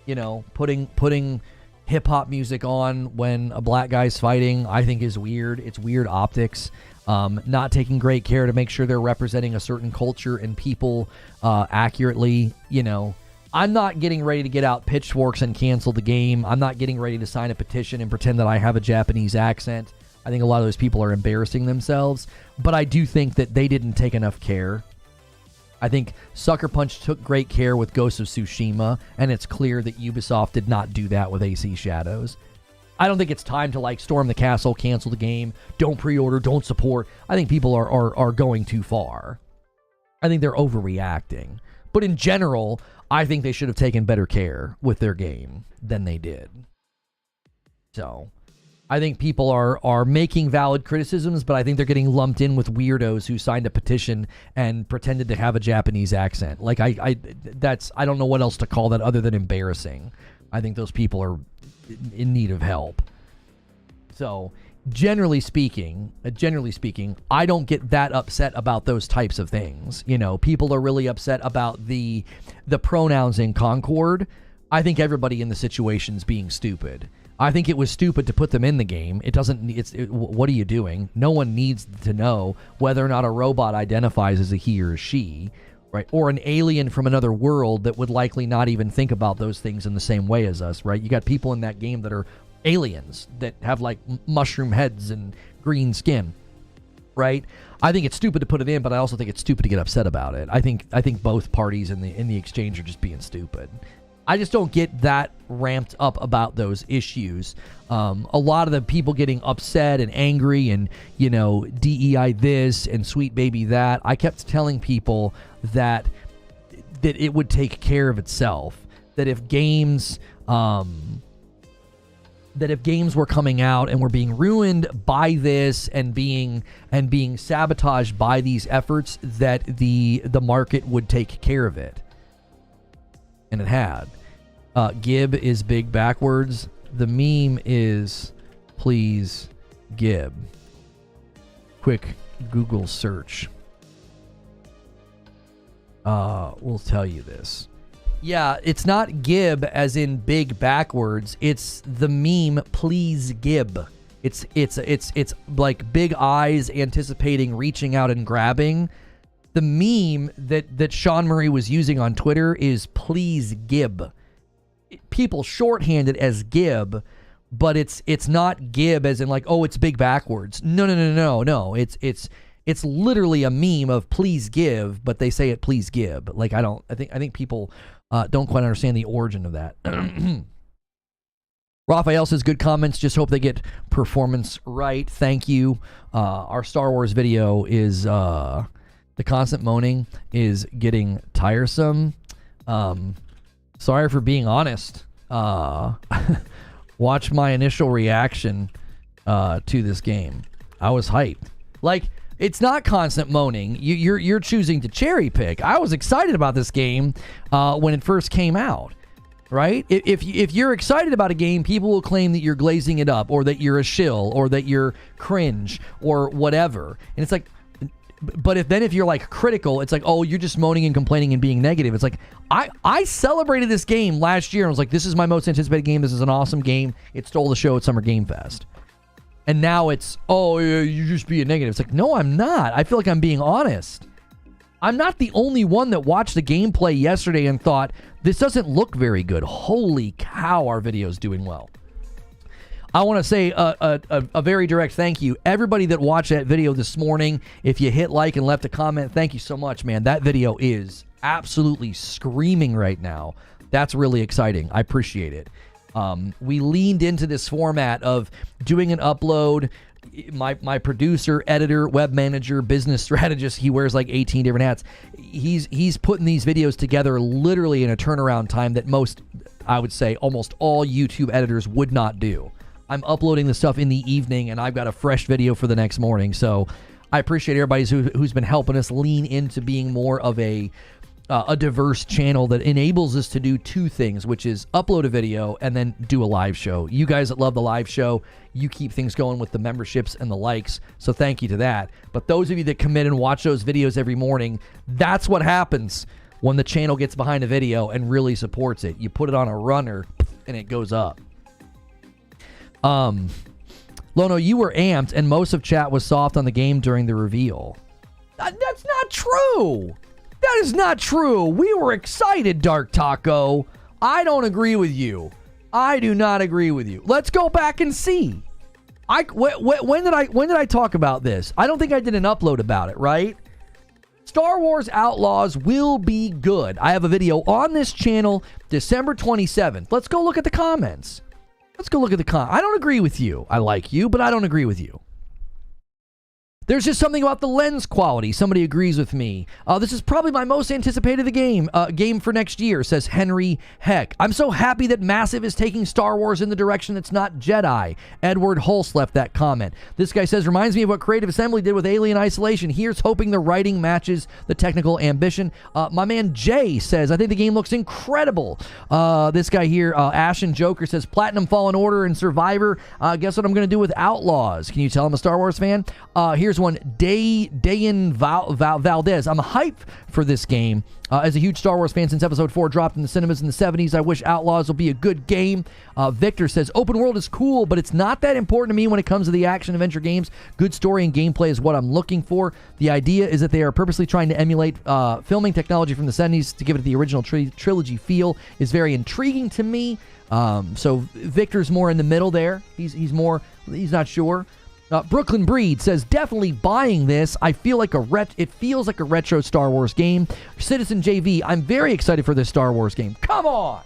You know, putting hip-hop music on when a black guy's fighting, I think is weird. It's weird optics. Not taking great care to make sure they're representing a certain culture and people accurately, you know. I'm not getting ready to get out pitchforks and cancel the game. I'm not getting ready to sign a petition and pretend that I have a Japanese accent. I think a lot of those people are embarrassing themselves. But I do think that they didn't take enough care. I think Sucker Punch took great care with Ghost of Tsushima, and it's clear that Ubisoft did not do that with AC Shadows. I don't think it's time to like storm the castle, cancel the game, don't pre-order, don't support. I think people are going too far. I think they're overreacting. But in general, I think they should have taken better care with their game than they did. So, I think people are making valid criticisms, but I think they're getting lumped in with weirdos who signed a petition and pretended to have a Japanese accent. Like, I don't know what else to call that other than embarrassing. I think those people are in need of help. So, generally speaking, I don't get that upset about those types of things. You know, people are really upset about the pronouns in Concord. I think everybody in the situation's being stupid. I think it was stupid to put them in the game. What are you doing? No one needs to know whether or not a robot identifies as a he or a she, right? Or an alien from another world that would likely not even think about those things in the same way as us, right? You got people in that game that are aliens that have like mushroom heads and green skin, right? I think it's stupid to put it in, but I also think it's stupid to get upset about it. I think both parties in the exchange are just being stupid. I just don't get that ramped up about those issues. A lot of the people getting upset and angry and, you know, DEI this and sweet baby that. I kept telling people that it would take care of itself. That if games were coming out and were being ruined by this and being sabotaged by these efforts, that the market would take care of it. And it had. Gib is big backwards. The meme is please Gib. Quick Google search. We'll tell you this. Yeah, it's not gib as in big backwards. It's the meme please gib. It's like big eyes anticipating reaching out and grabbing. The meme that Sean Murray was using on Twitter is please gib. People shorthand it as gib, but it's not gib as in like, oh, it's big backwards. No. It's literally a meme of please give, but they say it please gib. Like I think people don't quite understand the origin of that. Raphael says good comments. Just hope they get performance right. Thank you. Our Star Wars video is the constant moaning is getting tiresome. Sorry for being honest. Watch my initial reaction to this game. I was hyped. Like, it's not constant moaning. You're choosing to cherry pick. I was excited about this game when it first came out, right? If you're excited about a game, people will claim that you're glazing it up, or that you're a shill, or that you're cringe, or whatever. And it's like, but if you're like critical, it's like, oh, you're just moaning and complaining and being negative. It's like, I celebrated this game last year and was like, this is my most anticipated game. This is an awesome game. It stole the show at Summer Game Fest. And now it's, oh, you're just being negative. It's like, no, I'm not. I feel like I'm being honest. I'm not the only one that watched the gameplay yesterday and thought, this doesn't look very good. Holy cow, our video's doing well. I want to say a very direct thank you. Everybody that watched that video this morning, if you hit like and left a comment, thank you so much, man. That video is absolutely screaming right now. That's really exciting. I appreciate it. We leaned into this format of doing an upload. My producer, editor, web manager, business strategist, he wears like 18 different hats. He's putting these videos together literally in a turnaround time that most, I would say, almost all YouTube editors would not do. I'm uploading the stuff in the evening, and I've got a fresh video for the next morning. So I appreciate everybody who's been helping us lean into being more of a diverse channel that enables us to do two things, which is upload a video and then do a live show. You guys that love the live show, you keep things going with the memberships and the likes, so thank you to that. But those of you that come in and watch those videos every morning, that's what happens when the channel gets behind a video and really supports it. You put it on a runner and it goes up. Lono, you were amped and most of chat was soft on the game during the reveal. That's not true. That is not true. We were excited, Dark Taco. I don't agree with you. I do not agree with you. Let's go back and see. When did I talk about this? I don't think I did an upload about it, right? Star Wars Outlaws will be good. I have a video on this channel December 27th. Let's go look at the comments. Let's go look at the comments. I don't agree with you. I like you, but I don't agree with you. There's just something about the lens quality. Somebody agrees with me. This is probably my most anticipated game for next year, says Henry Heck. I'm so happy that Massive is taking Star Wars in the direction that's not Jedi. Edward Hulse left that comment. This guy says, reminds me of what Creative Assembly did with Alien Isolation. Here's hoping the writing matches the technical ambition. My man Jay says, I think the game looks incredible. This guy here, Ashen Joker, says, Platinum Fallen Order and Survivor. Guess what I'm going to do with Outlaws? Can you tell I'm a Star Wars fan? Here's one, Dayan Valdez. I'm hyped for this game. As a huge Star Wars fan since Episode 4 dropped in the cinemas in the 70s, I wish Outlaws will be a good game. Victor says, open world is cool, but it's not that important to me when it comes to the action-adventure games. Good story and gameplay is what I'm looking for. The idea is that they are purposely trying to emulate filming technology from the 70s to give it the original trilogy feel is very intriguing to me. So Victor's more in the middle there. He's not sure. Brooklyn Breed says, definitely buying this. I feel like it feels like a retro Star Wars game. Citizen JV, I'm very excited for this Star Wars game. Come on!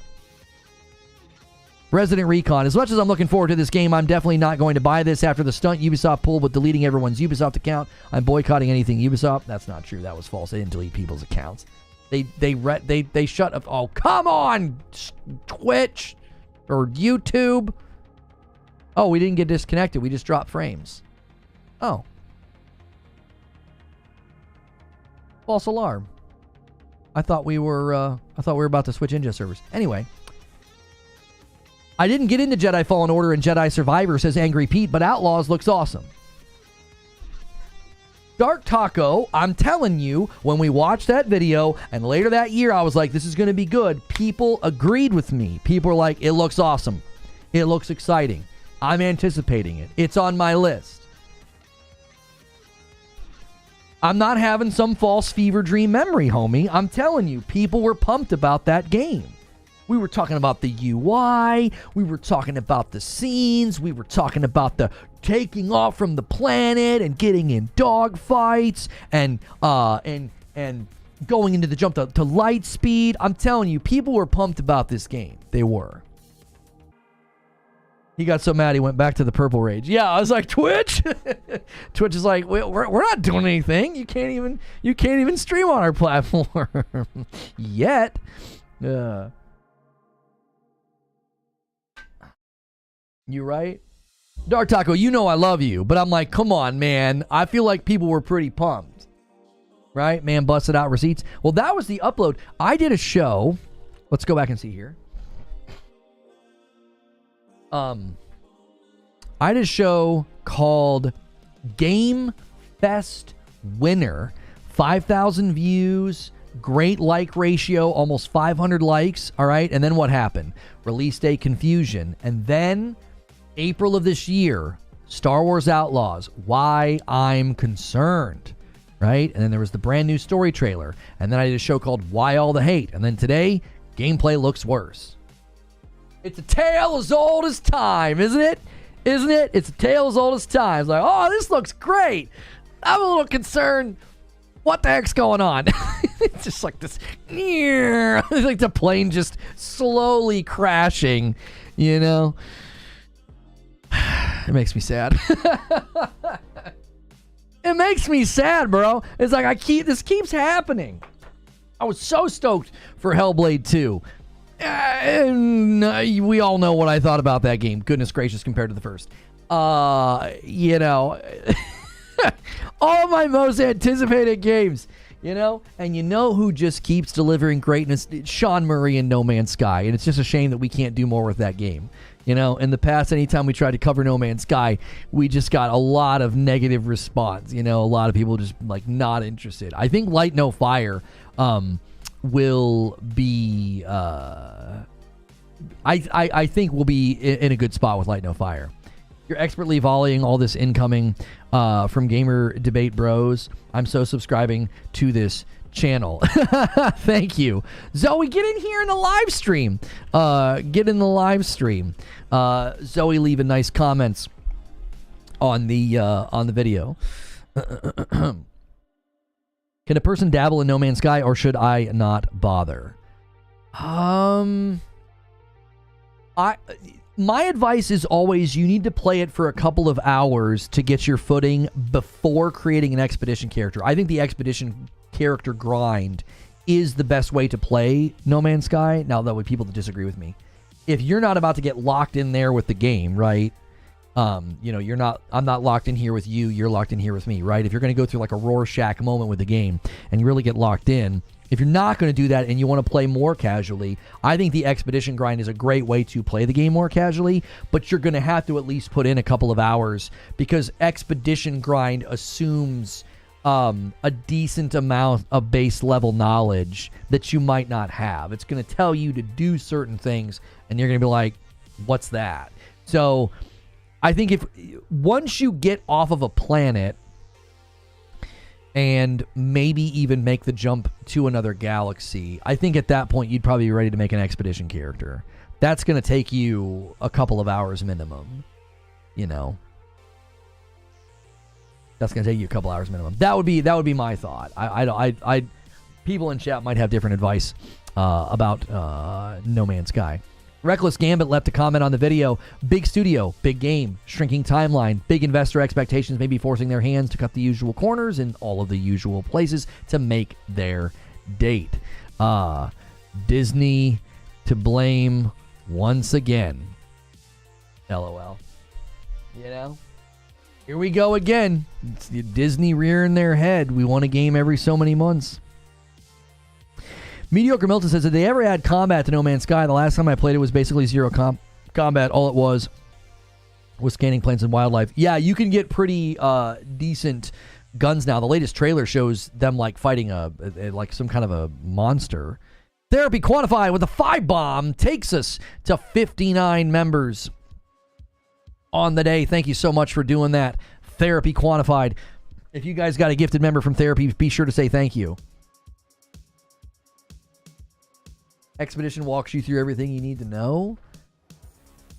Resident Recon, as much as I'm looking forward to this game, I'm definitely not going to buy this after the stunt Ubisoft pulled with deleting everyone's Ubisoft account. I'm boycotting anything Ubisoft. That's not true. That was false. They didn't delete people's accounts. They shut up. Oh, come on, Twitch or YouTube. Oh, we didn't get disconnected. We just dropped frames. Oh. False alarm. I thought we were about to switch Ninja servers. Anyway. I didn't get into Jedi Fallen Order and Jedi Survivor, says Angry Pete, but Outlaws looks awesome. Dark Taco, I'm telling you, when we watched that video and later that year, I was like, this is going to be good. People agreed with me. People were like, it looks awesome. It looks exciting. I'm anticipating it. It's on my list. I'm not having some false fever dream memory, homie. I'm telling you, people were pumped about that game. We were talking about the UI. We were talking about the scenes. We were talking about the taking off from the planet and getting in dog fights and going into the jump to light speed. I'm telling you, people were pumped about this game. They were. He got so mad he went back to the purple rage. Yeah, I was like, Twitch? Twitch is like, we're not doing anything. You can't even stream on our platform yet. You right? Dark Taco, you know I love you, but I'm like, come on, man. I feel like people were pretty pumped. Right? Man busted out receipts. Well, that was the upload. I did a show. Let's go back and see here. I did a show called Game Fest Winner. 5,000 views, great like ratio, almost 500 likes. All right. And then what happened? Release day confusion. And then April of this year, Star Wars Outlaws, Why I'm Concerned. Right? And then there was the brand new story trailer. And then I did a show called Why All the Hate. And then today, gameplay looks worse. It's a tale as old as time, isn't it? Isn't it? It's a tale as old as time. It's like, oh, this looks great. I'm a little concerned. What the heck's going on? It's just like this. It's like the plane just slowly crashing, you know? It makes me sad. It makes me sad, bro. It's like this keeps happening. I was so stoked for Hellblade 2. And we all know what I thought about that game. Goodness gracious, compared to the first. You know, all my most anticipated games, you know, and you know who just keeps delivering greatness? Sean Murray in No Man's Sky. And it's just a shame that we can't do more with that game. You know, in the past, anytime we tried to cover No Man's Sky, we just got a lot of negative response. You know, a lot of people just like not interested. I think Light No Fire, will be I think we'll be in a good spot with Light No Fire. You're expertly volleying all this incoming from Gamer Debate Bros. I'm so subscribing to this channel. Thank you. Zoe, get in here in the live stream. Get in the live stream. Zoe leaving nice comments on the video. Can a person dabble in No Man's Sky, or should I not bother? My advice is always you need to play it for a couple of hours to get your footing before creating an expedition character. I think the expedition character grind is the best way to play No Man's Sky. Now, that would people that disagree with me. If you're not about to get locked in there with the game, right? You know, I'm not locked in here with you, you're locked in here with me, right? If you're going to go through like a Rorschach moment with the game and you really get locked in, if you're not going to do that and you want to play more casually, I think the expedition grind is a great way to play the game more casually, but you're going to have to at least put in a couple of hours because expedition grind assumes a decent amount of base level knowledge that you might not have. It's going to tell you to do certain things and you're going to be like, what's that? So I think once you get off of a planet and maybe even make the jump to another galaxy, I think at that point you'd probably be ready to make an expedition character. That's going to take you a couple of hours minimum, you know. That's going to take you a couple hours minimum. That would be my thought. I people in chat might have different advice about No Man's Sky. Reckless Gambit left a comment on the video. Big studio, big game, shrinking timeline, big investor expectations may be forcing their hands to cut the usual corners in all of the usual places to make their date. Disney to blame once again. LOL. You know? Here we go again. It's Disney rearing their head. We want a game every so many months. Mediocre Milton says, did they ever add combat to No Man's Sky? The last time I played it was basically zero combat. All it was scanning planes and wildlife. Yeah, you can get pretty decent guns now. The latest trailer shows them like fighting like some kind of a monster. Therapy quantified with a 5 bomb takes us to 59 members on the day. Thank you so much for doing that. Therapy quantified. If you guys got a gifted member from Therapy, be sure to say thank you. Expedition walks you through everything you need to know.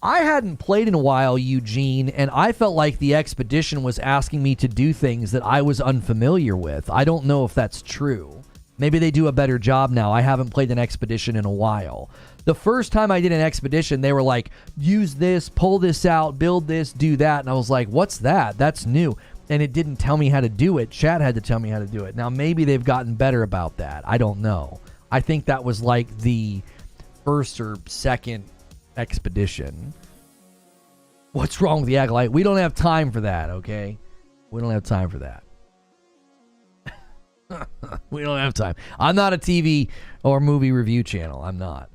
I hadn't played in a while, Eugene, and I felt like the Expedition was asking me to do things that I was unfamiliar with. I don't know if that's true. Maybe they do a better job now. I haven't played an Expedition in a while. The first time I did an Expedition, they were like, use this, pull this out, build this, do that. And I was like, what's that? That's new. And it didn't tell me how to do it. Chat had to tell me how to do it. Now, maybe they've gotten better about that. I don't know. I think that was like the first or second Expedition. What's wrong with the Acolyte? We don't have time for that, okay? We don't have time for that. We don't have time. I'm not a TV or movie review channel. I'm not.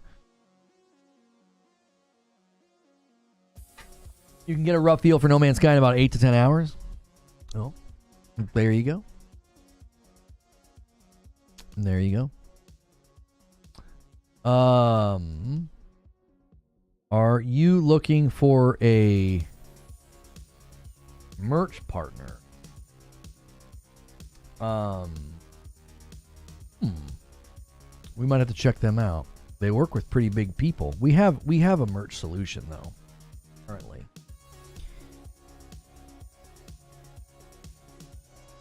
You can get a rough feel for No Man's Sky in about 8 to 10 hours. Oh, there you go. There you go. Are you looking for a merch partner? We might have to check them out. They work with pretty big people. We have a merch solution though, currently.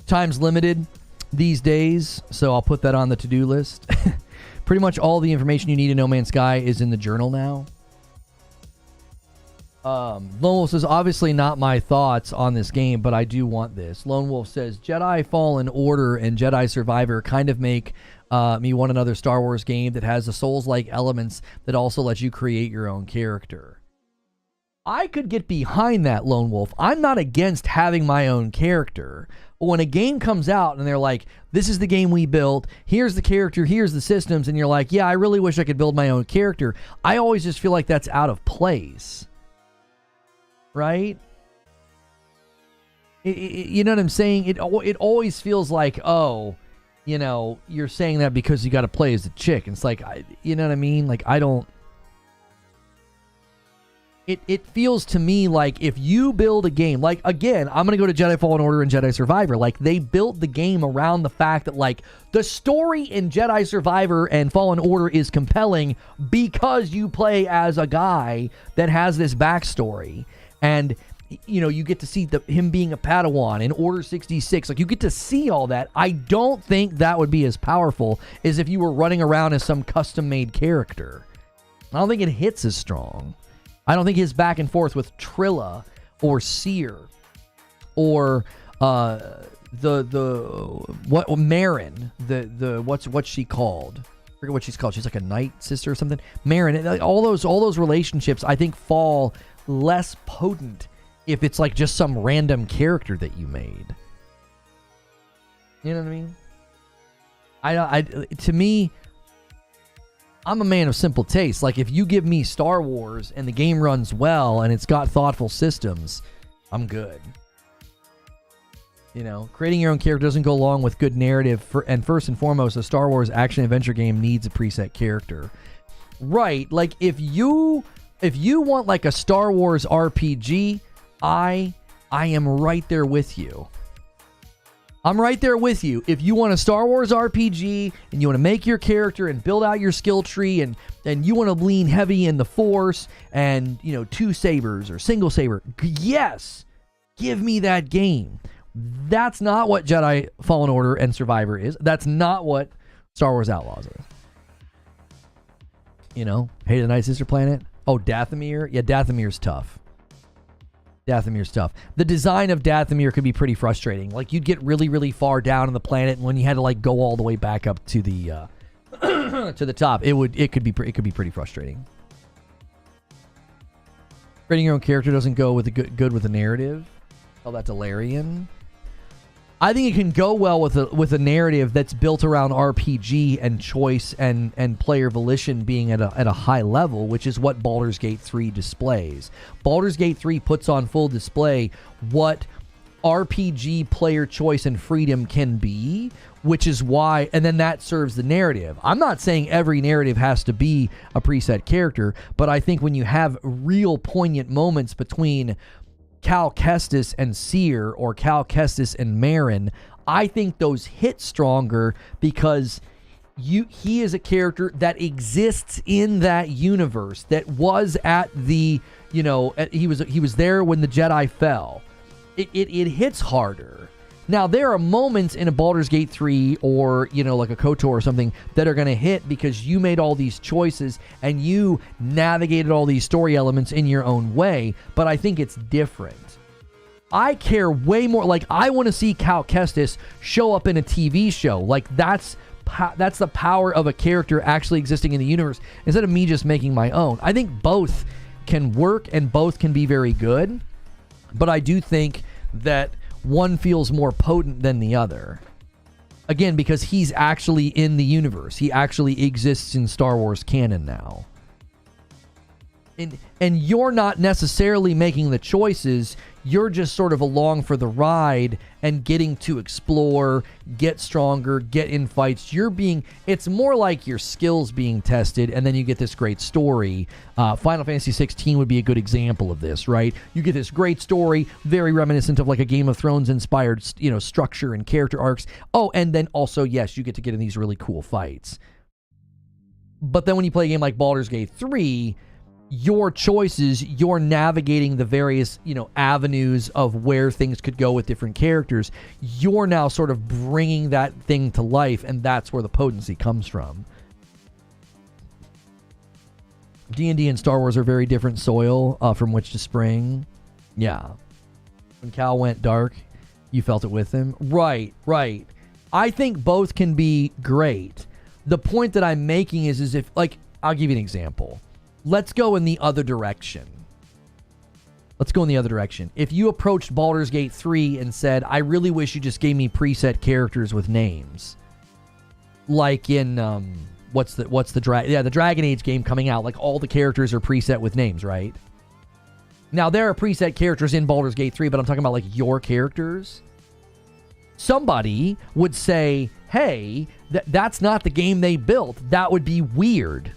Time's limited these days, so I'll put that on the to-do list. Pretty much all the information you need in No Man's Sky is in the journal now. Lone Wolf says, obviously not my thoughts on this game, but I do want this. Lone Wolf says, Jedi Fallen Order and Jedi Survivor kind of make me want another Star Wars game that has the Souls-like elements that also let you create your own character. I could get behind that, Lone Wolf. I'm not against having my own character. But when a game comes out and they're like, this is the game we built, here's the character, here's the systems, and you're like, yeah, I really wish I could build my own character, I always just feel like that's out of place. Right? You know what I'm saying? It always feels like, oh, you know, you're saying that because you got to play as a chick. And it's like, you know what I mean? Like, I don't... It feels to me like if you build a game, like, again, I'm going to go to Jedi Fallen Order and Jedi Survivor. Like, they built the game around the fact that, like, the story in Jedi Survivor and Fallen Order is compelling because you play as a guy that has this backstory. And, you know, you get to see him being a Padawan in Order 66. Like, you get to see all that. I don't think that would be as powerful as if you were running around as some custom-made character. I don't think it hits as strong. I don't think his back and forth with Trilla or Seer or Marin, what's she called? I forget what she's called. She's like a night sister or something. Marin, all those relationships I think fall less potent if it's like just some random character that you made. You know what I mean? To me, I'm a man of simple taste. Like, if you give me Star Wars and the game runs well and it's got thoughtful systems, I'm good. You know, creating your own character doesn't go along with good narrative. And first and foremost, a Star Wars action-adventure game needs a preset character. Right, like, if you want, like, a Star Wars RPG, I am right there with you. I'm right there with you. If you want a Star Wars RPG and you want to make your character and build out your skill tree and you want to lean heavy in the Force and, you know, 2 sabers or single saber, yes, give me that game. That's not what Jedi Fallen Order and Survivor is. That's not what Star Wars Outlaws is. You know, Hey the Night Sister Planet. Oh, Dathomir? Yeah, Dathomir's tough. Dathomir's tough. The design of Dathomir could be pretty frustrating. Like, you'd get really, really far down on the planet, and when you had to, like, go all the way back up to the to the top, it could be pretty frustrating. Creating your own character doesn't go with good with a narrative. Oh, that's Alarian. I think it can go well with a narrative that's built around RPG and choice and player volition being at a high level, which is what Baldur's Gate 3 displays. Baldur's Gate 3 puts on full display what RPG player choice and freedom can be, which is why, and then that serves the narrative. I'm not saying every narrative has to be a preset character, but I think when you have real poignant moments between Cal Kestis and Seer or Cal Kestis and Marin, I think those hit stronger because he is a character that exists in that universe, that was at the, he was there when the Jedi fell. It hits harder. Now, there are moments in a Baldur's Gate 3 or, like a KOTOR or something that are going to hit because you made all these choices and you navigated all these story elements in your own way, but I think it's different. I care way more. Like, I want to see Cal Kestis show up in a TV show. Like, that's the power of a character actually existing in the universe instead of me just making my own. I think both can work and both can be very good, but I do think that one feels more potent than the other. Again, because he's actually in the universe. He actually exists in Star Wars canon now. And you're not necessarily making the choices. You're just sort of along for the ride and getting to explore, get stronger, get in fights. It's more like your skills being tested, and then you get this great story. Final Fantasy 16 would be a good example of this, right? You get this great story, very reminiscent of like a Game of Thrones inspired, structure and character arcs. Oh, and then also, yes, you get to get in these really cool fights. But then when you play a game like Baldur's Gate 3, your choices, you're navigating the various, avenues of where things could go with different characters. You're now sort of bringing that thing to life, and that's where the potency comes from. D&D and Star Wars are very different soil from which to spring. Yeah. When Cal went dark, you felt it with him. Right. I think both can be great. The point that I'm making is if, like, I'll give you an example. Let's go in the other direction. If you approached Baldur's Gate 3 and said, I really wish you just gave me preset characters with names. Like in, the Dragon Age game coming out. Like all the characters are preset with names, right? Now there are preset characters in Baldur's Gate 3, but I'm talking about like your characters. Somebody would say, hey, that's not the game they built. That would be weird.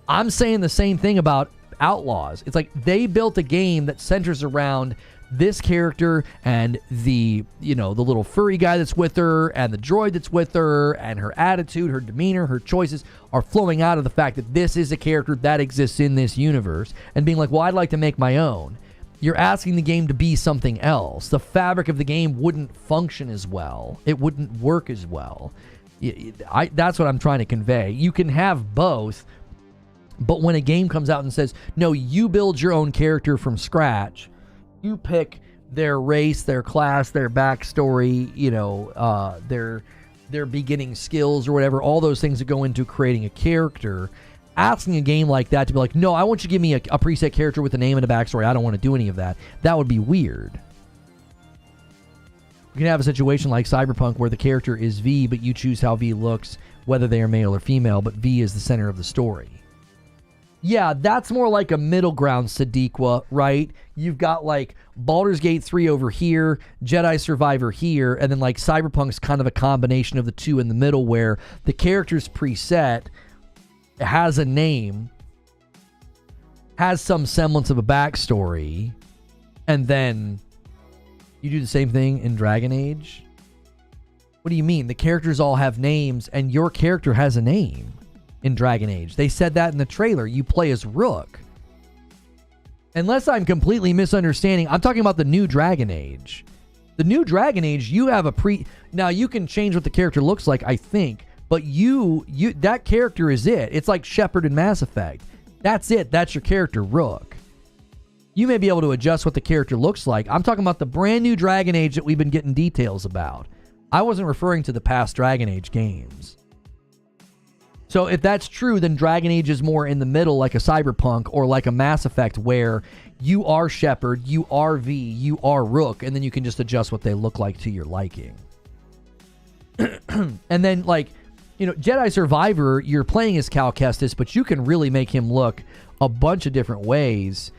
I'm saying the same thing about Outlaws. It's like they built a game that centers around this character and the little furry guy that's with her and the droid that's with her, and her attitude, her demeanor, her choices are flowing out of the fact that this is a character that exists in this universe, and being like, well, I'd like to make my own. You're asking the game to be something else. The fabric of the game wouldn't function as well. It wouldn't work as well. That's what I'm trying to convey. You can have both. But when a game comes out and says, no, you build your own character from scratch, you pick their race, their class, their backstory, their beginning skills or whatever, all those things that go into creating a character, asking a game like that to be like, no, I want you to give me a preset character with a name and a backstory. I don't want to do any of that. That would be weird. You can have a situation like Cyberpunk where the character is V, but you choose how V looks, whether they are male or female, but V is the center of the story. Yeah, that's more like a middle ground Sadiqua, right? You've got like Baldur's Gate 3 over here, Jedi Survivor here, and then like Cyberpunk's kind of a combination of the two in the middle where the character's preset, has a name, has some semblance of a backstory, and then you do the same thing in Dragon Age? What do you mean? The characters all have names and your character has a name. In Dragon Age. They said that in the trailer. You play as Rook. Unless I'm completely misunderstanding, I'm talking about the new Dragon Age. The new Dragon Age, you have a now you can change what the character looks like, I think, but you that character is it. It's like Shepard in Mass Effect. That's it. That's your character, Rook. You may be able to adjust what the character looks like. I'm talking about the brand new Dragon Age that we've been getting details about. I wasn't referring to the past Dragon Age games. So if that's true, then Dragon Age is more in the middle like a Cyberpunk or like a Mass Effect where you are Shepard, you are V, you are Rook, and then you can just adjust what they look like to your liking. And then like, Jedi Survivor, you're playing as Cal Kestis, but you can really make him look a bunch of different ways.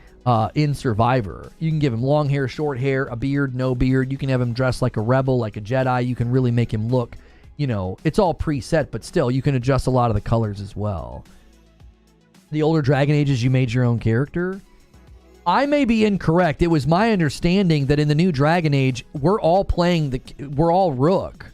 in Survivor. You can give him long hair, short hair, a beard, no beard. You can have him dressed like a rebel, like a Jedi. You can really make him look, it's all preset, but still, you can adjust a lot of the colors as well. The older Dragon Ages, you made your own character. I may be incorrect. It was my understanding that in the new Dragon Age, we're all Rook.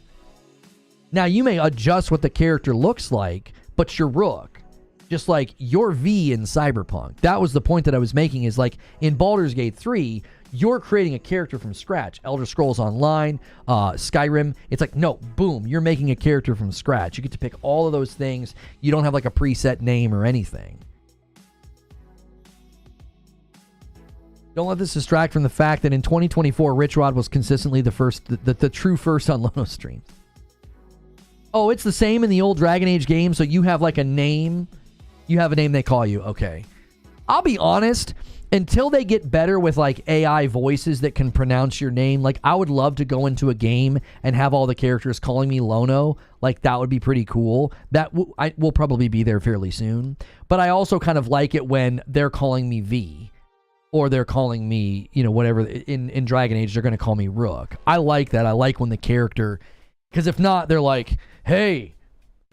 Now, you may adjust what the character looks like, but you're Rook. Just like you're V in Cyberpunk. That was the point that I was making, is like in Baldur's Gate 3, you're creating a character from scratch. Elder Scrolls Online, Skyrim, it's like, no, boom, you're making a character from scratch. You get to pick all of those things. You don't have like a preset name or anything. Don't let this distract from the fact that in 2024, Rich Rod was consistently the true first on Lono streams. Oh, it's the same in the old Dragon Age game, so you have like a name. You have a name they call you. Okay. I'll be honest, until they get better with like AI voices that can pronounce your name, like I would love to go into a game and have all the characters calling me Lono. Like that would be pretty cool. That will probably be there fairly soon. But I also kind of like it when they're calling me V. Or they're calling me, whatever. In Dragon Age, they're going to call me Rook. I like that. I like when the character... Because if not, they're like, hey,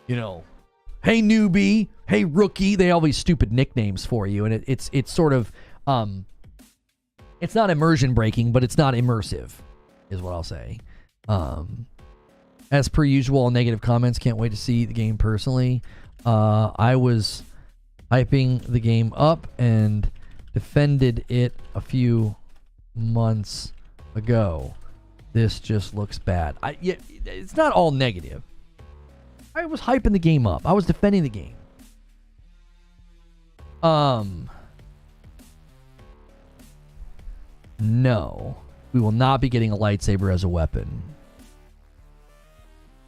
hey newbie, hey rookie. They all these stupid nicknames for you. And it's sort of... it's not immersion breaking, but it's not immersive, is what I'll say. As per usual, negative comments. Can't wait to see the game personally. I was hyping the game up and... defended it a few months ago. This just looks bad. It's not all negative. I was hyping the game up. I was defending the game. No. We will not be getting a lightsaber as a weapon.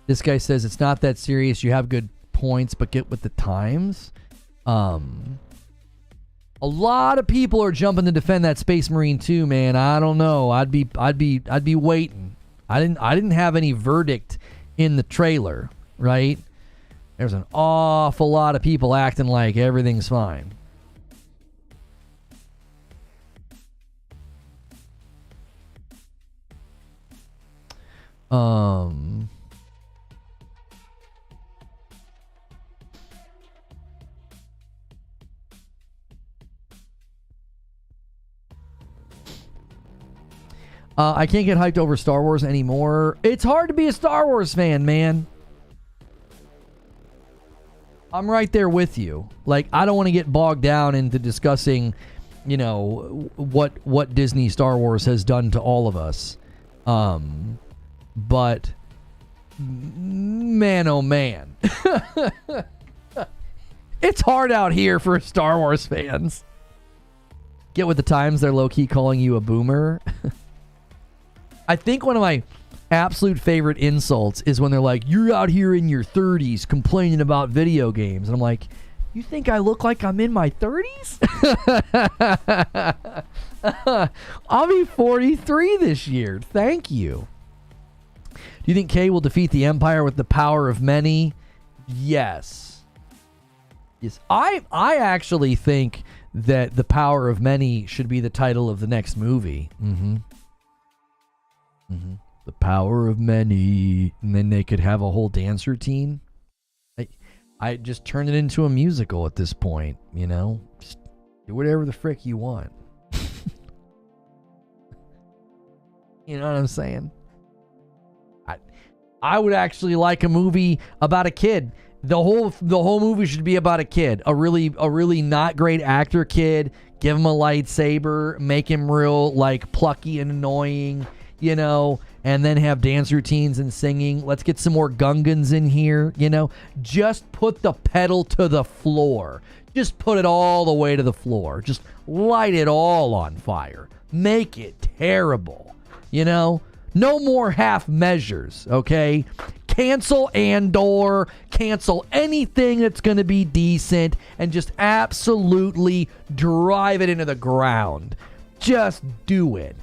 This guy says it's not that serious. You have good points, but get with the times. A lot of people are jumping to defend that Space Marine 2, man. I don't know. I'd be waiting. I didn't have any verdict in the trailer, right? There's an awful lot of people acting like everything's fine. I can't get hyped over Star Wars anymore. It's hard to be a Star Wars fan, man. I'm right there with you. Like, I don't want to get bogged down into discussing, what Disney Star Wars has done to all of us. But, man, oh man. It's hard out here for Star Wars fans. Get with the times, they're low-key calling you a boomer. I think one of my absolute favorite insults is when they're like, you're out here in your 30s complaining about video games. And I'm like, you think I look like I'm in my 30s? I'll be 43 this year. Thank you. Do you think Kay will defeat the Empire with the power of many? Yes. Yes. I actually think that the power of many should be the title of the next movie. The power of many, and then they could have a whole dance routine. I just turn it into a musical at this point, just do whatever the frick you want. You know what I'm saying? I would actually like a movie about a kid. The whole movie should be about a kid, a really not great actor kid. Give him a lightsaber, make him real like plucky and annoying. And then have dance routines and singing. Let's get some more Gungans in here, Just put the pedal to the floor. Just put it all the way to the floor. Just light it all on fire. Make it terrible, No more half measures, okay? Cancel Andor. Cancel anything that's going to be decent and just absolutely drive it into the ground. Just do it.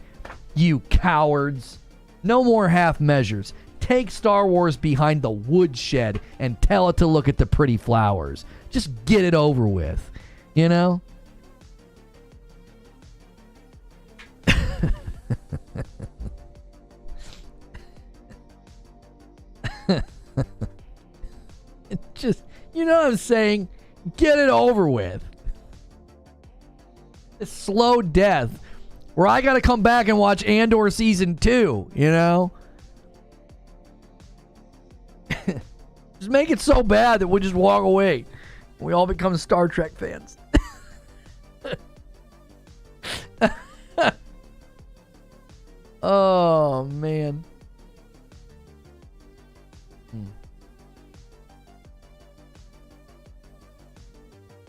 You cowards. No more half measures. Take Star Wars behind the woodshed and tell it to look at the pretty flowers. Just get it over with. Just, you know what I'm saying? Get it over with. It's slow death where I got to come back and watch Andor season 2, you know? Just make it so bad that we'll just walk away. We all become Star Trek fans. Oh, man.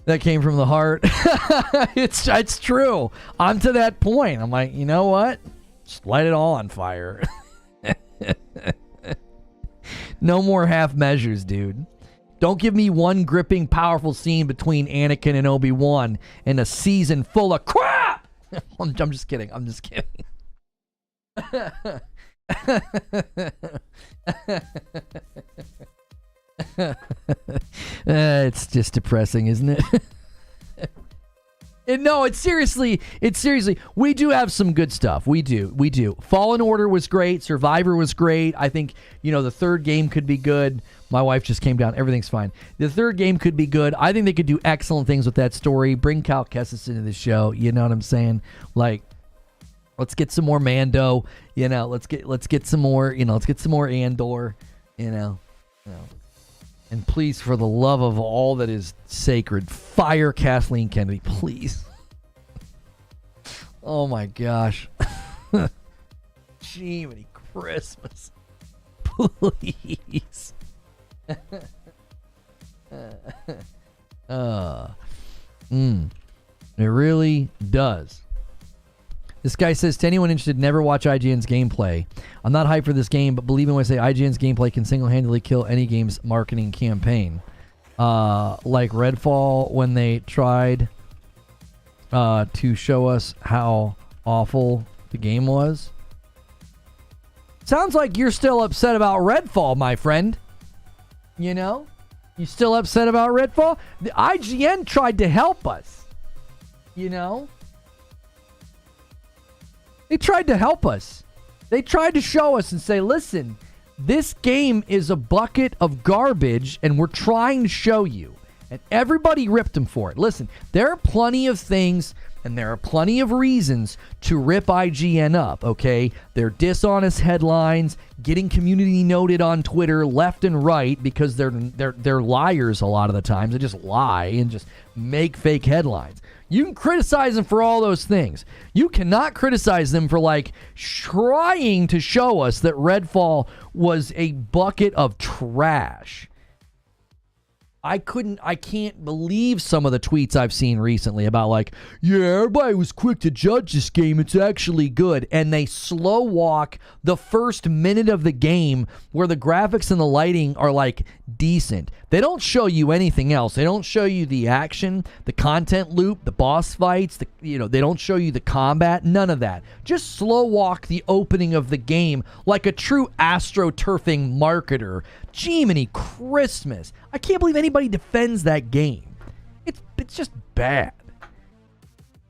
That came from the heart. It's true. I'm to that point. I'm like, you know what? Just light it all on fire. No more half measures, dude. Don't give me one gripping, powerful scene between Anakin and Obi-Wan in a season full of crap. I'm just kidding. I'm just kidding. It's just depressing, isn't it? No, it's seriously, we do have some good stuff. We do. Fallen Order was great. Survivor was great. I think, the third game could be good. My wife just came down. Everything's fine. The third game could be good. I think they could do excellent things with that story. Bring Cal Kestis into the show. You know what I'm saying? Like, let's get some more Mando. Let's get some more, let's get some more Andor, And please, for the love of all that is sacred, fire Kathleen Kennedy, please. Oh my gosh. Jiminy Christmas. Please. It really does. This guy says, to anyone interested, never watch IGN's gameplay. I'm not hyped for this game, but believe me when I say IGN's gameplay can single-handedly kill any game's marketing campaign. Like Redfall, when they tried to show us how awful the game was. Sounds like you're still upset about Redfall, my friend. You still upset about Redfall? The IGN tried to help us. They tried to help us. They tried to show us and say, listen, this game is a bucket of garbage and we're trying to show you. And everybody ripped them for it. Listen, there are plenty of things and there are plenty of reasons to rip IGN up, okay? They're dishonest headlines, getting community noted on Twitter left and right because they're liars a lot of the times. They just lie and just make fake headlines. You can criticize them for all those things. You cannot criticize them for trying to show us that Redfall was a bucket of trash. I can't believe some of the tweets I've seen recently about everybody was quick to judge this game. It's actually good. And they slow walk the first minute of the game where the graphics and the lighting are decent. They don't show you anything else. They don't show you the action, the content loop, the boss fights, they don't show you the combat, none of that. Just slow walk the opening of the game like a true astroturfing marketer. Jiminy Christmas. I can't believe anybody defends that game. It's just bad.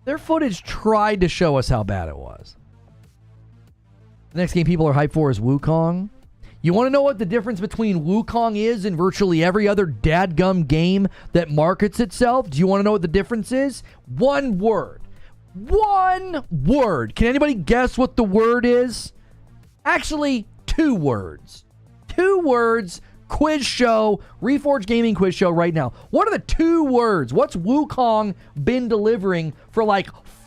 Their footage tried to show us how bad it was. The next game people are hyped for is Wukong. You want to know what the difference between Wukong is and virtually every other dadgum game that markets itself? Do you want to know what the difference is? One word. One word. Can anybody guess what the word is? Actually, 2 words. 2 words. Quiz show. Reforge Gaming quiz show right now. What are the 2 words? What's Wukong been delivering for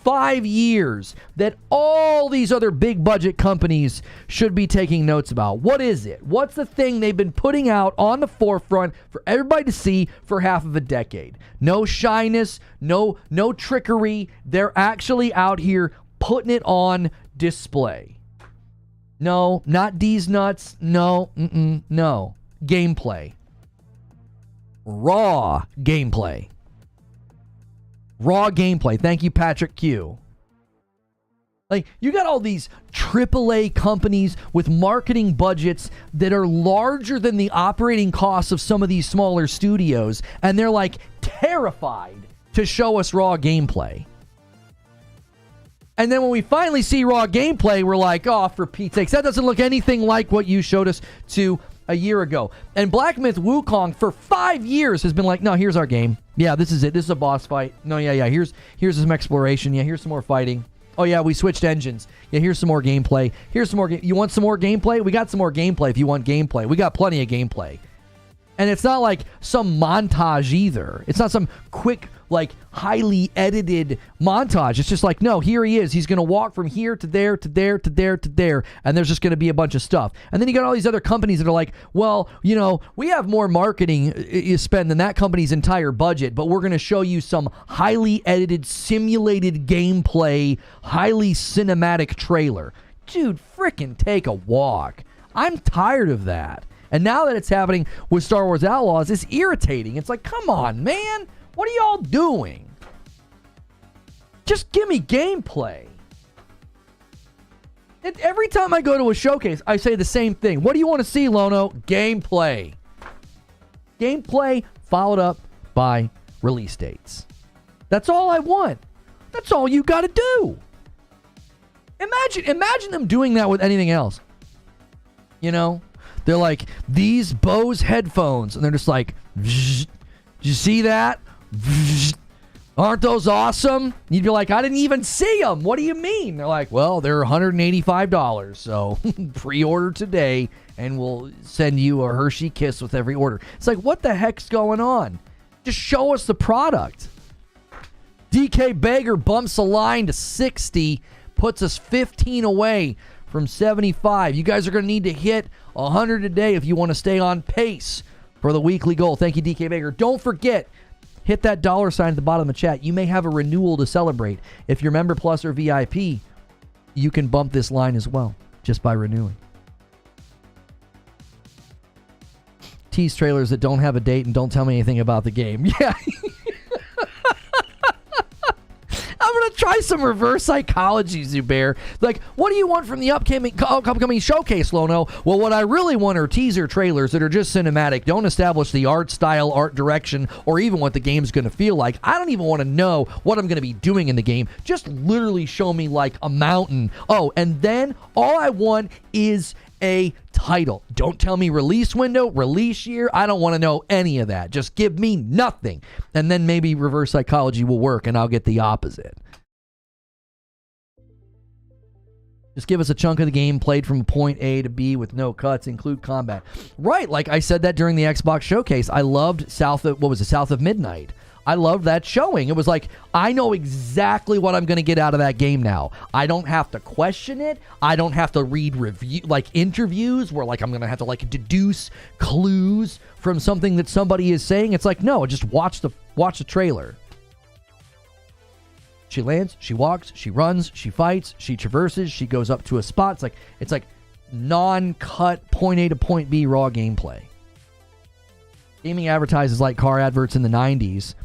5 years that all these other big budget companies should be taking notes about? What is it? What's the thing they've been putting out on the forefront for everybody to see for half of a decade? No shyness, no trickery. They're actually out here putting it on display. No, not D's nuts. No, no. Gameplay. Raw gameplay. Raw gameplay. Thank you, Patrick Q. You got all these AAA companies with marketing budgets that are larger than the operating costs of some of these smaller studios, and they're terrified to show us raw gameplay. And then when we finally see raw gameplay, we're like, oh, for Pete's sakes, that doesn't look anything like what you showed us to a year ago. And Black Myth Wukong for 5 years has been like, no, here's our game. Yeah, this is it. This is a boss fight. No, yeah. Here's some exploration. Yeah, here's some more fighting. Oh, yeah, we switched engines. Yeah, here's some more gameplay. Here's some more You want some more gameplay? We got some more gameplay if you want gameplay. We got plenty of gameplay. And it's not like some montage either. It's not some quick, like, highly edited montage. It's just like, no, here he is. He's going to walk from here to there, to there, to there, to there. And there's just going to be a bunch of stuff. And then you got all these other companies that are like, well, you know, we have more marketing spend than that company's entire budget, but we're going to show you some highly edited, simulated gameplay, highly cinematic trailer. Dude, frickin' take a walk. I'm tired of that. And now that it's happening with Star Wars Outlaws, it's irritating. It's like, come on, man. What are y'all doing? Just give me gameplay. Every time I go to a showcase, I say the same thing. What do you want to see, Lono? Gameplay. Gameplay followed up by release dates. That's all I want. That's all you got to do. Imagine them doing that with anything else. You know? They're like, these Bose headphones. And they're just like, did you see that? Aren't those awesome? You'd be like, I didn't even see them. What do you mean? They're like, well, they're $185. So pre-order today and we'll send you a Hershey Kiss with every order. It's like, what the heck's going on? Just show us the product. DK Baker bumps the line to 60, puts us 15 away from 75. You guys are going to need to hit 100 a day if you want to stay on pace for the weekly goal. Thank you, DK Baker. Don't forget, hit that $ at the bottom of the chat. You may have a renewal to celebrate. If you're Member Plus or VIP, you can bump this line as well just by renewing. Tease trailers that don't have a date and don't tell me anything about the game. Yeah. I'm going to try some reverse psychology, Zubair. Like, what do you want from the upcoming showcase, Lono? Well, what I really want are teaser trailers that are just cinematic, don't establish the art style, art direction, or even what the game's going to feel like. I don't even want to know what I'm going to be doing in the game. Just literally show me, like, a mountain. Oh, and then all I want is a title. Don't tell me release window, release year. I don't want to know any of that. Just give me nothing. And then maybe reverse psychology will work and I'll get the opposite. Just give us a chunk of the game played from point A to B with no cuts, include combat. Right, like I said that during the Xbox showcase. I loved South of Midnight. I loved that showing. It was like, I know exactly what I'm going to get out of that game now. I don't have to question it. I don't have to read interviews where I'm going to have to deduce clues from something that somebody is saying. It's like, no, just watch the trailer. She lands, she walks, she runs, she fights, she traverses, she goes up to a spot. It's like non-cut point A to point B raw gameplay. Gaming advertises like car adverts in the 90s.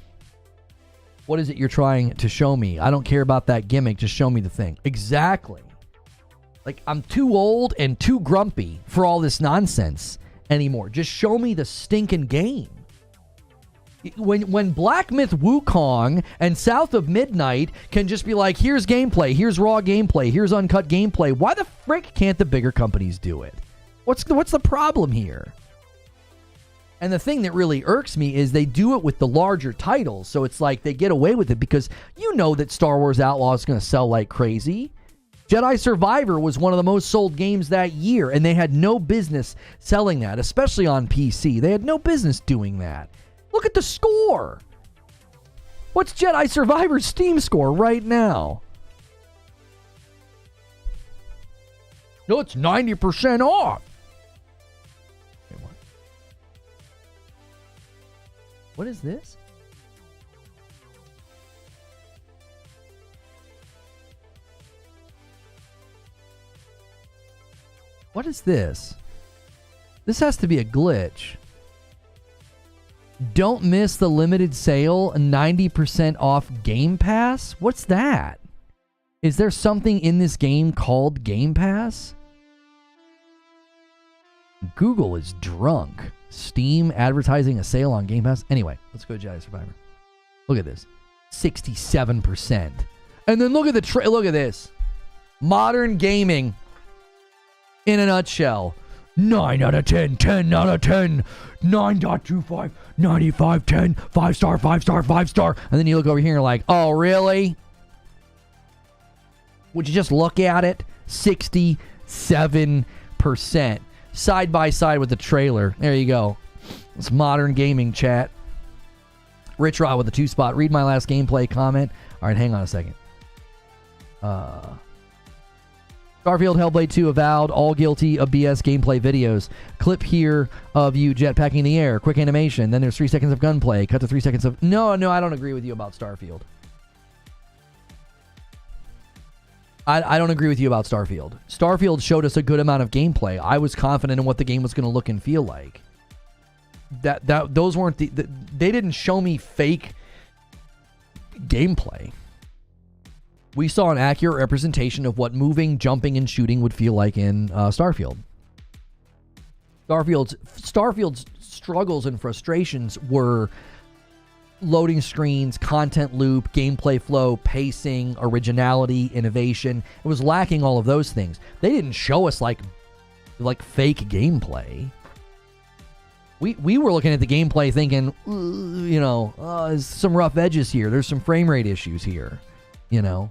What is it you're trying to show me? I don't care about that gimmick. Just show me the thing. Exactly. Like, I'm too old and too grumpy for all this nonsense anymore. Just show me the stinking game. When Black Myth Wukong and South of Midnight can just be like, here's gameplay, here's raw gameplay, here's uncut gameplay, why the frick can't the bigger companies do it? What's the problem here? And the thing that really irks me is they do it with the larger titles. So it's like they get away with it because you know that Star Wars Outlaws is going to sell like crazy. Jedi Survivor was one of the most sold games that year, and they had no business selling that, especially on PC. They had no business doing that. Look at the score. What's Jedi Survivor's Steam score right now? No, it's 90% off. What is this? What is this? This has to be a glitch. Don't miss the limited sale, 90% off Game Pass? What's that? Is there something in this game called Game Pass? Google is drunk. Steam advertising a sale on Game Pass. Anyway, let's go to Jedi Survivor. Look at this. 67%. And then look at look at this. Modern gaming in a nutshell. 9 out of 10, 10 out of 10, 9.25, 95, 10, 5 star, 5 star, 5 star. And then you look over here and you're like, oh, really? Would you just look at it? 67% side by side with the trailer. There you go. It's modern gaming, chat. Rich Rod with a 2-spot. Read my last gameplay comment. All right, hang on a second. Starfield Hellblade 2 avowed all guilty of BS gameplay videos. Clip here of you jetpacking in the air. Quick animation. Then there's 3 seconds of gunplay. Cut to 3 seconds of... No, I don't agree with you about Starfield. I don't agree with you about Starfield. Starfield showed us a good amount of gameplay. I was confident in what the game was going to look and feel like. Those weren't they didn't show me fake gameplay. We saw an accurate representation of what moving, jumping, and shooting would feel like in Starfield. Starfield's struggles and frustrations were loading screens, content loop, gameplay flow, pacing, originality, innovation. It was lacking all of those things. They didn't show us like fake gameplay. We were looking at the gameplay thinking, there's some rough edges here. There's some frame rate issues here, It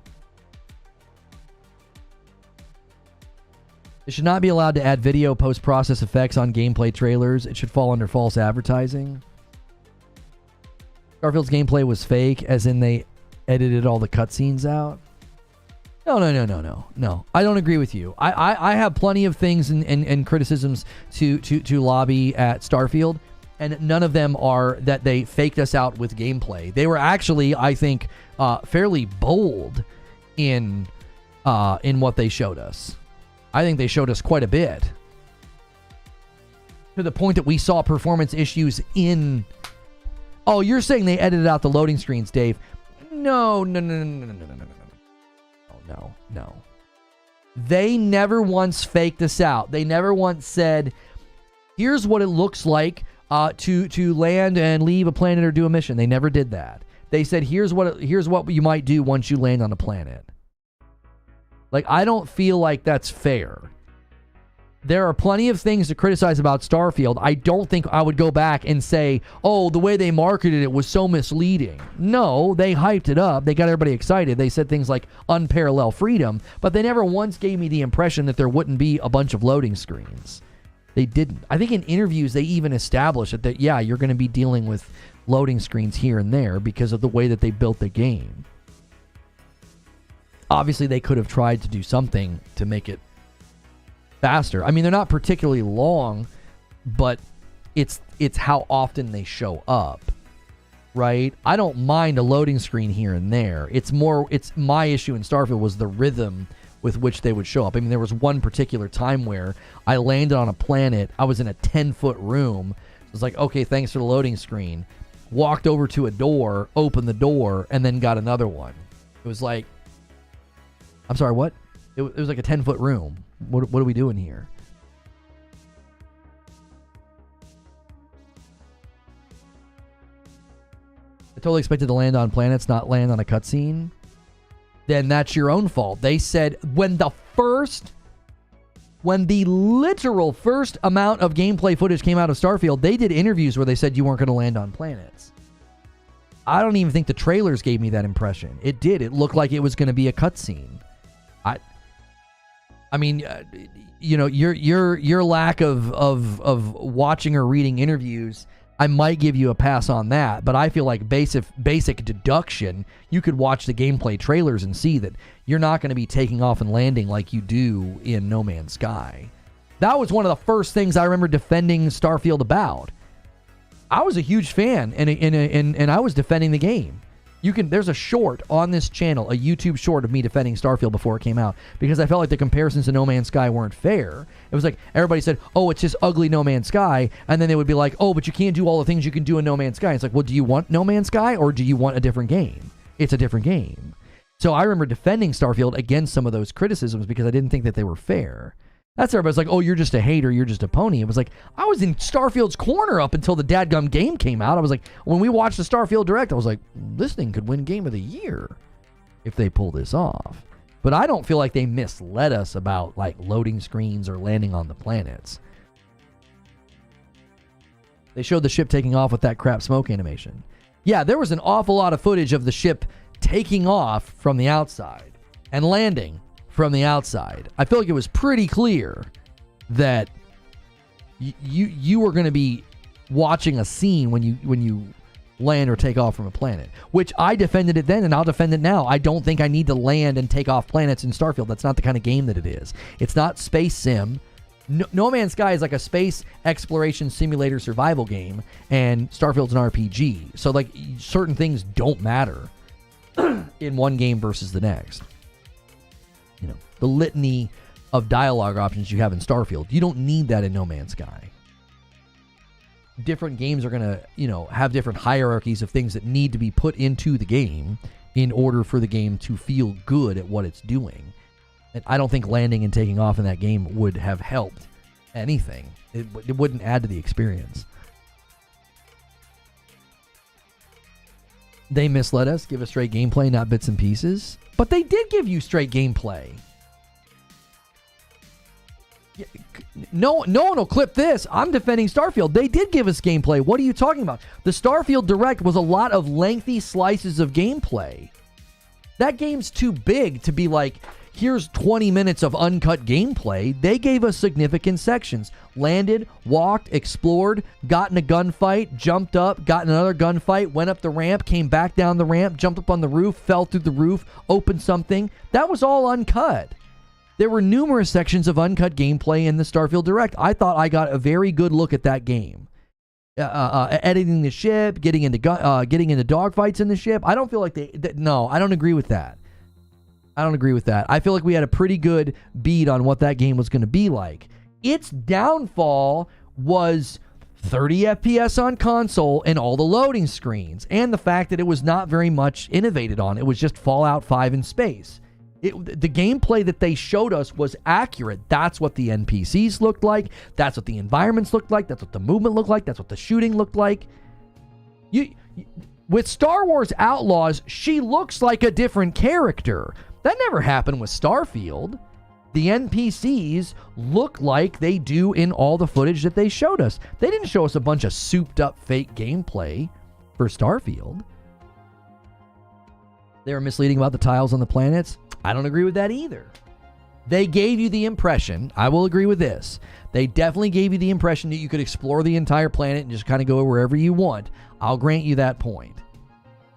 should not be allowed to add video post-process effects on gameplay trailers. It should fall under false advertising. Starfield's gameplay was fake, as in they edited all the cutscenes out. No. I don't agree with you. I have plenty of things and criticisms to lobby at Starfield, and none of them are that they faked us out with gameplay. They were actually, I think, fairly bold in what they showed us. I think they showed us quite a bit, to the point that we saw performance issues in... Oh, you're saying they edited out the loading screens, Dave? No. They never once faked us out. They never once said, here's what it looks like to land and leave a planet or do a mission. They never did that. They said, here's what you might do once you land on a planet. Like, I don't feel like that's fair. There are plenty of things to criticize about Starfield. I don't think I would go back and say, oh, the way they marketed it was so misleading. No, they hyped it up. They got everybody excited. They said things like unparalleled freedom, but they never once gave me the impression that there wouldn't be a bunch of loading screens. They didn't. I think in interviews, they even established that yeah, you're going to be dealing with loading screens here and there because of the way that they built the game. Obviously, they could have tried to do something to make it faster. I mean, they're not particularly long, but it's how often they show up, right? I don't mind a loading screen here and there. It's my issue in Starfield was the rhythm with which they would show up. I mean, there was one particular time where I landed on a planet. I was in a 10-foot room. It was like, okay, thanks for the loading screen. Walked over to a door, opened the door, and then got another one. It was like, I'm sorry, what? It was like a 10-foot room. What are we doing here? I totally expected to land on planets, not land on a cutscene. Then that's your own fault. They said when the literal first amount of gameplay footage came out of Starfield, they did interviews where they said you weren't going to land on planets. I don't even think the trailers gave me that impression. It did. It looked like it was going to be a cutscene. I mean, your lack of watching or reading interviews, I might give you a pass on that. But I feel like basic deduction, you could watch the gameplay trailers and see that you're not going to be taking off and landing like you do in No Man's Sky. That was one of the first things I remember defending Starfield about. I was a huge fan, and I was defending the game. There's a short on this channel, a YouTube short of me defending Starfield before it came out, because I felt like the comparisons to No Man's Sky weren't fair. It was like everybody said, oh, it's just ugly No Man's Sky, and then they would be like, oh, but you can't do all the things you can do in No Man's Sky. It's like, well, do you want No Man's Sky, or do you want a different game? It's a different game. So I remember defending Starfield against some of those criticisms because I didn't think that they were fair. That's everybody's like, oh, you're just a hater, you're just a pony. It was like, I was in Starfield's corner up until the dadgum game came out. I was like, when we watched the Starfield Direct, I was like, this thing could win Game of the Year if they pull this off. But I don't feel like they misled us about like loading screens or landing on the planets. They showed the ship taking off with that crap smoke animation. Yeah, there was an awful lot of footage of the ship taking off from the outside and landing from the outside. I feel like it was pretty clear that you were going to be watching a scene when you land or take off from a planet, which I defended it then and I'll defend it now. I don't think I need to land and take off planets in Starfield. That's not the kind of game that it is. It's not space sim. No Man's Sky is like a space exploration simulator survival game, and Starfield's an RPG. So like certain things don't matter in one game versus the next. You know, the litany of dialogue options you have in Starfield, you don't need that in No Man's Sky. Different games are going to, you know, have different hierarchies of things that need to be put into the game in order for the game to feel good at what it's doing. And I don't think landing and taking off in that game would have helped anything. It wouldn't add to the experience. They misled us, give us straight gameplay, not bits and pieces. But they did give you straight gameplay. No one will clip this. I'm defending Starfield. They did give us gameplay. What are you talking about? The Starfield Direct was a lot of lengthy slices of gameplay. That game's too big to be like, here's 20 minutes of uncut gameplay. They gave us significant sections. Landed, walked, explored, got in a gunfight, jumped up, got in another gunfight, went up the ramp, came back down the ramp, jumped up on the roof, fell through the roof, opened something. That was all uncut. There were numerous sections of uncut gameplay in the Starfield Direct. I thought I got a very good look at that game. Editing the ship, getting into dogfights in the ship. I don't feel like no, I don't agree with that. I don't agree with that. I feel like we had a pretty good beat on what that game was going to be like. Its downfall was 30 FPS on console and all the loading screens, and the fact that it was not very much innovated on. It was just Fallout 5 in space. The gameplay that they showed us was accurate. That's what the NPCs looked like. That's what the environments looked like. That's what the movement looked like. That's what the shooting looked like. With Star Wars Outlaws, she looks like a different character. That never happened with Starfield. The NPCs look like they do in all the footage that they showed us. They didn't show us a bunch of souped up fake gameplay for Starfield. They were misleading about the tiles on the planets. I don't agree with that either. They gave you the impression, I will agree with this, they definitely gave you the impression that you could explore the entire planet and just kind of go wherever you want. I'll grant you that point.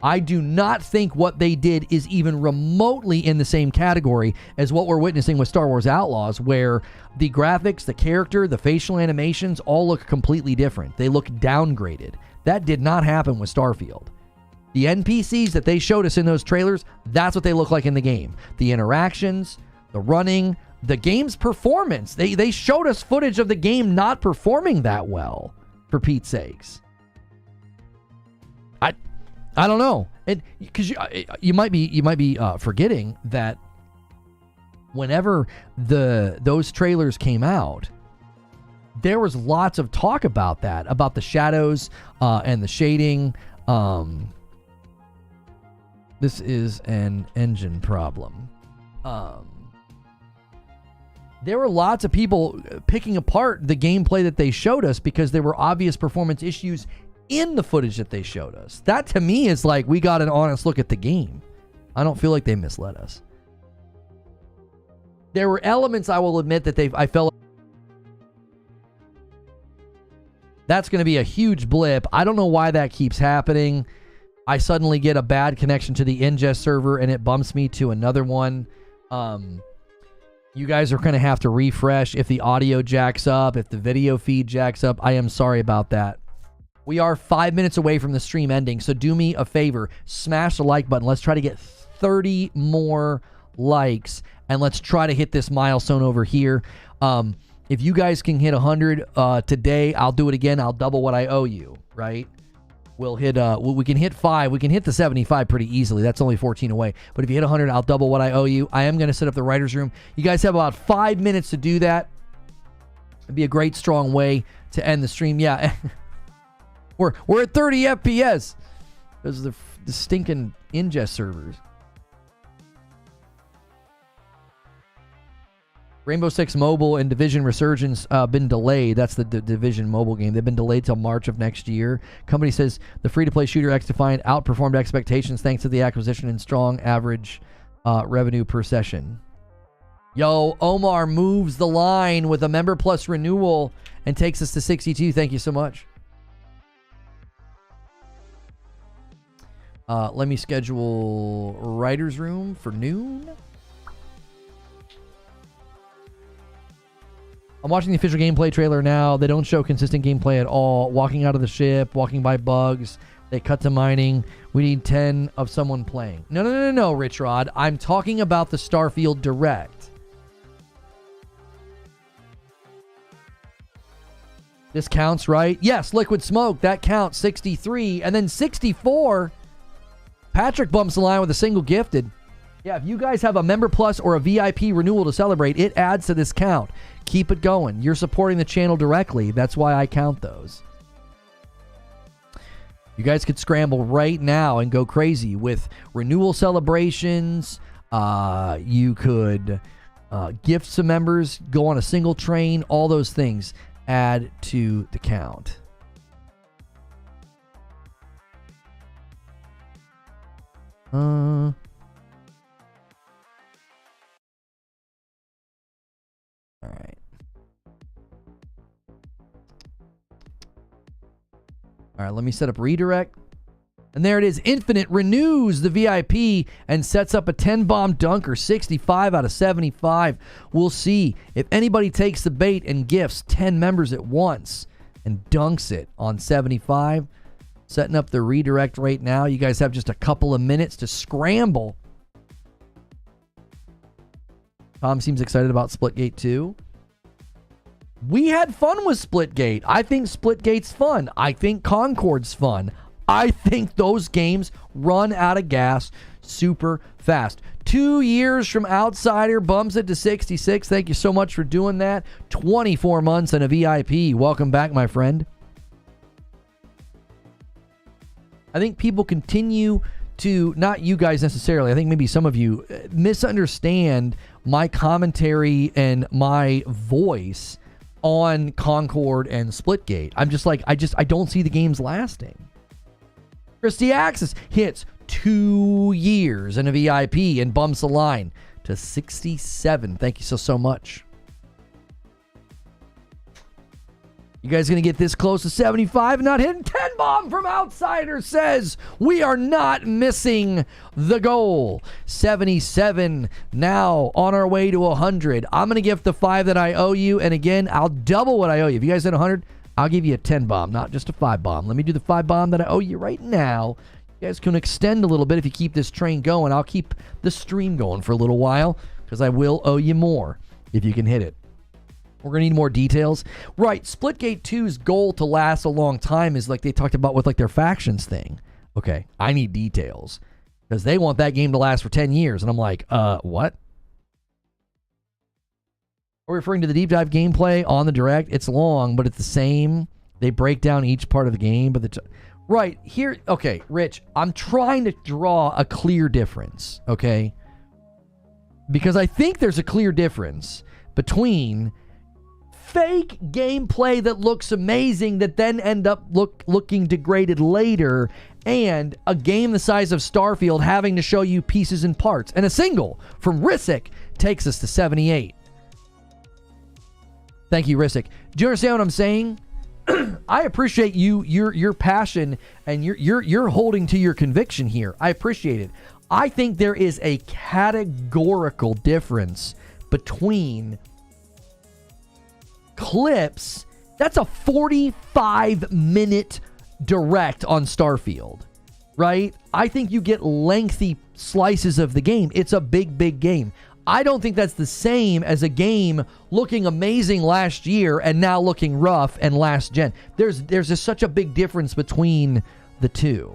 I do not think what they did is even remotely in the same category as what we're witnessing with Star Wars Outlaws, where the graphics, the character, the facial animations all look completely different. They look downgraded. That did not happen with Starfield. The NPCs that they showed us in those trailers, that's what they look like in the game. The interactions, the running, the game's performance. They showed us footage of the game not performing that well, for Pete's sakes. I don't know. Because you might be forgetting that whenever those trailers came out, there was lots of talk about that, about the shadows and the shading. This is an engine problem. There were lots of people picking apart the gameplay that they showed us because there were obvious performance issues in the footage that they showed us. That to me is like, we got an honest look at the game. I don't feel like they misled us. There were elements, I will admit, that I felt that's going to be a huge blip. I don't know why that keeps happening. I suddenly get a bad connection to the ingest server and it bumps me to another one. You guys are going to have to refresh if the audio jacks up, if the video feed jacks up. I am sorry about that. We are 5 minutes away from the stream ending, so do me a favor. Smash the like button. Let's try to get 30 more likes, and let's try to hit this milestone over here. If you guys can hit 100 today, I'll do it again. I'll double what I owe you, right? We'll hit, we can hit 5. We can hit the 75 pretty easily. That's only 14 away. But if you hit 100, I'll double what I owe you. I am going to set up the writer's room. You guys have about 5 minutes to do that. It'd be a great, strong way to end the stream. Yeah. We're at 30 FPS. Those are the stinking ingest servers. Rainbow Six Mobile and Division Resurgence been delayed. That's the Division mobile game. They've been delayed till March of next year. Company says the free-to-play shooter X-Defiant outperformed expectations thanks to the acquisition and strong average revenue per session. Yo, Omar moves the line with a member plus renewal and takes us to 62. Thank you so much. Let me schedule Writer's Room for noon. I'm watching the official gameplay trailer now. They don't show consistent gameplay at all. Walking out of the ship, walking by bugs. They cut to mining. We need 10 of someone playing. No, Rich Rod. I'm talking about the Starfield Direct. This counts, right? Yes, Liquid Smoke. That counts. 63. And then 64. Patrick bumps the line with a single gifted. Yeah, if you guys have a Member Plus or a VIP renewal to celebrate, it adds to this count. Keep it going. You're supporting the channel directly. That's why I count those. You guys could scramble right now and go crazy with renewal celebrations. You could gift some members, go on a single train. All those things add to the count. All right. All right, let me set up redirect. And there it is. Infinite renews the VIP and sets up a 10-bomb dunker, 65 out of 75. We'll see if anybody takes the bait and gifts 10 members at once and dunks it on 75. Setting up the redirect right now. You guys have just a couple of minutes to scramble. Tom seems excited about Splitgate 2. We had fun with Splitgate. I think Splitgate's fun. I think Concord's fun. I think those games run out of gas super fast. 2 years from Outsider bumps it to 66. Thank you so much for doing that. 24 months and a VIP. Welcome back, my friend. I think people continue to, not you guys necessarily, I think maybe some of you misunderstand my commentary and my voice on Concord and Splitgate. I'm just like, I don't see the games lasting. Christy Axis hits 2 years in a VIP and bumps the line to 67. Thank you so much. You guys going to get this close to 75 and not hitting 10 bomb from Outsider says we are not missing the goal. 77 now on our way to 100. I'm going to gift the 5 that I owe you. And again, I'll double what I owe you. If you guys hit 100, I'll give you a 10 bomb, not just a 5 bomb. Let me do the 5 bomb that I owe you right now. You guys can extend a little bit if you keep this train going. I'll keep the stream going for a little while because I will owe you more if you can hit it. We're going to need more details. Right, Splitgate 2's goal to last a long time is like they talked about with like their factions thing. Okay, I need details because they want that game to last for 10 years. And I'm like, what? We're referring to the deep dive gameplay on the direct. It's long, but it's the same. They break down each part of the game. But right, here, okay, Rich, I'm trying to draw a clear difference, okay? Because I think there's a clear difference between fake gameplay that looks amazing that then end up looking degraded later and a game the size of Starfield having to show you pieces and parts. And a single from Rissick takes us to 78. Thank you, Rissick. Do you understand what I'm saying? I appreciate your passion and you're holding to your conviction here. I appreciate it. I think there is a categorical difference between clips. That's a 45-minute direct on Starfield, right? I think you get lengthy slices of the game. It's a big game. I don't think that's the same as a game looking amazing last year and now looking rough and last gen. There's just such a big difference between the two.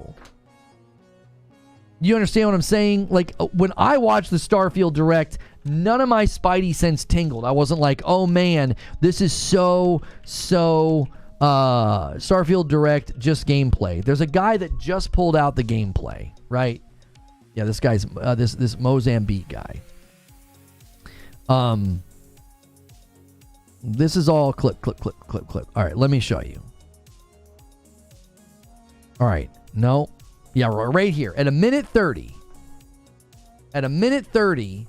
You understand what I'm saying? Like, when I watched the Starfield Direct, none of my spidey sense tingled. I wasn't like, oh man, this is so Starfield Direct just gameplay. There's a guy that just pulled out the gameplay, right? Yeah, this guy's this Mozambique guy. This is all clip. All right, let me show you. All right. No. Yeah, right here. At a minute 30. At a minute 30,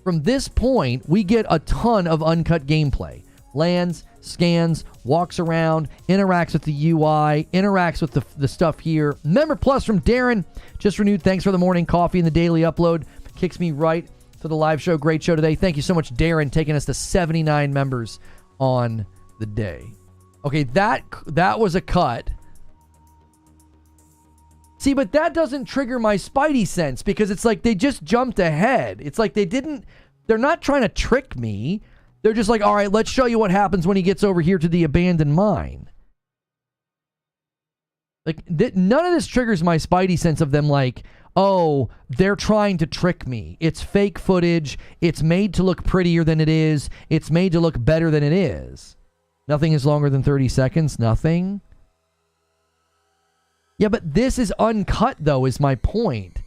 from this point, we get a ton of uncut gameplay. Lands, scans, walks around, interacts with the UI, interacts with the stuff here. Member Plus from Darren, just renewed. Thanks for the morning coffee and the daily upload. Kicks me right to the live show. Great show today. Thank you so much, Darren, taking us to 79 members on the day. Okay, that was a cut. See, but that doesn't trigger my spidey sense because it's like they just jumped ahead. It's like they're not trying to trick me. They're just like, all right, let's show you what happens when he gets over here to the abandoned mine. Like, none of this triggers my spidey sense of them like, oh, they're trying to trick me. It's fake footage. It's made to look prettier than it is. It's made to look better than it is. Nothing is longer than 30 seconds. Nothing. Yeah, but this is uncut, though, is my point.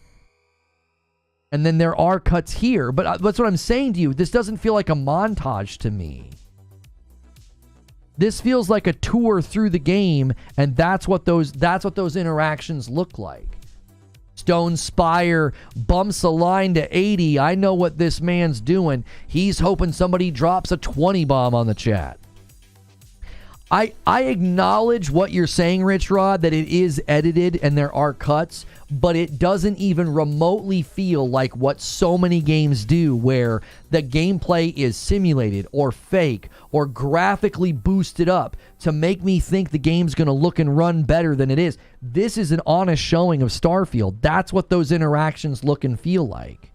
And then there are cuts here. But that's what I'm saying to you. This doesn't feel like a montage to me. This feels like a tour through the game, and that's what those interactions look like. Stone Spire bumps a line to 80. I know what this man's doing. He's hoping somebody drops a 20 bomb on the chat. I acknowledge what you're saying, Rich Rod, that it is edited and there are cuts, but it doesn't even remotely feel like what so many games do, where the gameplay is simulated or fake or graphically boosted up to make me think the game's going to look and run better than it is. This is an honest showing of Starfield. That's what those interactions look and feel like.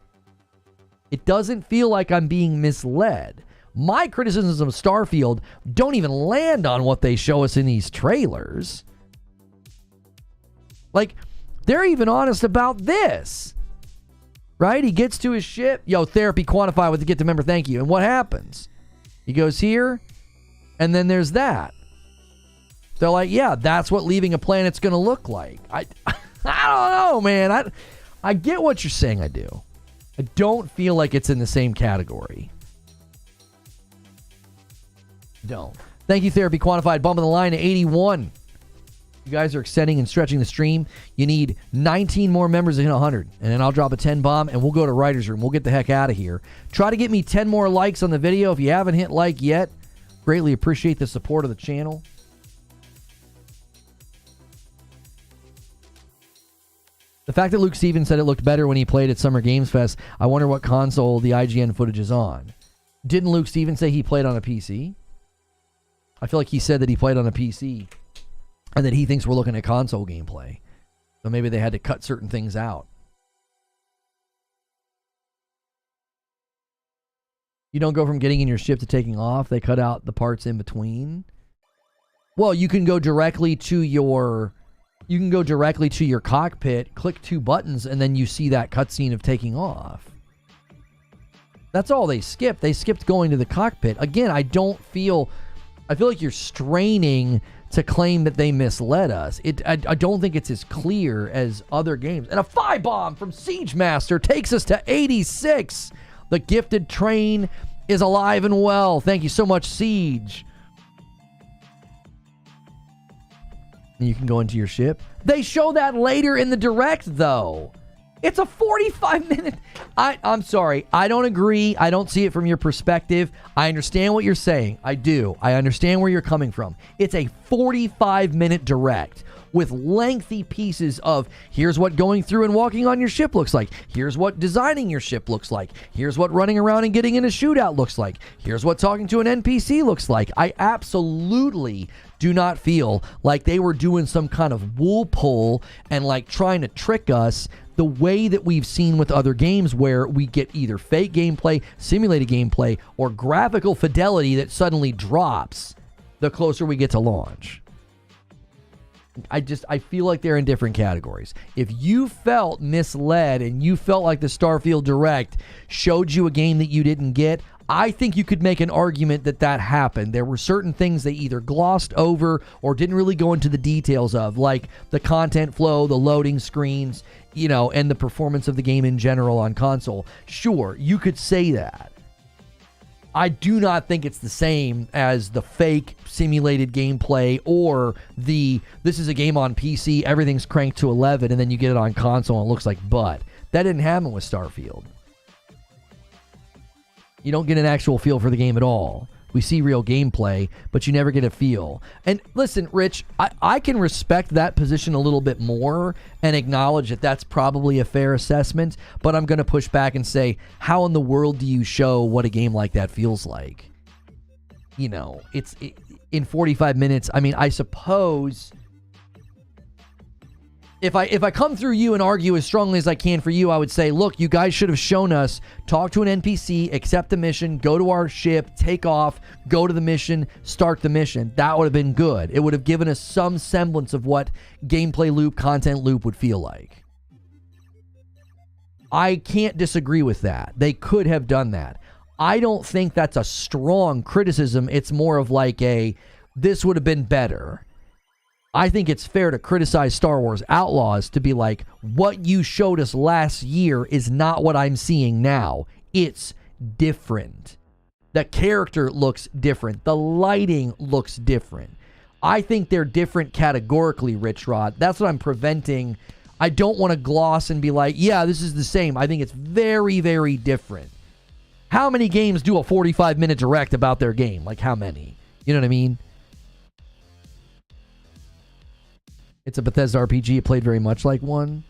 It doesn't feel like I'm being misled. My criticisms of Starfield don't even land on what they show us in these trailers. Like, they're even honest about this. Right? He gets to his ship. Yo, therapy quantify with the get to member. Thank you. And what happens? He goes here. And then there's that. They're like, yeah, that's what leaving a planet's going to look like. I don't know, man. I get what you're saying. I do. I don't feel like it's in the same category. Don't. Thank you, Therapy Quantified. Bumping the line to 81. You guys are extending and stretching the stream. You need 19 more members to hit 100. And then I'll drop a 10 bomb and we'll go to Writer's Room. We'll get the heck out of here. Try to get me 10 more likes on the video. If you haven't hit like yet, greatly appreciate the support of the channel. The fact that Luke Stevens said it looked better when he played at Summer Games Fest, I wonder what console the IGN footage is on. Didn't Luke Stevens say he played on a PC? I feel like he said that he played on a PC and that he thinks we're looking at console gameplay. So maybe they had to cut certain things out. You don't go from getting in your ship to taking off. They cut out the parts in between. Well, you can go directly to your cockpit, click 2 buttons, and then you see that cutscene of taking off. That's all they skipped. They skipped going to the cockpit. Again, I feel like you're straining to claim that they misled us. I don't think it's as clear as other games. And a 5 bomb from Siege Master takes us to 86. The gifted train is alive and well. Thank you so much, Siege. And you can go into your ship. They show that later in the direct, though. It's a 45-minute... I'm sorry. I don't agree. I don't see it from your perspective. I understand what you're saying. I do. I understand where you're coming from. It's a 45-minute direct with lengthy pieces of here's what going through and walking on your ship looks like. Here's what designing your ship looks like. Here's what running around and getting in a shootout looks like. Here's what talking to an NPC looks like. I absolutely do not feel like they were doing some kind of wool pull and like trying to trick us the way that we've seen with other games where we get either fake gameplay, simulated gameplay, or graphical fidelity that suddenly drops the closer we get to launch. I feel like they're in different categories. If you felt misled and you felt like the Starfield Direct showed you a game that you didn't get, I think you could make an argument that that happened. There were certain things they either glossed over or didn't really go into the details of, like the content flow, the loading screens, you know, and the performance of the game in general on console. Sure, you could say that. I do not think it's the same as the fake simulated gameplay or this is a game on PC, everything's cranked to 11, and then you get it on console and it looks like butt. That didn't happen with Starfield. You don't get an actual feel for the game at all. We see real gameplay, but you never get a feel. And listen, Rich, I can respect that position a little bit more and acknowledge that that's probably a fair assessment, but I'm going to push back and say, how in the world do you show what a game like that feels like? You know, in 45 minutes. I mean, I suppose if I come through you and argue as strongly as I can for you, I would say, look, you guys should have shown us, talk to an NPC, accept the mission, go to our ship, take off, go to the mission, start the mission. That would have been good. It would have given us some semblance of what gameplay loop, content loop would feel like. I can't disagree with that. They could have done that. I don't think that's a strong criticism. It's more of like this would have been better. I think it's fair to criticize Star Wars Outlaws to be like, what you showed us last year is not what I'm seeing now. It's different. The character looks different. The lighting looks different. I think they're different categorically, Rich Rod. That's what I'm preventing. I don't want to gloss and be like, yeah, this is the same. I think it's very, very different. How many games do a 45-minute direct about their game? Like, how many? You know what I mean? It's a Bethesda RPG. It played very much like one.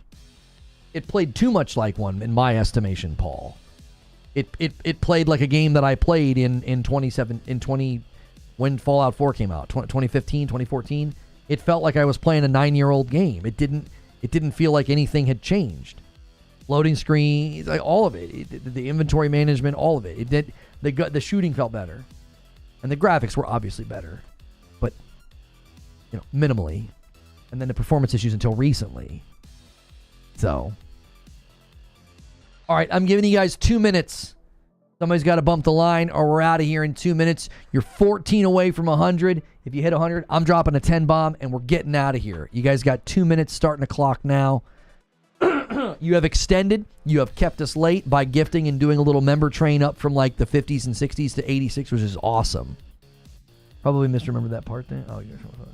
It played too much like one, in my estimation, Paul. It played like a game that I played in 20 when Fallout 4 came out, 2015, 2014. It felt like I was playing a 9-year-old game. It didn't feel like anything had changed. Loading screen, like all of it. The inventory management, all of it. The shooting felt better, and the graphics were obviously better, but minimally. And then the performance issues until recently. So. All right, I'm giving you guys 2 minutes. Somebody's got to bump the line or we're out of here in 2 minutes. You're 14 away from 100. If you hit 100, I'm dropping a 10 bomb and we're getting out of here. You guys got 2 minutes starting the clock now. You have extended. You have kept us late by gifting and doing a little member train up from like the 50s and 60s to 86, which is awesome. Probably misremembered that part there. Oh, you're so fun.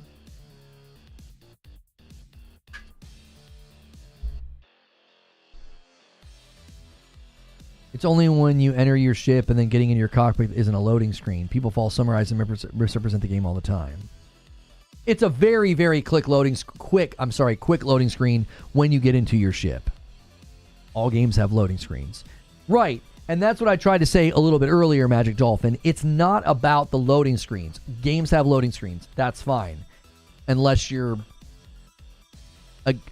It's only when you enter your ship and then getting in your cockpit isn't a loading screen. People fall summarize and misrepresent the game all the time. It's a very, very quick loading screen when you get into your ship. All games have loading screens. Right. And that's what I tried to say a little bit earlier, Magic Dolphin. It's not about the loading screens. Games have loading screens. That's fine. Unless you're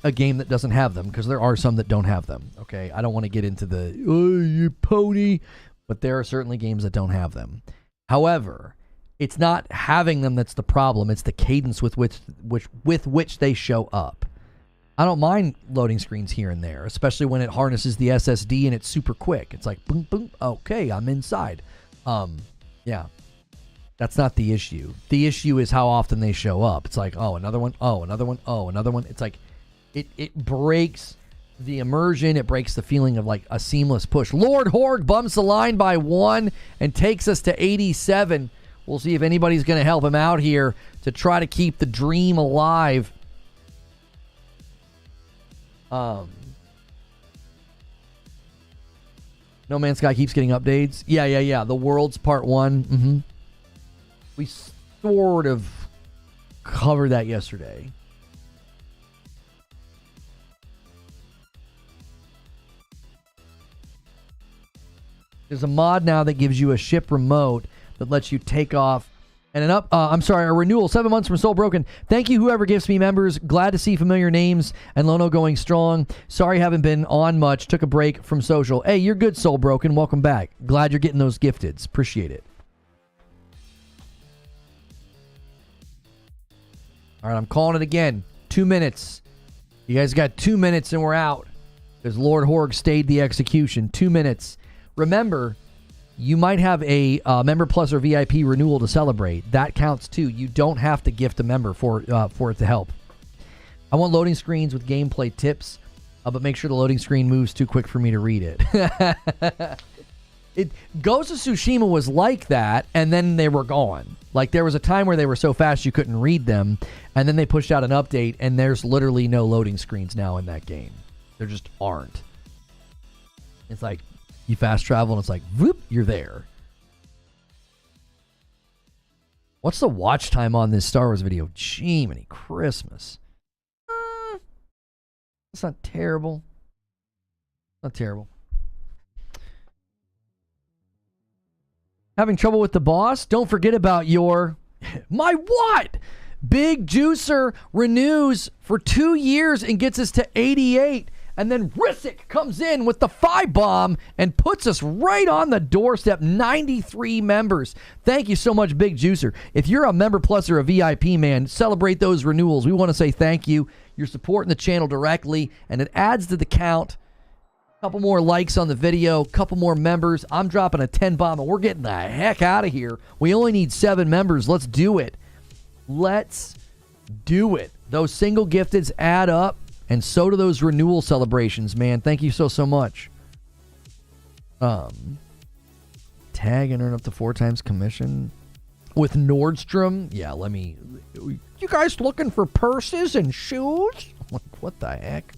a game that doesn't have them, because there are some that don't have them. Okay, I don't want to get into the you pony, but there are certainly games that don't have them. However, it's not having them that's the problem. It's the cadence with which they show up. I don't mind loading screens here and there, especially when it harnesses the SSD and it's super quick. It's like boom, boom. Okay, I'm inside. Yeah. That's not the issue. The issue is how often they show up. It's like, oh, another one. Oh, another one. Oh, another one. It's like it breaks the immersion. It breaks the feeling of like a seamless push. Lord Horg bumps the line by 1 and takes us to 87. We'll see if anybody's going to help him out here to try to keep the dream alive. No Man's Sky keeps getting updates. Yeah. The World's Part 1. We sort of covered that yesterday. There's a mod now that gives you a ship remote that lets you take off. And a renewal, 7 months from Soul Broken. Thank you, whoever gives me members. Glad to see familiar names and Lono going strong. Sorry, haven't been on much. Took a break from social. Hey, you're good, Soul Broken. Welcome back. Glad you're getting those gifteds. Appreciate it. All right, I'm calling it again. 2 minutes. You guys got 2 minutes and we're out. Because Lord Horg stayed the execution. 2 minutes. Remember, you might have a Member Plus or VIP renewal to celebrate. That counts too. You don't have to gift a member for it to help. I want loading screens with gameplay tips, but make sure the loading screen moves too quick for me to read it. Ghost of Tsushima was like that, and then they were gone. Like, there was a time where they were so fast you couldn't read them, and then they pushed out an update, and there's literally no loading screens now in that game. There just aren't. It's like, you fast travel, and it's like, whoop, you're there. What's the watch time on this Star Wars video? Jiminy Christmas. It's not terrible. Not terrible. Having trouble with the boss? Don't forget about your... My what? Big Juicer renews for 2 years and gets us to 88. And then Risic comes in with the 5-bomb and puts us right on the doorstep. 93 members. Thank you so much, Big Juicer. If you're a member plus or a VIP, man, celebrate those renewals. We want to say thank you. You're supporting the channel directly, and it adds to the count. Couple more likes on the video, couple more members. I'm dropping a 10-bomb, and we're getting the heck out of here. We only need 7 members. Let's do it. Let's do it. Those single gifteds add up, and so do those renewal celebrations, man. Thank you so much. Tag and earn up to 4 times commission with Nordstrom. Yeah, let me... You guys looking for purses and shoes? What the heck?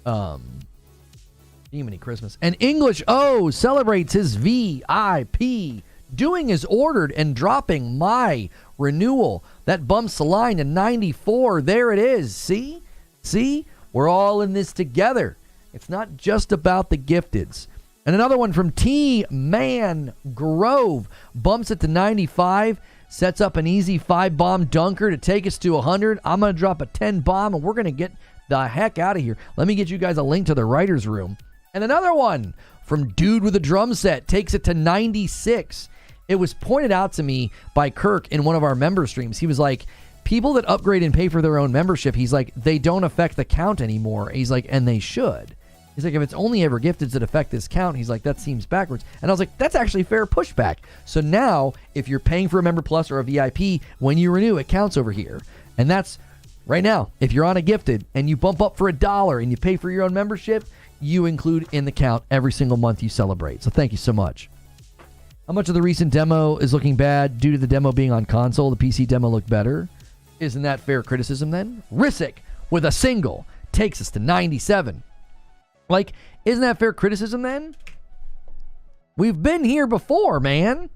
Demony Christmas. And English O celebrates his VIP, doing as ordered and dropping my renewal. That bumps the line to 94. There it is. See? We're all in this together. It's not just about the gifteds. And another one from T-Man Grove bumps it to 95. Sets up an easy 5-bomb dunker to take us to 100. I'm going to drop a 10-bomb, and we're going to get the heck out of here. Let me get you guys a link to the writer's room. And another one from Dude with a Drum Set takes it to 96. It was pointed out to me by Kirk in one of our member streams. He was like, people that upgrade and pay for their own membership, he's like, they don't affect the count anymore. He's like, and they should. He's like, if it's only ever gifteds that affect this count, he's like, that seems backwards. And I was like, that's actually fair pushback. So now, if you're paying for a member plus or a VIP, when you renew, it counts over here. And that's right now. If you're on a gifted and you bump up for $1 and you pay for your own membership, you include in the count every single month you celebrate. So thank you so much. How much of the recent demo is looking bad due to the demo being on console? The PC demo looked better. Isn't that fair criticism then? Risic with a single takes us to 97. Like, isn't that fair criticism then? We've been here before, man.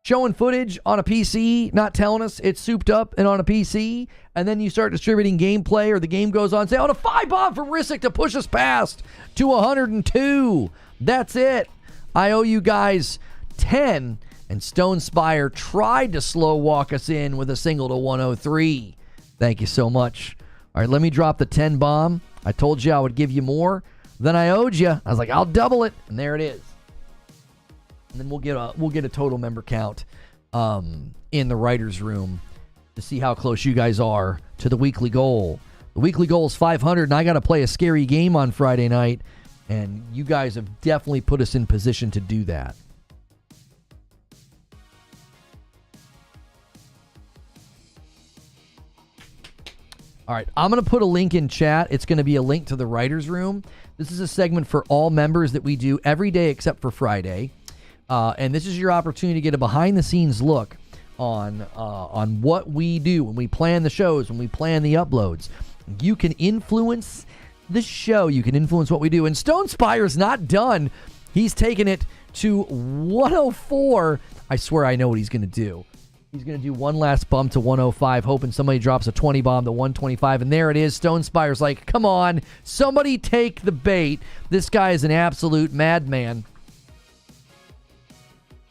Showing footage on a PC, not telling us it's souped up and on a PC, and then you start distributing gameplay or the game goes on, say, oh, a 5-bomb from Risic to push us past to 102. That's it. I owe you guys 10, and Stone Spire tried to slow walk us in with a single to 103. Thank you so much. All right, let me drop the 10-bomb. I told you I would give you more than I owed you. I was like, I'll double it, and there it is. And then we'll get a total member count in the writer's room to see how close you guys are to the weekly goal. The weekly goal is 500, and I got to play a scary game on Friday night, and you guys have definitely put us in position to do that. All right, I'm going to put a link in chat. It's going to be a link to the writer's room. This is a segment for all members that we do every day except for Friday. And this is your opportunity to get a behind-the-scenes look on what we do when we plan the shows, when we plan the uploads. You can influence the show. You can influence what we do. And Stone Spire's not done. He's taken it to 104. I swear I know what he's going to do. He's going to do one last bump to 105, hoping somebody drops a 20 bomb to 125. And there it is. Stone Spire's like, come on, somebody take the bait. This guy is an absolute madman.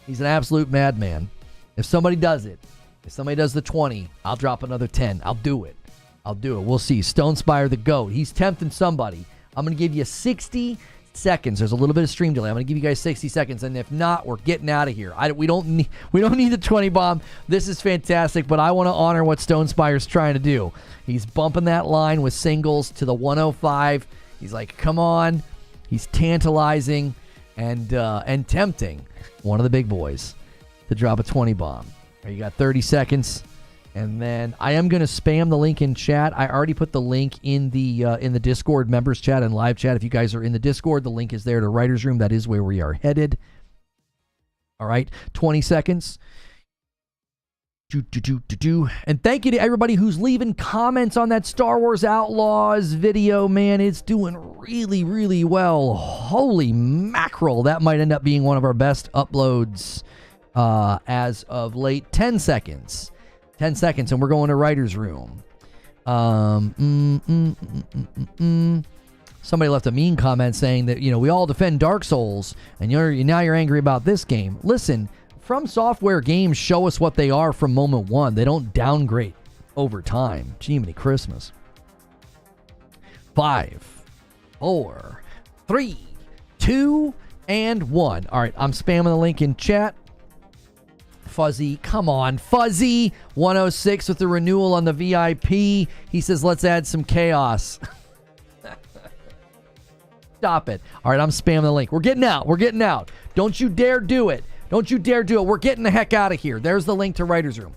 He's an absolute madman. If somebody does it, if somebody does the 20, I'll drop another 10. I'll do it. We'll see. Stone Spire the GOAT. He's tempting somebody. I'm going to give you 60 seconds. There's a little bit of stream delay. I'm going to give you guys 60 seconds, and if not, we're getting out of here. We don't need the 20 bomb. This is fantastic, but I want to honor what Stone Spire's trying to do. He's bumping that line with singles to the 105. He's like, come on. He's tantalizing and tempting one of the big boys to drop a 20 bomb. All right, you got 30 seconds, And then I am going to spam the link in chat. I already put the link in the Discord members chat and live chat. If you guys are in the Discord, the link is there to Writer's Room. That is where we are headed. All right, 20 seconds. And thank you to everybody who's leaving comments on that Star Wars Outlaws video, man. It's doing really, really well. Holy mackerel. That might end up being one of our best uploads as of late. 10 seconds. 10 seconds, and we're going to Writer's Room. Somebody left a mean comment saying that, you know, we all defend Dark Souls, and now you're angry about this game. Listen, From Software games show us what they are from moment one. They don't downgrade over time. Jiminy Christmas. 5, 4, 3, 2, and 1. All right, I'm spamming the link in chat. Fuzzy, come on, Fuzzy. 106 with the renewal on the VIP. He says, let's add some chaos. Stop it. All right, I'm spamming the link. We're getting out. We're getting out. Don't you dare do it. Don't you dare do it. We're getting the heck out of here. There's the link to Writer's Room.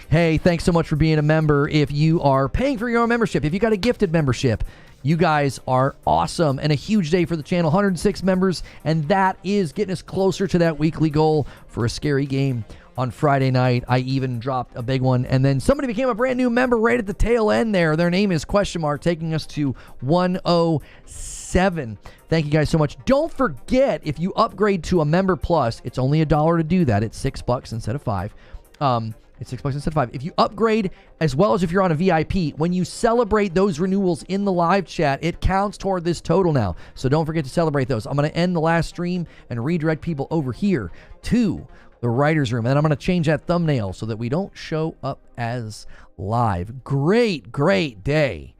Hey, thanks so much for being a member. If you are paying for your own membership, if you got a gifted membership, you guys are awesome. And a huge day for the channel. 106 members. And that is getting us closer to that weekly goal for a scary game on Friday night. I even dropped a big one. And then somebody became a brand new member right at the tail end there. Their name is question mark, taking us to 107. Thank you guys so much. Don't forget, if you upgrade to a Member Plus, it's only $1 to do that. It's $6 instead of $5. It's $6 instead of $5. If you upgrade, as well as if you're on a VIP, when you celebrate those renewals in the live chat, it counts toward this total now. So don't forget to celebrate those. I'm going to end the last stream and redirect people over here to the Writer's Room. And then I'm going to change that thumbnail so that we don't show up as live. Great, great day